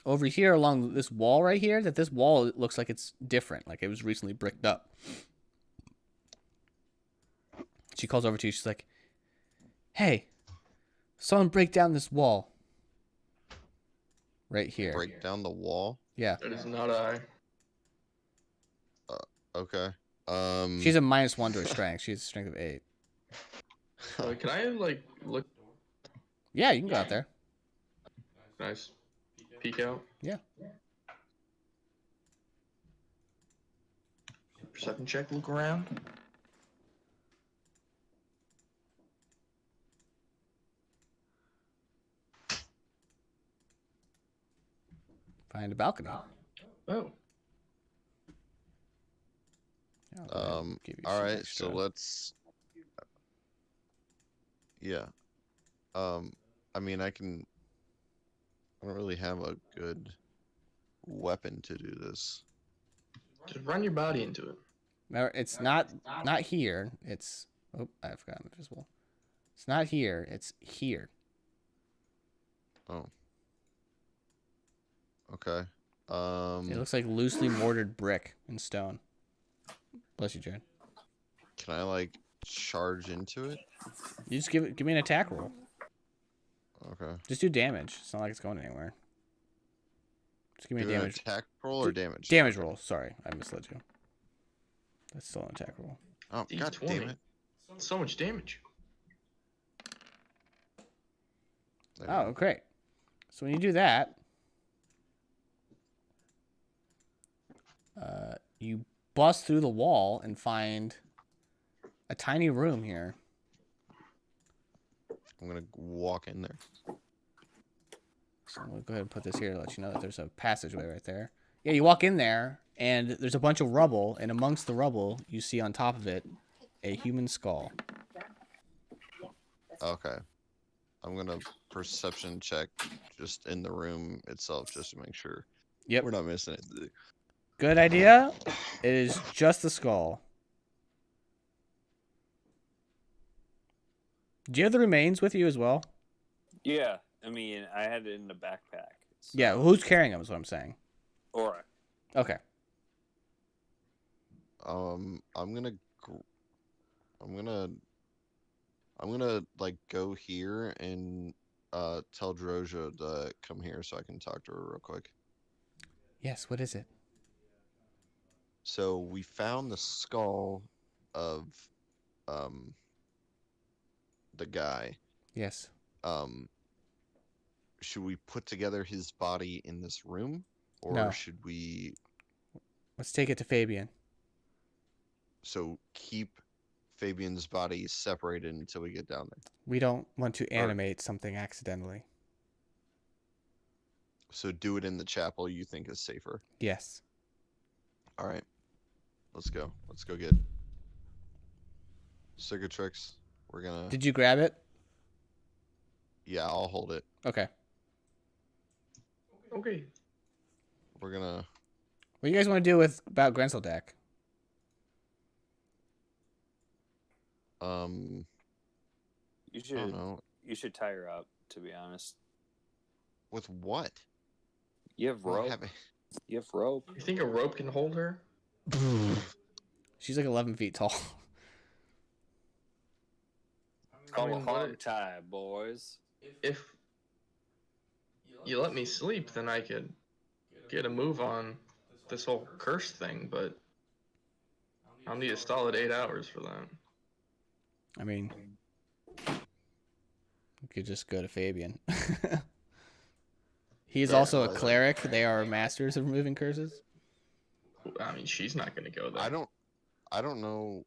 over here along this wall right here that this wall looks like it's different, like it was recently bricked up. She calls over to you. She's like, "Hey, someone break down this wall right here." Break down the wall. Yeah, That is not I. Okay. she's a -1 to her strength. She has a strength of 8. Can I like look? Yeah, you can go out there. Nice. Peek out. Yeah. Perception check. Look around. Find a balcony. Oh. Yeah, I'll go ahead and give you some All right, extra. so let's. Yeah. I mean, I don't really have a good weapon to do this. Just run your body into it. No, it's not here. It's I forgot I'm invisible. It's not here. It's here. Oh. Okay. It looks like loosely mortared brick and stone. Bless you, Jared. Can I like charge into it? You just give me an attack roll. Okay. Just do damage. It's not like it's going anywhere. Just give me Do a an damage attack roll or damage? damage roll. Sorry, I misled you. That's still an attack roll. Oh, god damn D20. it. So much damage. There we Oh, great. So when you do that, you bust through the wall and find a tiny room here. I'm gonna walk in there. So I'm gonna go ahead and put this here to let you know that there's a passageway right there. Yeah, you walk in there, and there's a bunch of rubble, and amongst the rubble, you see on top of it a human skull. Okay. I'm gonna perception check just in the room itself just to make sure Yep. we're not missing it. Good idea. It is just the skull. Do you have the remains with you as well? Yeah, I mean, I had it in the backpack. So. Yeah, who's carrying them is what I'm saying. Aura. Okay. I'm gonna like go here and tell Droja to come here so I can talk to her real quick. Yes, what is it? So we found the skull of the guy. Yes. Should we put together his body in this room, or No. should we Let's take it to Fabian. So keep Fabian's body separated until we get down there. We don't want to animate something accidentally. So do it in the chapel you think is safer. Yes. All right. Let's go. Let's go get Cicatrix. We're gonna. Did you grab it? Yeah, I'll hold it. Okay. Okay. We're gonna. What do you guys want to do about Grenseldeck? Um. You I don't should know. you should tie her up. To be honest, With what? you have We don't rope. have You have rope. You think a rope can hold her? She's like 11 feet tall. It's called I mean, a what hog if- tie, boys. If you let me sleep, then I could get a move on this whole curse thing, but I'll need a solid 8 hours for that. I mean, you could just go to Fabian. He is Yeah, also a well, cleric. They are masters of removing curses. I mean, she's not gonna go there. I don't know.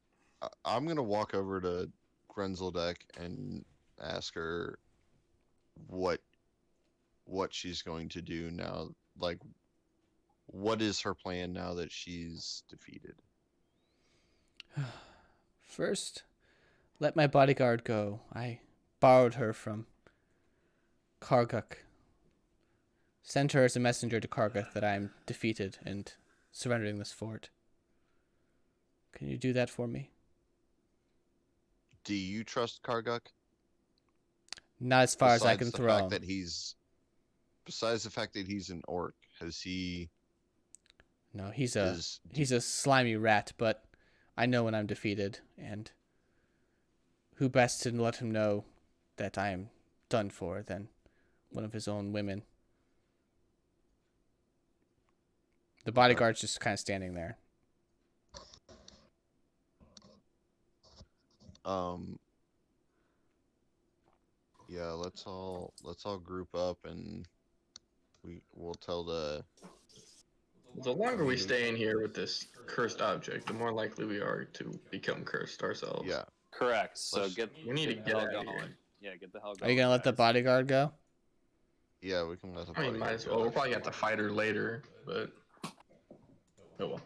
I'm gonna walk over to Grenzeldeck and ask her what she's going to do now. Like, what is her plan now that she's defeated? First, let my bodyguard go. I borrowed her from Karguk. Send her as a messenger to Karguk that I am defeated and surrendering this fort. Can you do that for me? Do you trust Karguk? Not as far as I can Besides the throw fact him. that besides the fact that he's an orc, has he No, he's is a slimy rat, but I know when I'm defeated, and who best to let him know that I am done for than one of his own women. The bodyguard's just kind of standing there. yeah, let's all group up and we'll tell the The longer we stay in here with this cursed object, the more likely we are to become cursed ourselves. yeah. Correct. So Let's- We need to the get hell out of going. here. Yeah, get the hell going. Are you gonna let the guys. bodyguard go? Yeah, we can let the I mean, might bodyguard as go. well. We'll probably have to fight her later, but oh well.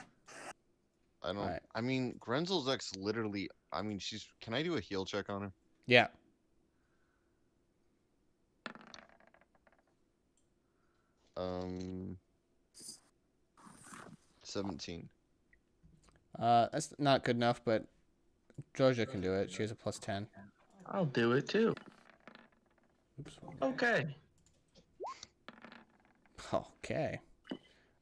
I don't. Alright. I mean, Grenzeldeck's literally. I mean, she's. Can I do a heal check on her? Yeah. Um. 17. That's not good enough, but Georgia can do it. She has a plus 10. I'll do it too. Oops. Okay. Okay.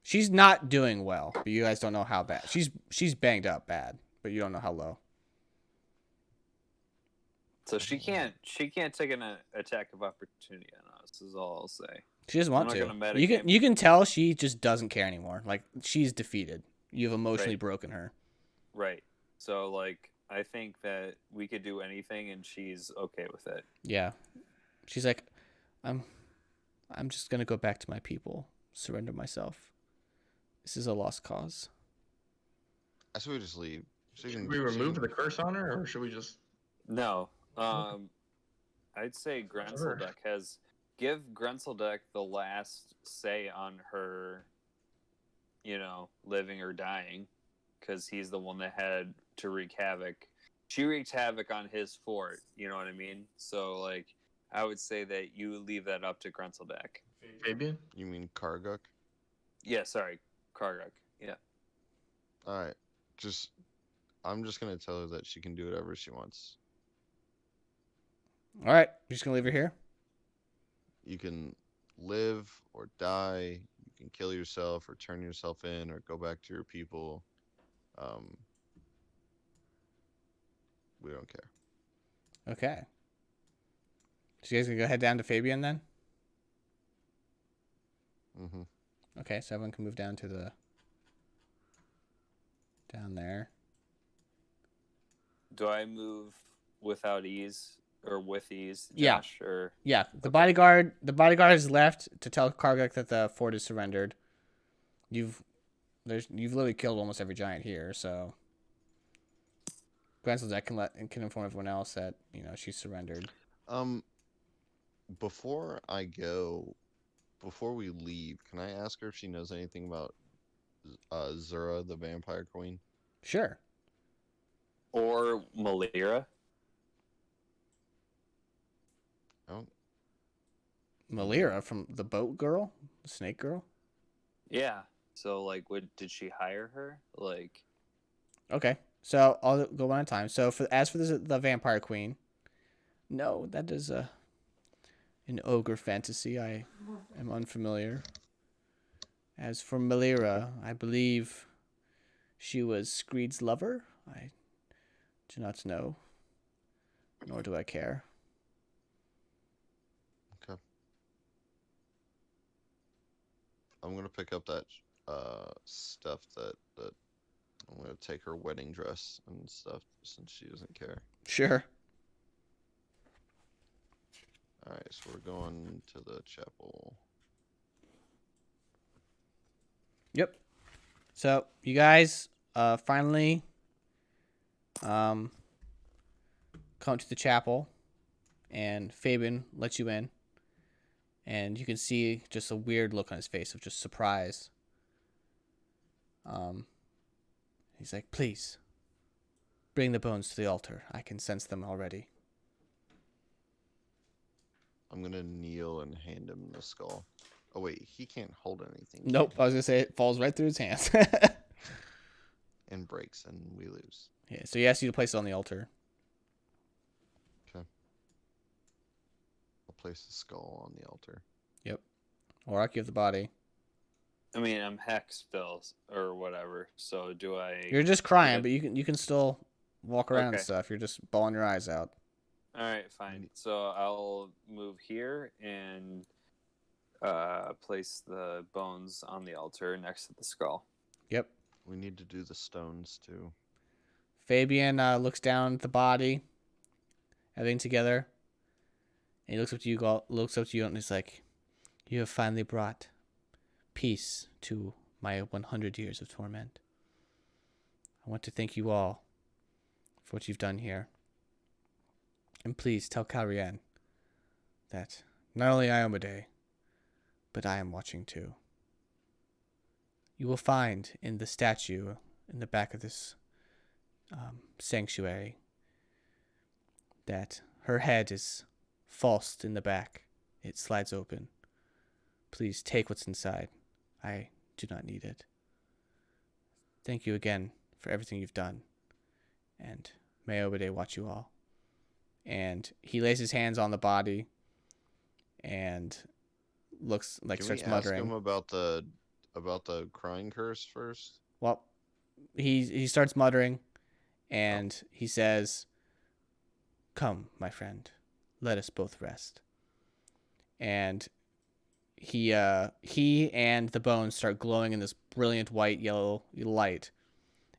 She's not doing well, but you guys don't know how bad. She's banged up bad, but you don't know how low. So she can't take an attack of opportunity on us. Is all I'll say. She doesn't want I'm to. not gonna medicate. You can tell she just doesn't care anymore. Like, she's defeated. You've emotionally Right. broken her. Right. So like, I think that we could do anything, and she's okay with it. Yeah. She's like, I'm just gonna go back to my people, surrender myself. This is a lost cause. I say we just leave. Should we remove the curse on her, or should we just? No. I'd say Grenseldeck has give Grenseldeck the last say on her, living or dying, because he's the one that had to wreak havoc. She wreaked havoc on his fort. You know what I mean? So like, I would say that you leave that up to Grenseldeck. Fabian? You mean Karguk? Yeah, sorry, Karguk. Yeah. All right. I'm just gonna tell her that she can do whatever she wants. All right, you're just gonna leave her here. You can live or die. You can kill yourself or turn yourself in or go back to your people. We don't care. Okay. So you guys gonna go head down to Fabian then? Mm-hmm. Okay, so everyone can move down there. Do I move without ease or with ease, Yeah. Josh? Or Yeah, the bodyguard has left to tell Karguk that the fort is surrendered. You've you've literally killed almost every giant here, so Gwensal's can inform everyone else that she's surrendered. Before I go, before we leave, can I ask her if she knows anything about Zura, the vampire queen? Sure. Or Malira. Oh, Malira from the boat girl, the snake girl. Yeah. So like, did she hire her? Like, Okay, so I'll go one at a time. So for the vampire queen, no, that is an ogre fantasy. I am unfamiliar. As for Malira, I believe she was Screed's lover. I do not know, nor do I care. okay. I'm gonna pick up that stuff that I'm gonna take her wedding dress and stuff since she doesn't care. Sure. All right, so we're going to the chapel. Yep. So you guys finally come to the chapel, and Fabian lets you in, and you can see just a weird look on his face of just surprise. He's like, "Please, bring the bones to the altar. I can sense them already." I'm gonna kneel and hand him the skull. Oh wait, he can't hold anything. Nope, can I was gonna say it falls right through his hands. he? And breaks, and we lose. Yeah, so he asks you to place it on the altar. Okay. I'll place the skull on the altar. Yep. Orak, you have the body. I mean, I'm hex still or whatever. So do I? You're just crying, but you can still walk around and Okay. stuff. You're just bawling your eyes out. All right, fine. So I'll move here and place the bones on the altar next to the skull. Yep. We need to do the stones too. Fabian looks down at the body, everything together, and he looks up to you, and he's like, "You have finally brought peace to my 100 years of torment. I want to thank you all for what you've done here. And please tell Calrian that not only Iomade, but I am watching too. You will find in the statue in the back of this sanctuary that her head is falsed in the back. It slides open. Please take what's inside. I do not need it. Thank you again for everything you've done. And may Obade watch you all." And he lays his hands on the body and looks like Can starts we muttering. ask him about the crying curse first? Well, he starts muttering, and he says, "Come, my friend, let us both rest." And he and the bones start glowing in this brilliant white yellow light,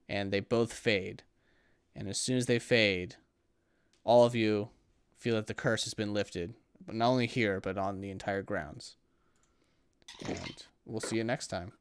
and they both fade. And as soon as they fade, all of you feel that the curse has been lifted, but not only here, but on the entire grounds. And we'll see you next time.